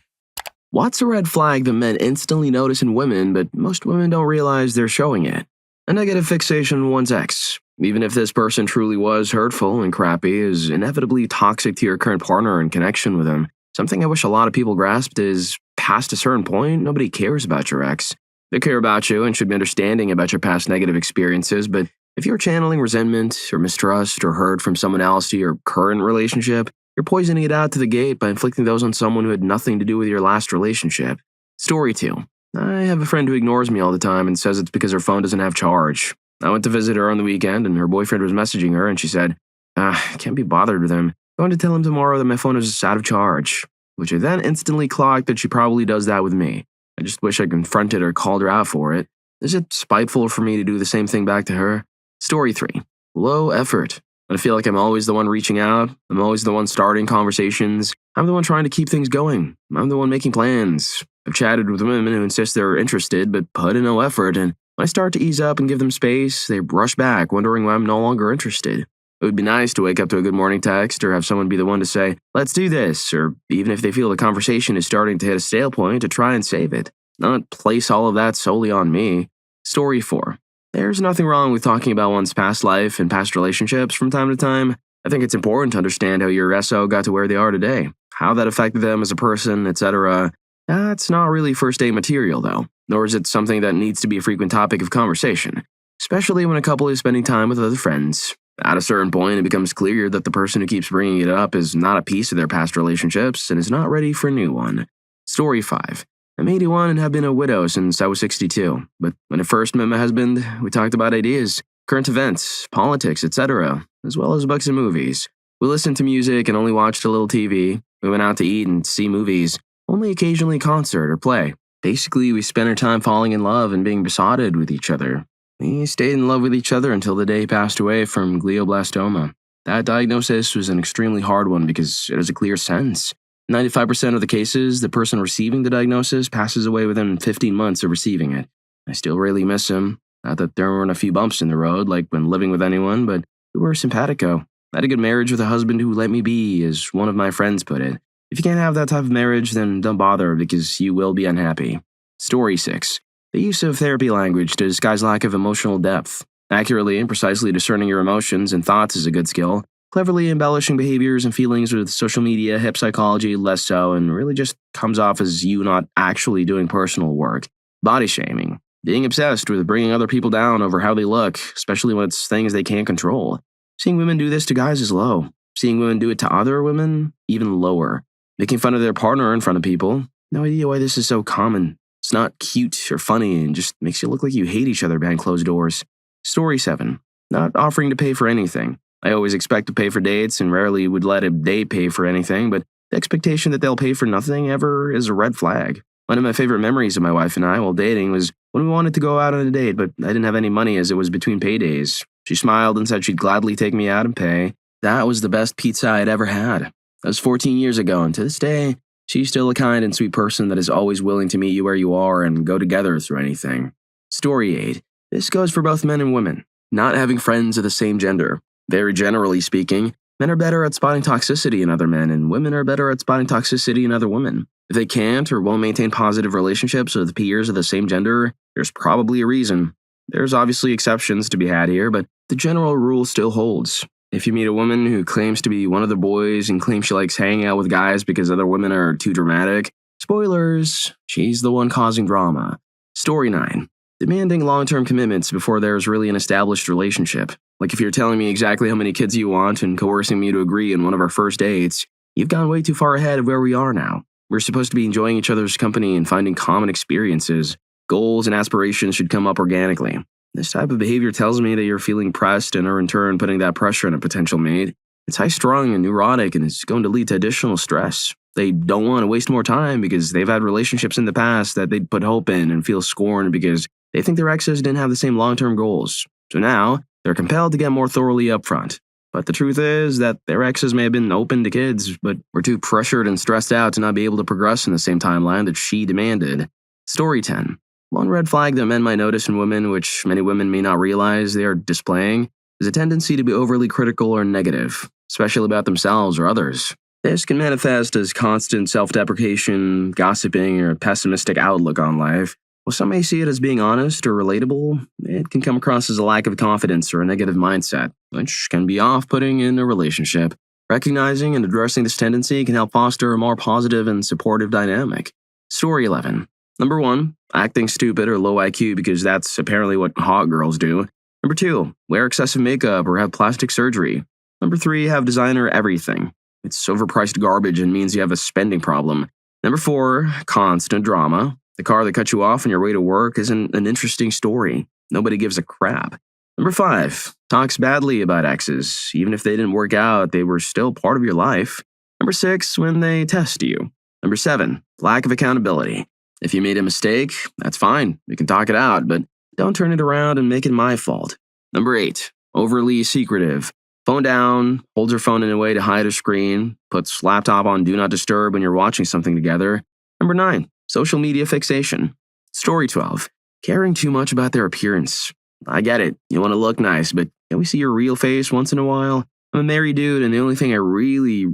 What's a red flag that men instantly notice in women, but most women don't realize they're showing it? A negative fixation on one's ex. Even if this person truly was hurtful and crappy, is inevitably toxic to your current partner and connection with him. Something I wish a lot of people grasped is, past a certain point, nobody cares about your ex. They care about you and should be understanding about your past negative experiences, but if you're channeling resentment or mistrust or hurt from someone else to your current relationship, you're poisoning it out to the gate by inflicting those on someone who had nothing to do with your last relationship. Story 2. I have a friend who ignores me all the time and says it's because her phone doesn't have charge. I went to visit her on the weekend and her boyfriend was messaging her and she said, can't be bothered with him. I'm going to tell him tomorrow that my phone is out of charge. Which I then instantly clocked that she probably does that with me. I just wish I confronted or called her out for it. Is it spiteful for me to do the same thing back to her? Story 3. Low effort. I feel like I'm always the one reaching out. I'm always the one starting conversations. I'm the one trying to keep things going. I'm the one making plans. I've chatted with women who insist they're interested but put in no effort, and when I start to ease up and give them space, they rush back, wondering why I'm no longer interested. It would be nice to wake up to a good morning text or have someone be the one to say, let's do this, or even if they feel the conversation is starting to hit a stale point, to try and save it. Not place all of that solely on me. Story 4. There's nothing wrong with talking about one's past life and past relationships from time to time. I think it's important to understand how your SO got to where they are today, how that affected them as a person, etc. That's not really first date material, though, nor is it something that needs to be a frequent topic of conversation, especially when a couple is spending time with other friends. At a certain point, it becomes clear that the person who keeps bringing it up is not a piece of their past relationships and is not ready for a new one. Story 5. I'm 81 and have been a widow since I was 62, but when I first met my husband, we talked about ideas, current events, politics, etc., as well as books and movies. We listened to music and only watched a little TV. We went out to eat and see movies, only occasionally a concert or play. Basically, we spent our time falling in love and being besotted with each other. We stayed in love with each other until the day he passed away from glioblastoma. That diagnosis was an extremely hard one because it has a clear sense. 95% of the cases, the person receiving the diagnosis passes away within 15 months of receiving it. I still really miss him. Not that there weren't a few bumps in the road, like when living with anyone, but we were simpatico. I had a good marriage with a husband who let me be, as one of my friends put it. If you can't have that type of marriage, then don't bother because you will be unhappy. Story 6. The use of therapy language to disguise lack of emotional depth. Accurately and precisely discerning your emotions and thoughts is a good skill. Cleverly embellishing behaviors and feelings with social media, hip psychology, less so, and really just comes off as you not actually doing personal work. Body shaming. Being obsessed with bringing other people down over how they look, especially when it's things they can't control. Seeing women do this to guys is low. Seeing women do it to other women, even lower. Making fun of their partner in front of people. No idea why this is so common. It's not cute or funny and just makes you look like you hate each other behind closed doors. Story 7. Not offering to pay for anything. I always expect to pay for dates and rarely would let a date pay for anything, but the expectation that they'll pay for nothing ever is a red flag. One of my favorite memories of my wife and I while dating was when we wanted to go out on a date, but I didn't have any money as it was between paydays. She smiled and said she'd gladly take me out and pay. That was the best pizza I'd ever had. That was 14 years ago, and to this day, she's still a kind and sweet person that is always willing to meet you where you are and go together through anything. Story 8. This goes for both men and women. Not having friends of the same gender. Very generally speaking, men are better at spotting toxicity in other men, and women are better at spotting toxicity in other women. If they can't or won't maintain positive relationships with peers of the same gender, there's probably a reason. There's obviously exceptions to be had here, but the general rule still holds. If you meet a woman who claims to be one of the boys and claims she likes hanging out with guys because other women are too dramatic, spoilers, she's the one causing drama. Story 9. Demanding long-term commitments before there's really an established relationship. Like if you're telling me exactly how many kids you want and coercing me to agree in one of our first dates, you've gone way too far ahead of where we are now. We're supposed to be enjoying each other's company and finding common experiences. Goals and aspirations should come up organically. This type of behavior tells me that you're feeling pressed and are in turn putting that pressure on a potential mate. It's high-strung and neurotic and it's going to lead to additional stress. They don't want to waste more time because they've had relationships in the past that they'd put hope in and feel scorned because they think their exes didn't have the same long-term goals. So now, they're compelled to get more thoroughly upfront. But the truth is that their exes may have been open to kids, but were too pressured and stressed out to not be able to progress in the same timeline that she demanded. Story 10. One red flag that men might notice in women, which many women may not realize they are displaying, is a tendency to be overly critical or negative, especially about themselves or others. This can manifest as constant self-deprecation, gossiping, or a pessimistic outlook on life. While some may see it as being honest or relatable, it can come across as a lack of confidence or a negative mindset, which can be off-putting in a relationship. Recognizing and addressing this tendency can help foster a more positive and supportive dynamic. Story 11. Number 1, acting stupid or low IQ because that's apparently what hot girls do. Number 2, wear excessive makeup or have plastic surgery. Number 3, have designer everything. It's overpriced garbage and means you have a spending problem. Number 4, constant drama. The car that cut you off on your way to work isn't an interesting story. Nobody gives a crap. Number 5, talks badly about exes. Even if they didn't work out, they were still part of your life. Number 6, when they test you. Number 7, lack of accountability. If you made a mistake, that's fine. We can talk it out, but don't turn it around and make it my fault. Number 8, overly secretive. Phone down, holds her phone in a way to hide her screen, puts laptop on do not disturb when you're watching something together. Number 9, social media fixation. Story 12, caring too much about their appearance. I get it, you want to look nice, but can we see your real face once in a while? I'm a married dude, and the only thing I really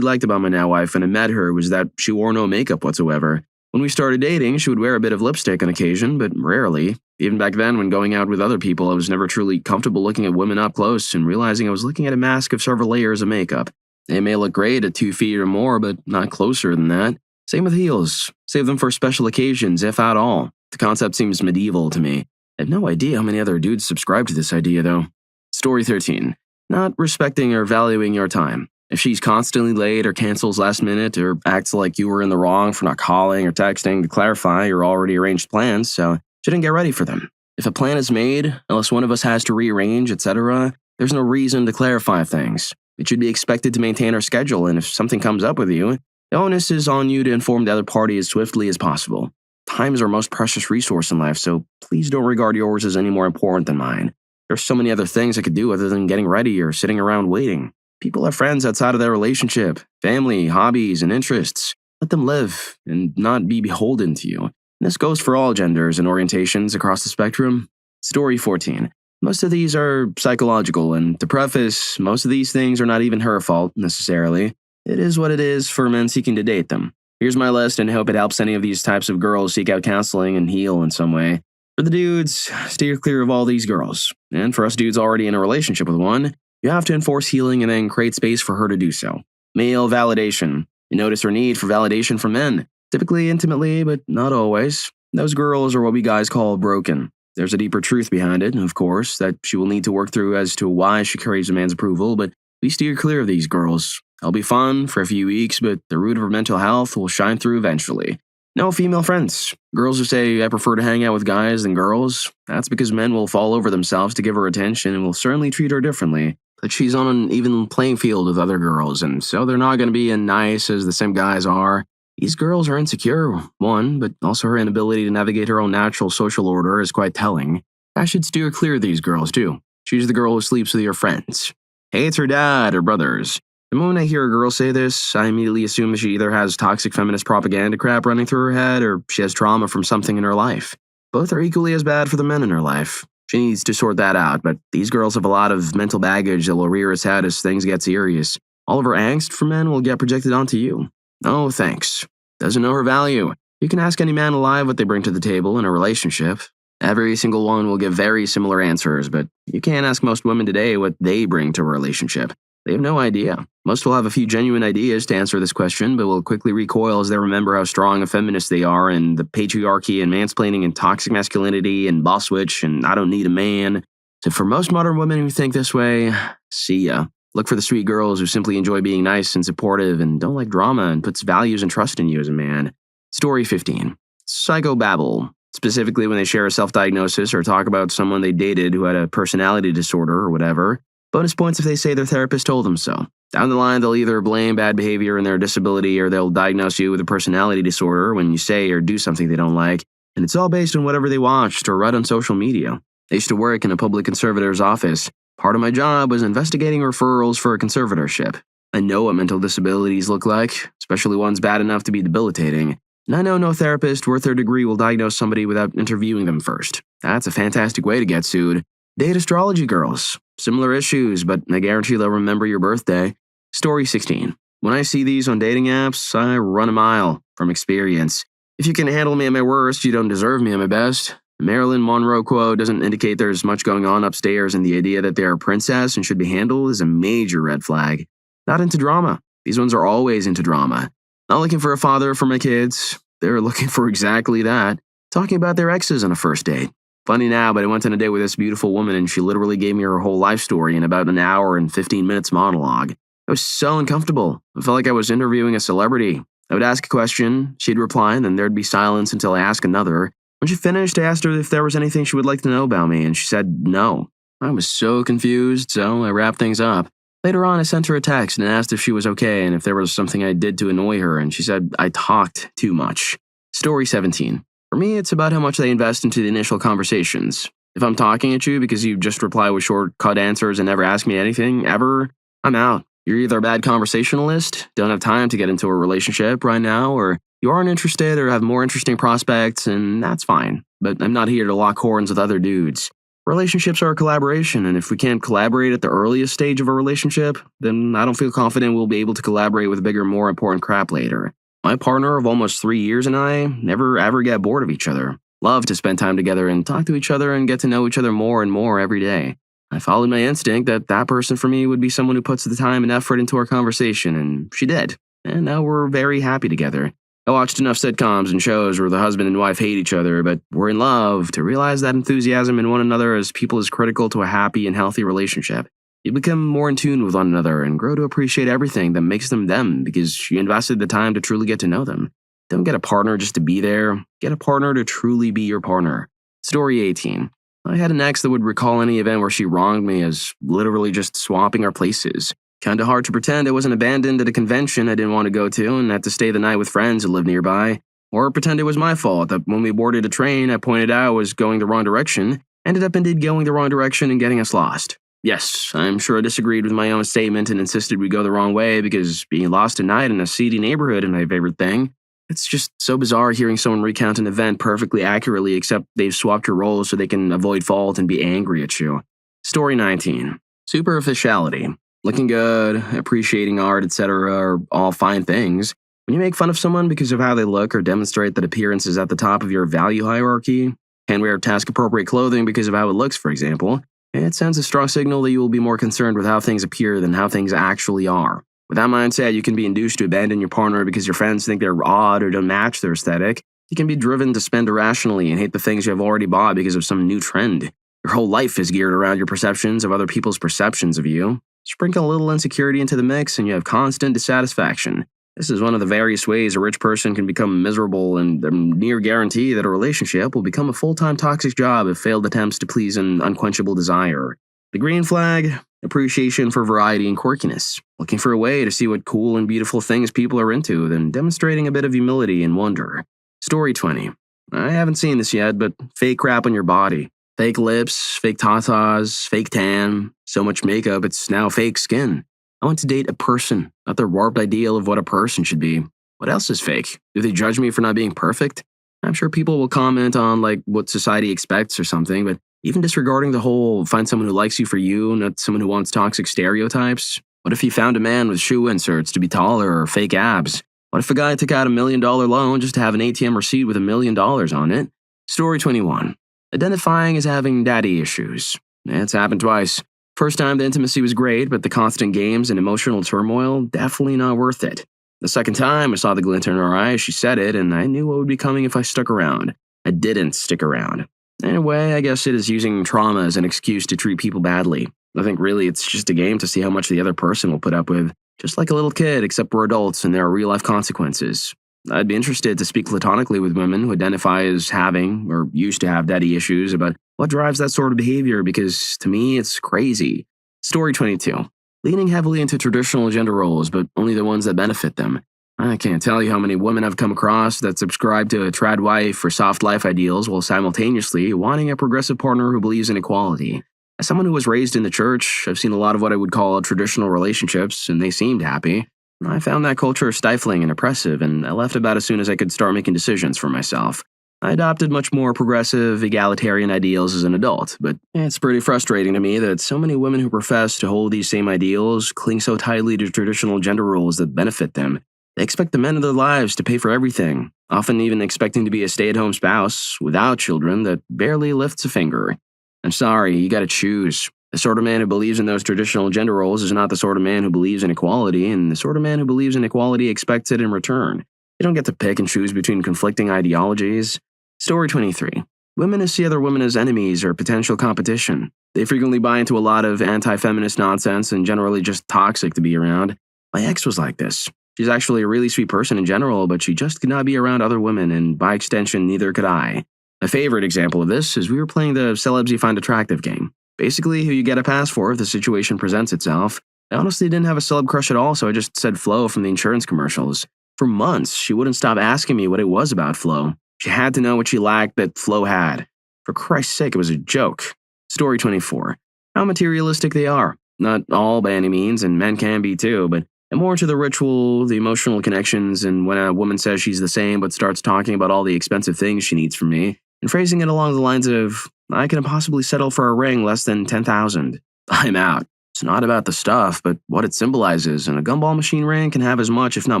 liked about my now wife when I met her was that she wore no makeup whatsoever. When we started dating, she would wear a bit of lipstick on occasion, but rarely. Even back then, when going out with other people, I was never truly comfortable looking at women up close and realizing I was looking at a mask of several layers of makeup. They may look great at 2 feet or more, but not closer than that. Same with heels. Save them for special occasions, if at all. The concept seems medieval to me. I have no idea how many other dudes subscribe to this idea, though. Story 13. Not respecting or valuing your time. If she's constantly late or cancels last minute or acts like you were in the wrong for not calling or texting to clarify your already arranged plans, so she didn't get ready for them. If a plan is made, unless one of us has to rearrange, etc., there's no reason to clarify things. It should be expected to maintain our schedule, and if something comes up with you, the onus is on you to inform the other party as swiftly as possible. Time is our most precious resource in life, so please don't regard yours as any more important than mine. There's so many other things I could do other than getting ready or sitting around waiting. People have friends outside of their relationship, family, hobbies, and interests. Let them live and not be beholden to you. And this goes for all genders and orientations across the spectrum. Story 14. Most of these are psychological, and to preface, most of these things are not even her fault, necessarily. It is what it is for men seeking to date them. Here's my list, and I hope it helps any of these types of girls seek out counseling and heal in some way. For the dudes, steer clear of all these girls. And for us dudes already in a relationship with one, you have to enforce healing and then create space for her to do so. Male validation. You notice her need for validation from men, typically intimately, but not always. Those girls are what we guys call broken. There's a deeper truth behind it, of course, that she will need to work through as to why she craves a man's approval, but we steer clear of these girls. They'll be fun for a few weeks, but the root of her mental health will shine through eventually. No female friends. Girls who say, I prefer to hang out with guys than girls. That's because men will fall over themselves to give her attention and will certainly treat her differently. But she's on an even playing field with other girls, and so they're not going to be as nice as the same guys are. These girls are insecure, one, but also her inability to navigate her own natural social order is quite telling. I should steer clear of these girls, too. She's the girl who sleeps with your friends. Hates her dad or brothers. The moment I hear a girl say this, I immediately assume that she either has toxic feminist propaganda crap running through her head or she has trauma from something in her life. Both are equally as bad for the men in her life. She needs to sort that out, but these girls have a lot of mental baggage that will rear its head as things get serious. All of her angst for men will get projected onto you. No thanks. Doesn't know her value. You can ask any man alive what they bring to the table in a relationship. Every single one will give very similar answers, but you can't ask most women today what they bring to a relationship. They have no idea. Most will have a few genuine ideas to answer this question, but will quickly recoil as they remember how strong a feminist they are and the patriarchy and mansplaining and toxic masculinity and boss switch and I don't need a man. So for most modern women who think this way, see ya. Look for the sweet girls who simply enjoy being nice and supportive and don't like drama and puts values and trust in you as a man. Story 15. Psychobabble. Specifically when they share a self-diagnosis or talk about someone they dated who had a personality disorder or whatever. Bonus points if they say their therapist told them so. Down the line, they'll either blame bad behavior in their disability or they'll diagnose you with a personality disorder when you say or do something they don't like, and it's all based on whatever they watched or read on social media. I used to work in a public conservator's office. Part of my job was investigating referrals for a conservatorship. I know what mental disabilities look like, especially ones bad enough to be debilitating, and I know no therapist worth their degree will diagnose somebody without interviewing them first. That's a fantastic way to get sued. Date astrology girls. Similar issues, but I guarantee they'll remember your birthday. Story 16. When I see these on dating apps, I run a mile from experience. If you can handle me at my worst, you don't deserve me at my best. The Marilyn Monroe quote doesn't indicate there's much going on upstairs, and the idea that they're a princess and should be handled is a major red flag. Not into drama. These ones are always into drama. Not looking for a father for my kids. They're looking for exactly that. Talking about their exes on a first date. Funny now, but I went on a date with this beautiful woman and she literally gave me her whole life story in about an hour and 15 minutes monologue. I was so uncomfortable. I felt like I was interviewing a celebrity. I would ask a question, she'd reply, and then there'd be silence until I asked another. When she finished, I asked her if there was anything she would like to know about me, and she said no. I was so confused, so I wrapped things up. Later on, I sent her a text and asked if she was okay and if there was something I did to annoy her, and she said I talked too much. Story 17. For me, it's about how much they invest into the initial conversations. If I'm talking at you because you just reply with short-cut answers and never ask me anything, ever, I'm out. You're either a bad conversationalist, don't have time to get into a relationship right now, or you aren't interested or have more interesting prospects, and that's fine. But I'm not here to lock horns with other dudes. Relationships are a collaboration, and if we can't collaborate at the earliest stage of a relationship, then I don't feel confident we'll be able to collaborate with bigger, more important crap later. My partner of almost 3 years and I never ever get bored of each other. Love to spend time together and talk to each other and get to know each other more and more every day. I followed my instinct that that person for me would be someone who puts the time and effort into our conversation, and she did. And now we're very happy together. I watched enough sitcoms and shows where the husband and wife hate each other, but we're in love to realize that enthusiasm in one another as people is critical to a happy and healthy relationship. You become more in tune with one another and grow to appreciate everything that makes them them because you invested the time to truly get to know them. Don't get a partner just to be there. Get a partner to truly be your partner. Story 18. I had an ex that would recall any event where she wronged me as literally just swapping our places. Kinda hard to pretend I wasn't abandoned at a convention I didn't want to go to and had to stay the night with friends who lived nearby. Or pretend it was my fault that when we boarded a train I pointed out was going the wrong direction, ended up indeed going the wrong direction and getting us lost. Yes, I'm sure I disagreed with my own statement and insisted we go the wrong way because being lost at night in a seedy neighborhood is my favorite thing. It's just so bizarre hearing someone recount an event perfectly accurately except they've swapped your roles so they can avoid fault and be angry at you. Story 19. Superficiality. Looking good, appreciating art, etc. are all fine things. When you make fun of someone because of how they look or demonstrate that appearance is at the top of your value hierarchy, can wear task-appropriate clothing because of how it looks, for example, it sends a strong signal that you will be more concerned with how things appear than how things actually are. With that mindset, you can be induced to abandon your partner because your friends think they're odd or don't match their aesthetic, You can be driven to spend irrationally and hate the things you have already bought because of some new trend. Your whole life is geared around your perceptions of other people's perceptions of you. Sprinkle a little insecurity into the mix and you have constant dissatisfaction. This is one of the various ways a rich person can become miserable and near guarantee that a relationship will become a full-time toxic job if failed attempts to please an unquenchable desire. The green flag, appreciation for variety and quirkiness. Looking for a way to see what cool and beautiful things people are into, then demonstrating a bit of humility and wonder. Story 20. I haven't seen this yet, but fake crap on your body. Fake lips, fake tatas, fake tan, so much makeup it's now fake skin. I want to date a person, not their warped ideal of what a person should be. What else is fake? Do they judge me for not being perfect? I'm sure people will comment on what society expects or something, but even disregarding the whole find someone who likes you for you, not someone who wants toxic stereotypes. What if you found a man with shoe inserts to be taller or fake abs? What if a guy took out $1 million loan just to have an ATM receipt with $1 million on it? Story 21. Identifying as having daddy issues. It's happened twice. First time the intimacy was great, but the constant games and emotional turmoil, definitely not worth it. The second time, I saw the glint in her eye as she said it, and I knew what would be coming if I stuck around. I didn't stick around. In a way, I guess it is using trauma as an excuse to treat people badly. I think really it's just a game to see how much the other person will put up with. Just like a little kid, except we're adults and there are real-life consequences. I'd be interested to speak platonically with women who identify as having, or used to have daddy issues about what drives that sort of behavior because, to me, it's crazy. Story 22. Leaning heavily into traditional gender roles, but only the ones that benefit them. I can't tell you how many women I've come across that subscribe to a trad wife or soft life ideals while simultaneously wanting a progressive partner who believes in equality. As someone who was raised in the church, I've seen a lot of what I would call traditional relationships, and they seemed happy. I found that culture stifling and oppressive, and I left about as soon as I could start making decisions for myself. I adopted much more progressive, egalitarian ideals as an adult, but it's pretty frustrating to me that so many women who profess to hold these same ideals cling so tightly to traditional gender roles that benefit them. They expect the men of their lives to pay for everything, often even expecting to be a stay-at-home spouse without children that barely lifts a finger. I'm sorry, you gotta choose. The sort of man who believes in those traditional gender roles is not the sort of man who believes in equality, and the sort of man who believes in equality expects it in return. You don't get to pick and choose between conflicting ideologies. Story 23. Women who see other women as enemies or potential competition. They frequently buy into a lot of anti-feminist nonsense and generally just toxic to be around. My ex was like this. She's actually a really sweet person in general, but she just could not be around other women, and by extension, neither could I. My favorite example of this is we were playing the celebs you find attractive game. Basically, who you get a pass for if the situation presents itself. I honestly didn't have a celeb crush at all, so I just said Flo from the insurance commercials. For months, she wouldn't stop asking me what it was about Flo. She had to know what she lacked that Flo had. For Christ's sake, it was a joke. Story 24. How materialistic they are. Not all by any means, and men can be too, but more to the ritual, the emotional connections, and when a woman says she's the same but starts talking about all the expensive things she needs from me, and phrasing it along the lines of, I can possibly settle for a ring less than $10,000. I'm out. It's not about the stuff, but what it symbolizes, and a gumball machine ring can have as much, if not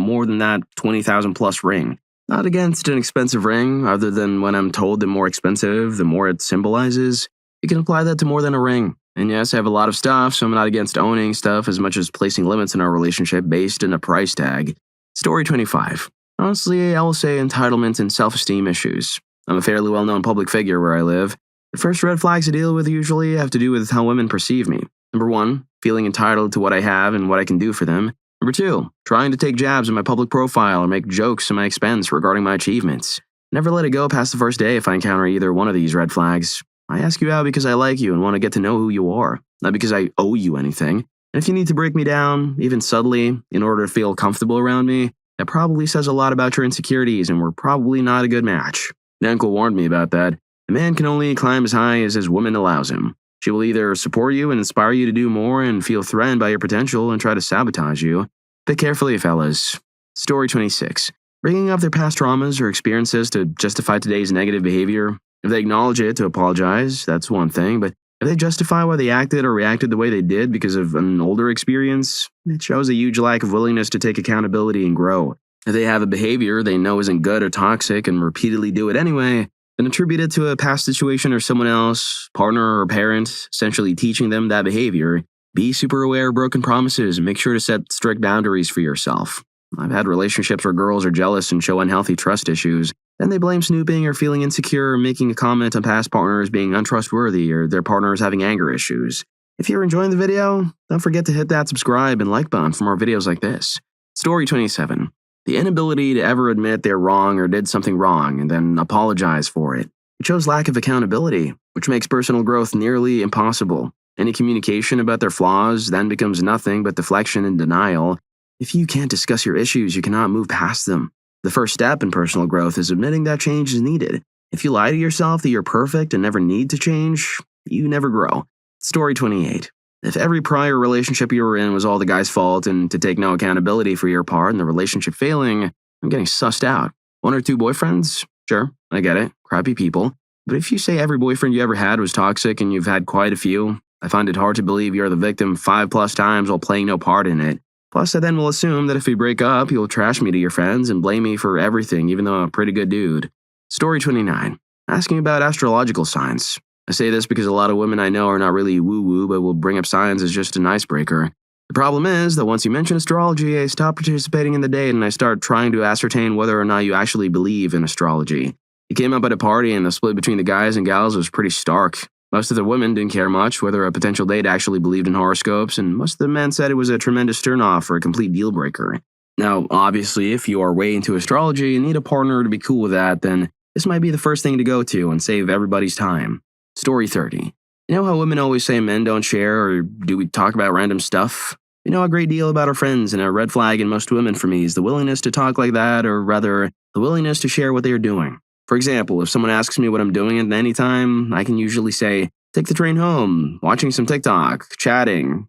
more than that, 20,000 plus ring. Not against an expensive ring, other than when I'm told the more expensive, the more it symbolizes. You can apply that to more than a ring. And yes, I have a lot of stuff, so I'm not against owning stuff as much as placing limits in our relationship based on a price tag. Story 25. Honestly, I will say entitlement and self-esteem issues. I'm a fairly well-known public figure where I live. The first red flags I deal with usually have to do with how women perceive me. Number 1, feeling entitled to what I have and what I can do for them. Number 2, trying to take jabs at my public profile or make jokes at my expense regarding my achievements. Never let it go past the first day if I encounter either one of these red flags. I ask you out because I like you and want to get to know who you are, not because I owe you anything. And if you need to break me down, even subtly, in order to feel comfortable around me, that probably says a lot about your insecurities and we're probably not a good match. My uncle warned me about that. A man can only climb as high as his woman allows him. She will either support you and inspire you to do more and feel threatened by your potential and try to sabotage you. Pick carefully, fellas. Story 26. Bringing up their past traumas or experiences to justify today's negative behavior. If they acknowledge it to apologize, that's one thing, but if they justify why they acted or reacted the way they did because of an older experience, it shows a huge lack of willingness to take accountability and grow. If they have a behavior they know isn't good or toxic and repeatedly do it anyway, then attribute it to a past situation or someone else, partner or parent, essentially teaching them that behavior. Be super aware of broken promises and make sure to set strict boundaries for yourself. I've had relationships where girls are jealous and show unhealthy trust issues. Then they blame snooping or feeling insecure or making a comment on past partners being untrustworthy or their partners having anger issues. If you're enjoying the video, don't forget to hit that subscribe and like button for more videos like this. Story 27. The inability to ever admit they're wrong or did something wrong and then apologize for it. It shows lack of accountability, which makes personal growth nearly impossible. Any communication about their flaws then becomes nothing but deflection and denial. If you can't discuss your issues, you cannot move past them. The first step in personal growth is admitting that change is needed. If you lie to yourself that you're perfect and never need to change, you never grow. Story 28. If every prior relationship you were in was all the guy's fault and to take no accountability for your part in the relationship failing, I'm getting sussed out. 1 or 2 boyfriends? Sure, I get it. Crappy people. But if you say every boyfriend you ever had was toxic and you've had quite a few, I find it hard to believe you're the victim 5+ times while playing no part in it. Plus, I then will assume that if we break up, you'll trash me to your friends and blame me for everything, even though I'm a pretty good dude. Story 29. Asking about astrological signs. I say this because a lot of women I know are not really woo-woo, but will bring up signs as just an icebreaker. The problem is that once you mention astrology, I stop participating in the date and I start trying to ascertain whether or not you actually believe in astrology. It came up at a party and the split between the guys and gals was pretty stark. Most of the women didn't care much whether a potential date actually believed in horoscopes, and most of the men said it was a tremendous turnoff or a complete deal breaker. Now, obviously, if you are way into astrology and need a partner to be cool with that, then this might be the first thing to go to and save everybody's time. Story 30. You know how women always say men don't share, or do we talk about random stuff? We know a great deal about our friends, and a red flag in most women for me is the willingness to talk like that, or rather, the willingness to share what they are doing. For example, if someone asks me what I'm doing at any time, I can usually say, take the train home, watching some TikTok, chatting,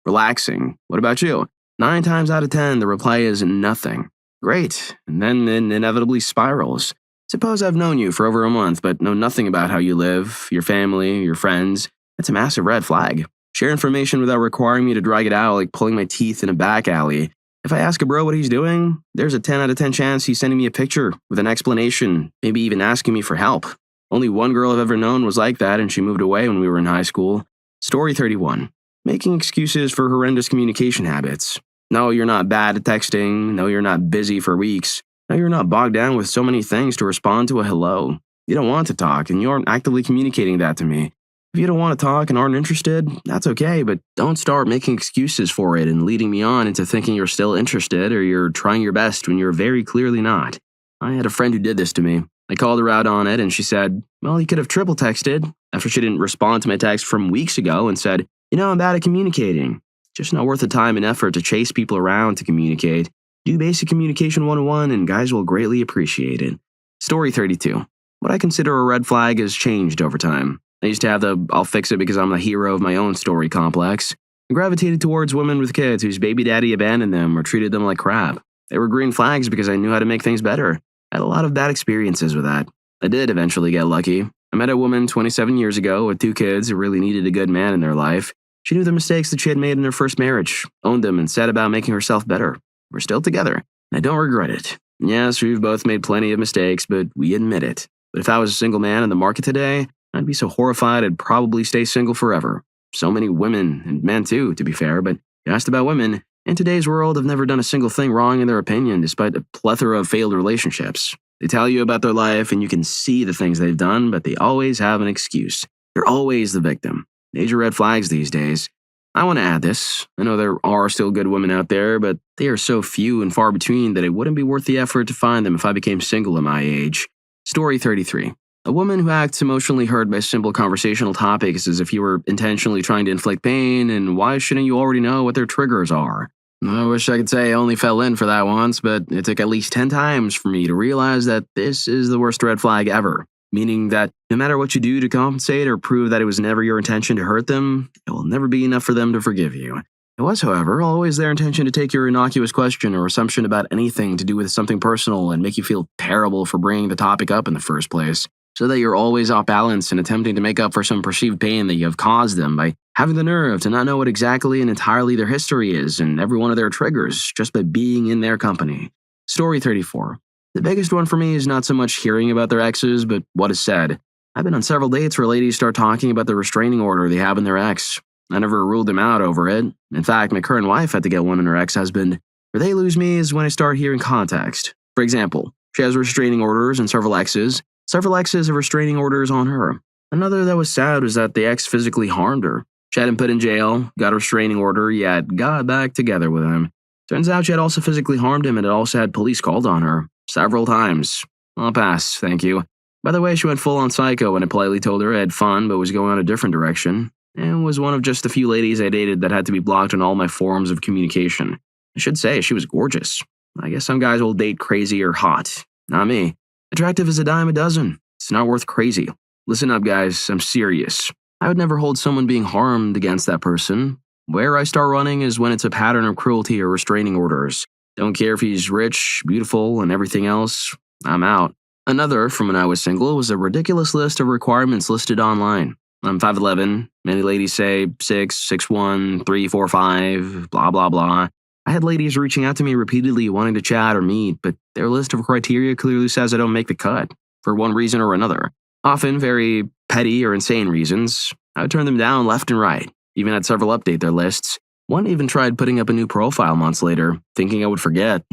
relaxing. What about you? 9 times out of 10, the reply is nothing. Great, and then it inevitably spirals. Suppose I've known you for over a month, but know nothing about how you live, your family, your friends. That's a massive red flag. Share information without requiring me to drag it out like pulling my teeth in a back alley. If I ask a bro what he's doing, there's a 10 out of 10 chance he's sending me a picture with an explanation, maybe even asking me for help. Only one girl I've ever known was like that, and she moved away when we were in high school. Story 31. Making excuses for horrendous communication habits. No, you're not bad at texting. No, you're not busy for weeks. No, you're not bogged down with so many things to respond to a hello. You don't want to talk, and you aren't actively communicating that to me. If you don't want to talk and aren't interested, that's okay, but don't start making excuses for it and leading me on into thinking you're still interested or you're trying your best when you're very clearly not. I had a friend who did this to me. I called her out on it and she said, well, you could have triple texted, after she didn't respond to my text from weeks ago and said, I'm bad at communicating. Just not worth the time and effort to chase people around to communicate. Do basic communication 101 and guys will greatly appreciate it. Story 32. What I consider a red flag has changed over time. I used to have the I'll fix it because I'm the hero of my own story complex. I gravitated towards women with kids whose baby daddy abandoned them or treated them like crap. They were green flags because I knew how to make things better. I had a lot of bad experiences with that. I did eventually get lucky. I met a woman 27 years ago with 2 kids who really needed a good man in their life. She knew the mistakes that she had made in her first marriage, owned them, and set about making herself better. We're still together, and I don't regret it. Yes, we've both made plenty of mistakes, but we admit it. But if I was a single man in the market today, I'd be so horrified I'd probably stay single forever. So many women, and men too, to be fair, but you asked about women, in today's world have never done a single thing wrong in their opinion despite a plethora of failed relationships. They tell you about their life and you can see the things they've done, but they always have an excuse. They're always the victim. Major red flags these days. I want to add this. I know there are still good women out there, but they are so few and far between that it wouldn't be worth the effort to find them if I became single at my age. Story 33. A woman who acts emotionally hurt by simple conversational topics as if you were intentionally trying to inflict pain, and why shouldn't you already know what their triggers are? I wish I could say I only fell in for that once, but it took at least 10 times for me to realize that this is the worst red flag ever. Meaning that no matter what you do to compensate or prove that it was never your intention to hurt them, it will never be enough for them to forgive you. It was, however, always their intention to take your innocuous question or assumption about anything to do with something personal and make you feel terrible for bringing the topic up in the first place, so that you're always off balance and attempting to make up for some perceived pain that you have caused them by having the nerve to not know what exactly and entirely their history is and every one of their triggers just by being in their company. Story 34. The biggest one for me is not so much hearing about their exes, but what is said. I've been on several dates where ladies start talking about the restraining order they have in their ex. I never ruled them out over it. In fact, my current wife had to get one in her ex-husband. Where they lose me is when I start hearing context. For example, She has restraining orders and several exes. Several exes have restraining orders on her. Another that was sad was that the ex physically harmed her. She had him put in jail, got a restraining order, yet got back together with him. Turns out she had also physically harmed him and had also had police called on her. Several times. I'll pass, thank you. By the way, she went full on psycho when I politely told her I had fun but was going a different direction, and was one of just a few ladies I dated that had to be blocked on all my forms of communication. I should say, she was gorgeous. I guess some guys will date crazy or hot. Not me. Attractive is a dime a dozen. It's not worth crazy. Listen up, guys, I'm serious. I would never hold someone being harmed against that person. Where I start running is when it's a pattern of cruelty or restraining orders. Don't care if he's rich, beautiful, and everything else. I'm out. Another, from when I was single, was a ridiculous list of requirements listed online. I'm 5'11", many ladies say 6, 6'1", 3, 4, 5, blah blah blah. I had ladies reaching out to me repeatedly wanting to chat or meet, but their list of criteria clearly says I don't make the cut, for one reason or another. Often very petty or insane reasons. I would turn them down left and right, even had several update their lists. One even tried putting up a new profile months later, thinking I would forget.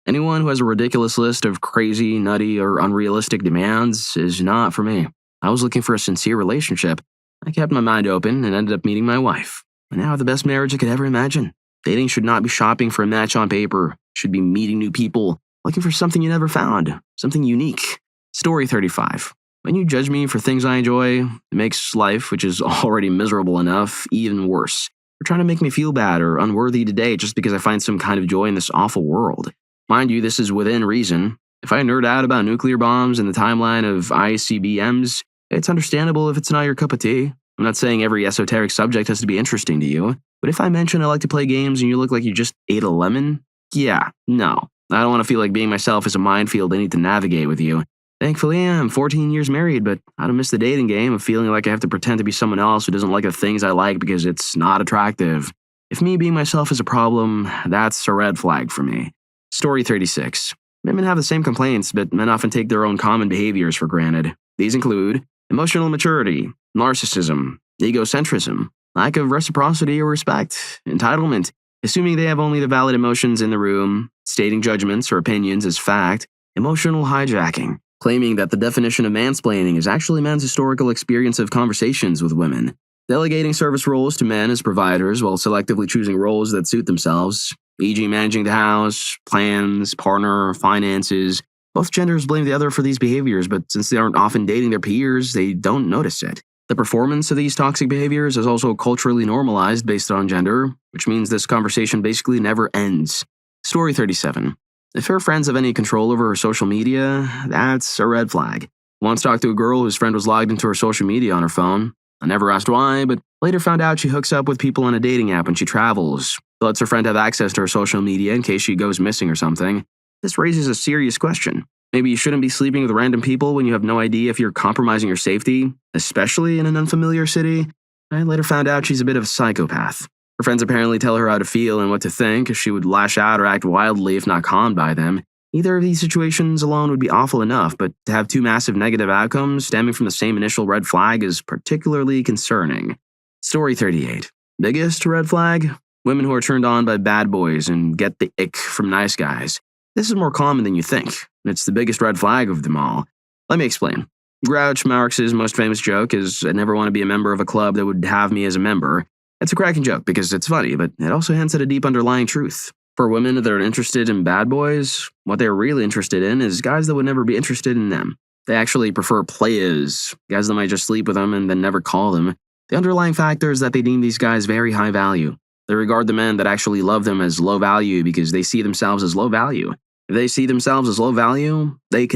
Anyone who has a ridiculous list of crazy, nutty, or unrealistic demands is not for me. I was looking for a sincere relationship. I kept my mind open and ended up meeting my wife. And now I have the best marriage I could ever imagine. Dating should not be shopping for a match on paper. It should be meeting new people, looking for something you never found, something unique. Story 35. When you judge me for things I enjoy, it makes life, which is already miserable enough, even worse. You're trying to make me feel bad or unworthy today just because I find some kind of joy in this awful world. Mind you, this is within reason. If I nerd out about nuclear bombs and the timeline of ICBMs, it's understandable if it's not your cup of tea. I'm not saying every esoteric subject has to be interesting to you, but if I mention I like to play games and you look like you just ate a lemon, yeah, no. I don't want to feel like being myself is a minefield I need to navigate with you. Thankfully, I'm 14 years married, but I don't miss the dating game of feeling like I have to pretend to be someone else who doesn't like the things I like because it's not attractive. If me being myself is a problem, that's a red flag for me. Story 36. Women have the same complaints, but men often take their own common behaviors for granted. These include emotional maturity, narcissism, egocentrism, lack of reciprocity or respect, entitlement, assuming they have only the valid emotions in the room, stating judgments or opinions as fact, emotional hijacking, claiming that the definition of mansplaining is actually men's historical experience of conversations with women, delegating service roles to men as providers while selectively choosing roles that suit themselves, e.g. managing the house, plans, partner, finances. Both genders blame the other for these behaviors, but since they aren't often dating their peers, they don't notice it. The performance of these toxic behaviors is also culturally normalized based on gender, which means this conversation basically never ends. Story 37. If her friends have any control over her social media, that's a red flag. Once talked to a girl whose friend was logged into her social media on her phone. I never asked why, but later found out she hooks up with people on a dating app when she travels. Lets her friend have access to her social media in case she goes missing or something. This raises a serious question. Maybe you shouldn't be sleeping with random people when you have no idea if you're compromising your safety, especially in an unfamiliar city. I later found out she's a bit of a psychopath. Her friends apparently tell her how to feel and what to think, as she would lash out or act wildly if not calmed by them. Either of these situations alone would be awful enough, but to have two massive negative outcomes stemming from the same initial red flag is particularly concerning. Story 38. Biggest red flag? Women who are turned on by bad boys and get the ick from nice guys. This is more common than you think. It's the biggest red flag of them all. Let me explain. Groucho Marx's most famous joke is, "I never want to be a member of a club that would have me as a member." It's a cracking joke because it's funny, but it also hints at a deep underlying truth. For women that are interested in bad boys, what they're really interested in is guys that would never be interested in them. They actually prefer players, guys that might just sleep with them and then never call them. The underlying factor is that they deem these guys very high value. They regard the men that actually love them as low value because they see themselves as low value. If they see themselves as low value, they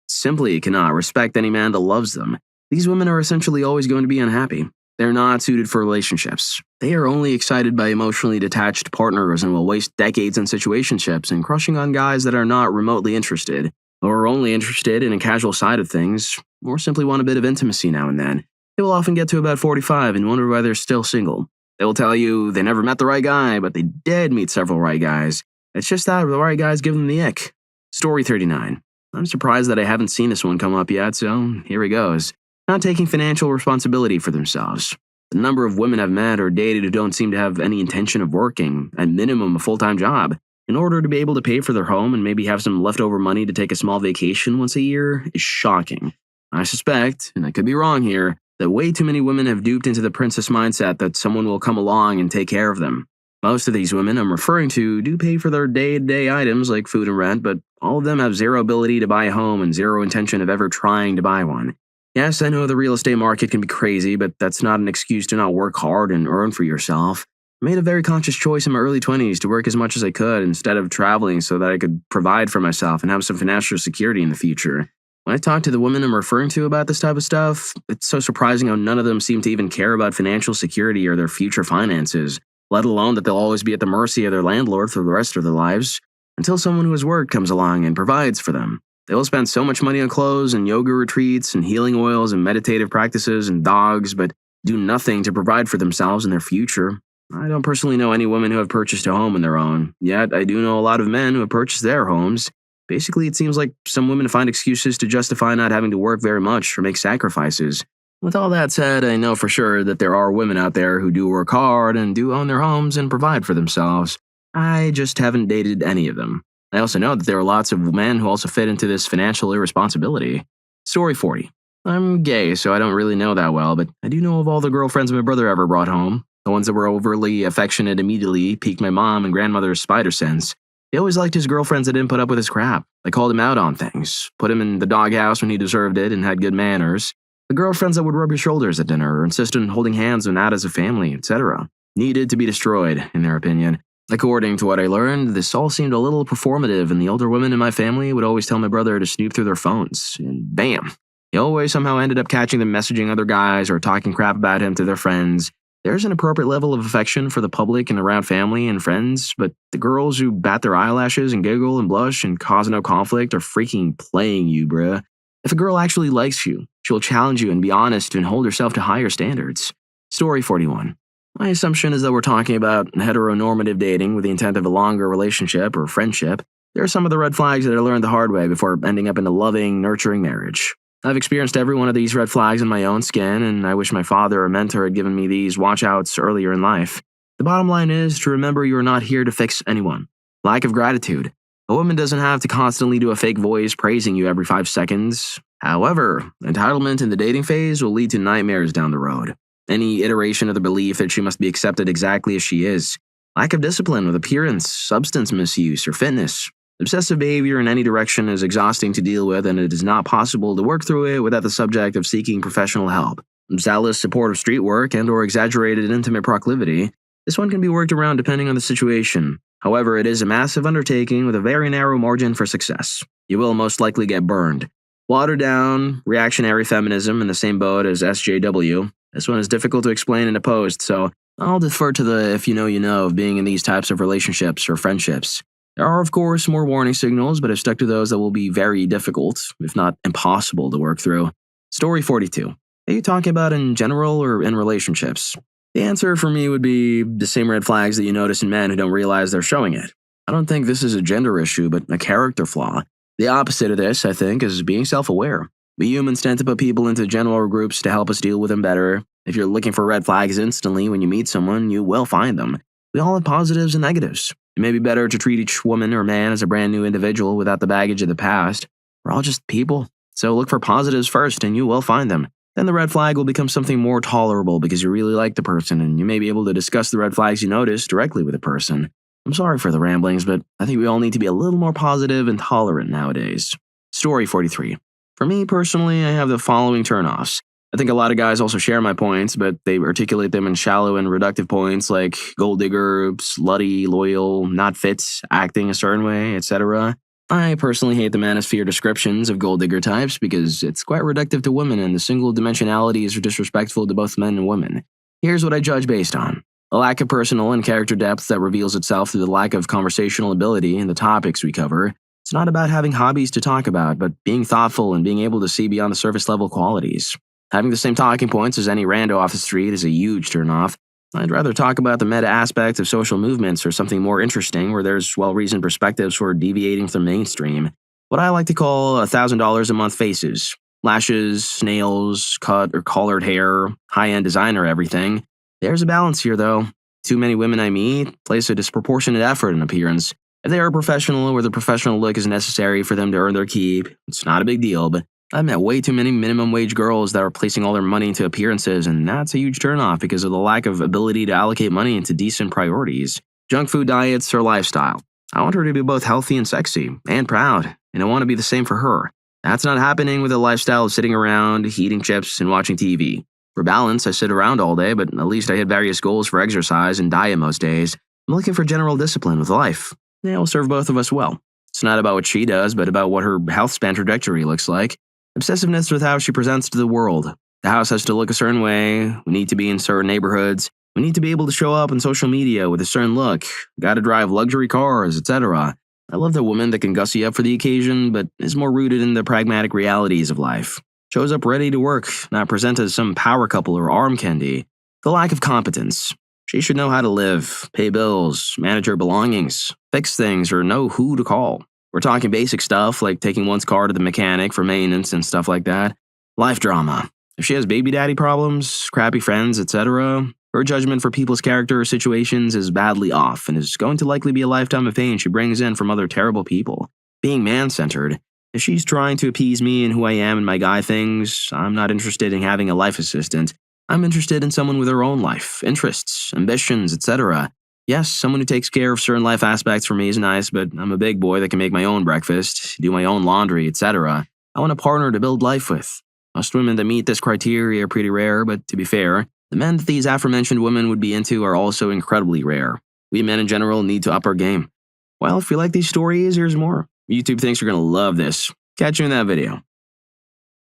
simply cannot respect any man that loves them. These women are essentially always going to be unhappy. They're not suited for relationships. They are only excited by emotionally detached partners and will waste decades in situationships and crushing on guys that are not remotely interested, or are only interested in a casual side of things, or simply want a bit of intimacy now and then. They will often get to about 45 and wonder why they're still single. They will tell you they never met the right guy, but they did meet several right guys. It's just that the right guys give them the ick. Story 39. I'm surprised that I haven't seen this one come up yet, so here it goes. Not taking financial responsibility for themselves. The number of women I've met or dated who don't seem to have any intention of working, at minimum a full-time job. in order to be able to pay for their home and maybe have some leftover money to take a small vacation once a year is shocking. I suspect, and I could be wrong here, that way too many women have duped into the princess mindset that someone will come along and take care of them. Most of these women I'm referring to do pay for their day-to-day items like food and rent, but all of them have zero ability to buy a home and zero intention of ever trying to buy one. Yes, I know the real estate market can be crazy, but that's not an excuse to not work hard and earn for yourself. I made a very conscious choice in my early 20s to work as much as I could instead of traveling so that I could provide for myself and have some financial security in the future. When I talk to the women I'm referring to about this type of stuff, it's so surprising how none of them seem to even care about financial security or their future finances, let alone that they'll always be at the mercy of their landlord for the rest of their lives, until someone who has worked comes along and provides for them. They will spend so much money on clothes and yoga retreats and healing oils and meditative practices and dogs, but do nothing to provide for themselves and their future. I don't personally know any women who have purchased a home on their own, yet I do know a lot of men who have purchased their homes. Basically, it seems like some women find excuses to justify not having to work very much or make sacrifices. With all that said, I know for sure that there are women out there who do work hard and do own their homes and provide for themselves. I just haven't dated any of them. I also know that there are lots of men who also fit into this financial irresponsibility. Story 40. I'm gay, so I don't really know that well, but I do know of all the girlfriends my brother ever brought home. The ones that were overly affectionate immediately piqued my mom and grandmother's spider sense. He always liked his girlfriends that didn't put up with his crap. They called him out on things, put him in the doghouse when he deserved it, and had good manners. The girlfriends that would rub your shoulders at dinner or insist on holding hands when out as a family, etc. Needed to be destroyed, in their opinion. According to what I learned, this all seemed a little performative, and the older women in my family would always tell my brother to snoop through their phones, and bam! He always somehow ended up catching them messaging other guys or talking crap about him to their friends. There's an appropriate level of affection for the public and around family and friends, but the girls who bat their eyelashes and giggle and blush and cause no conflict are freaking playing you, bruh. If a girl actually likes you, she'll challenge you and be honest and hold herself to higher standards. Story 41. My assumption is that we're talking about heteronormative dating with the intent of a longer relationship or friendship. There are some of the red flags that I learned the hard way before ending up in a loving, nurturing marriage. I've experienced every one of these red flags in my own skin, and I wish my father or mentor had given me these watch-outs earlier in life. The bottom line is to remember you are not here to fix anyone. Lack of gratitude. A woman doesn't have to constantly do a fake voice praising you every 5 seconds. However, entitlement in the dating phase will lead to nightmares down the road. Any iteration of the belief that she must be accepted exactly as she is. Lack of discipline with appearance, substance misuse, or fitness. Obsessive behavior in any direction is exhausting to deal with, and it is not possible to work through it without the subject of seeking professional help. Zealous support of street work and or exaggerated intimate proclivity. This one can be worked around depending on the situation. However, it is a massive undertaking with a very narrow margin for success. You will most likely get burned. Watered down, reactionary feminism in the same boat as SJW. This one is difficult to explain in a post, so I'll defer to the if you know of being in these types of relationships or friendships. There are, of course, more warning signals, but I've stuck to those that will be very difficult, if not impossible, to work through. Story 42. Are you talking about in general or in relationships? The answer for me would be the same red flags that you notice in men who don't realize they're showing it. I don't think this is a gender issue, but a character flaw. The opposite of this, I think, is being self-aware. We humans tend to put people into general groups to help us deal with them better. If you're looking for red flags instantly when you meet someone, you will find them. We all have positives and negatives. It may be better to treat each woman or man as a brand new individual without the baggage of the past. We're all just people. So look for positives first and you will find them. Then the red flag will become something more tolerable because you really like the person and you may be able to discuss the red flags you notice directly with the person. I'm sorry for the ramblings, but I think we all need to be a little more positive and tolerant nowadays. Story 43. For me personally, I have the following turnoffs. I think a lot of guys also share my points, but they articulate them in shallow and reductive points like gold digger, slutty, loyal, not fit, acting a certain way, etc. I personally hate the manosphere descriptions of gold digger types because it's quite reductive to women and the single dimensionalities are disrespectful to both men and women. Here's what I judge based on. A lack of personal and character depth that reveals itself through the lack of conversational ability in the topics we cover. It's not about having hobbies to talk about, but being thoughtful and being able to see beyond the surface level qualities. Having the same talking points as any rando off the street is a huge turnoff. I'd rather talk about the meta aspect of social movements or something more interesting where there's well-reasoned perspectives for deviating from mainstream. What I like to call $1,000 a month faces. Lashes, nails, cut or collared hair, high-end designer everything. There's a balance here though. Too many women I meet place a disproportionate effort in appearance. If they are a professional or the professional look is necessary for them to earn their keep, it's not a big deal, but I've met way too many minimum wage girls that are placing all their money into appearances, and that's a huge turnoff because of the lack of ability to allocate money into decent priorities. Junk food diets or lifestyle. I want her to be both healthy and sexy, and proud, and I want to be the same for her. That's not happening with a lifestyle of sitting around, eating chips, and watching TV. For balance, I sit around all day, but at least I hit various goals for exercise and diet most days. I'm looking for general discipline with life. They will serve both of us well. It's not about what she does, but about what her health span trajectory looks like. Obsessiveness with how she presents to the world. The house has to look a certain way. We need to be in certain neighborhoods. We need to be able to show up on social media with a certain look. Gotta drive luxury cars, etc. I love the woman that can gussy up for the occasion, but is more rooted in the pragmatic realities of life. Shows up ready to work, not present as some power couple or arm candy. The lack of competence. She should know how to live, pay bills, manage her belongings, fix things, or know who to call. We're talking basic stuff like taking one's car to the mechanic for maintenance and stuff like that. Life drama. If she has baby daddy problems, crappy friends, etc., her judgment for people's character or situations is badly off and is going to likely be a lifetime of pain she brings in from other terrible people. Being man-centered. If she's trying to appease me and who I am and my guy things, I'm not interested in having a life assistant. I'm interested in someone with her own life, interests, ambitions, etc. Yes, someone who takes care of certain life aspects for me is nice, but I'm a big boy that can make my own breakfast, do my own laundry, etc. I want a partner to build life with. Most women that meet this criteria are pretty rare, but to be fair, the men that these aforementioned women would be into are also incredibly rare. We men in general need to up our game. Well, if you like these stories, here's more. YouTube thinks you're going to love this. Catch you in that video.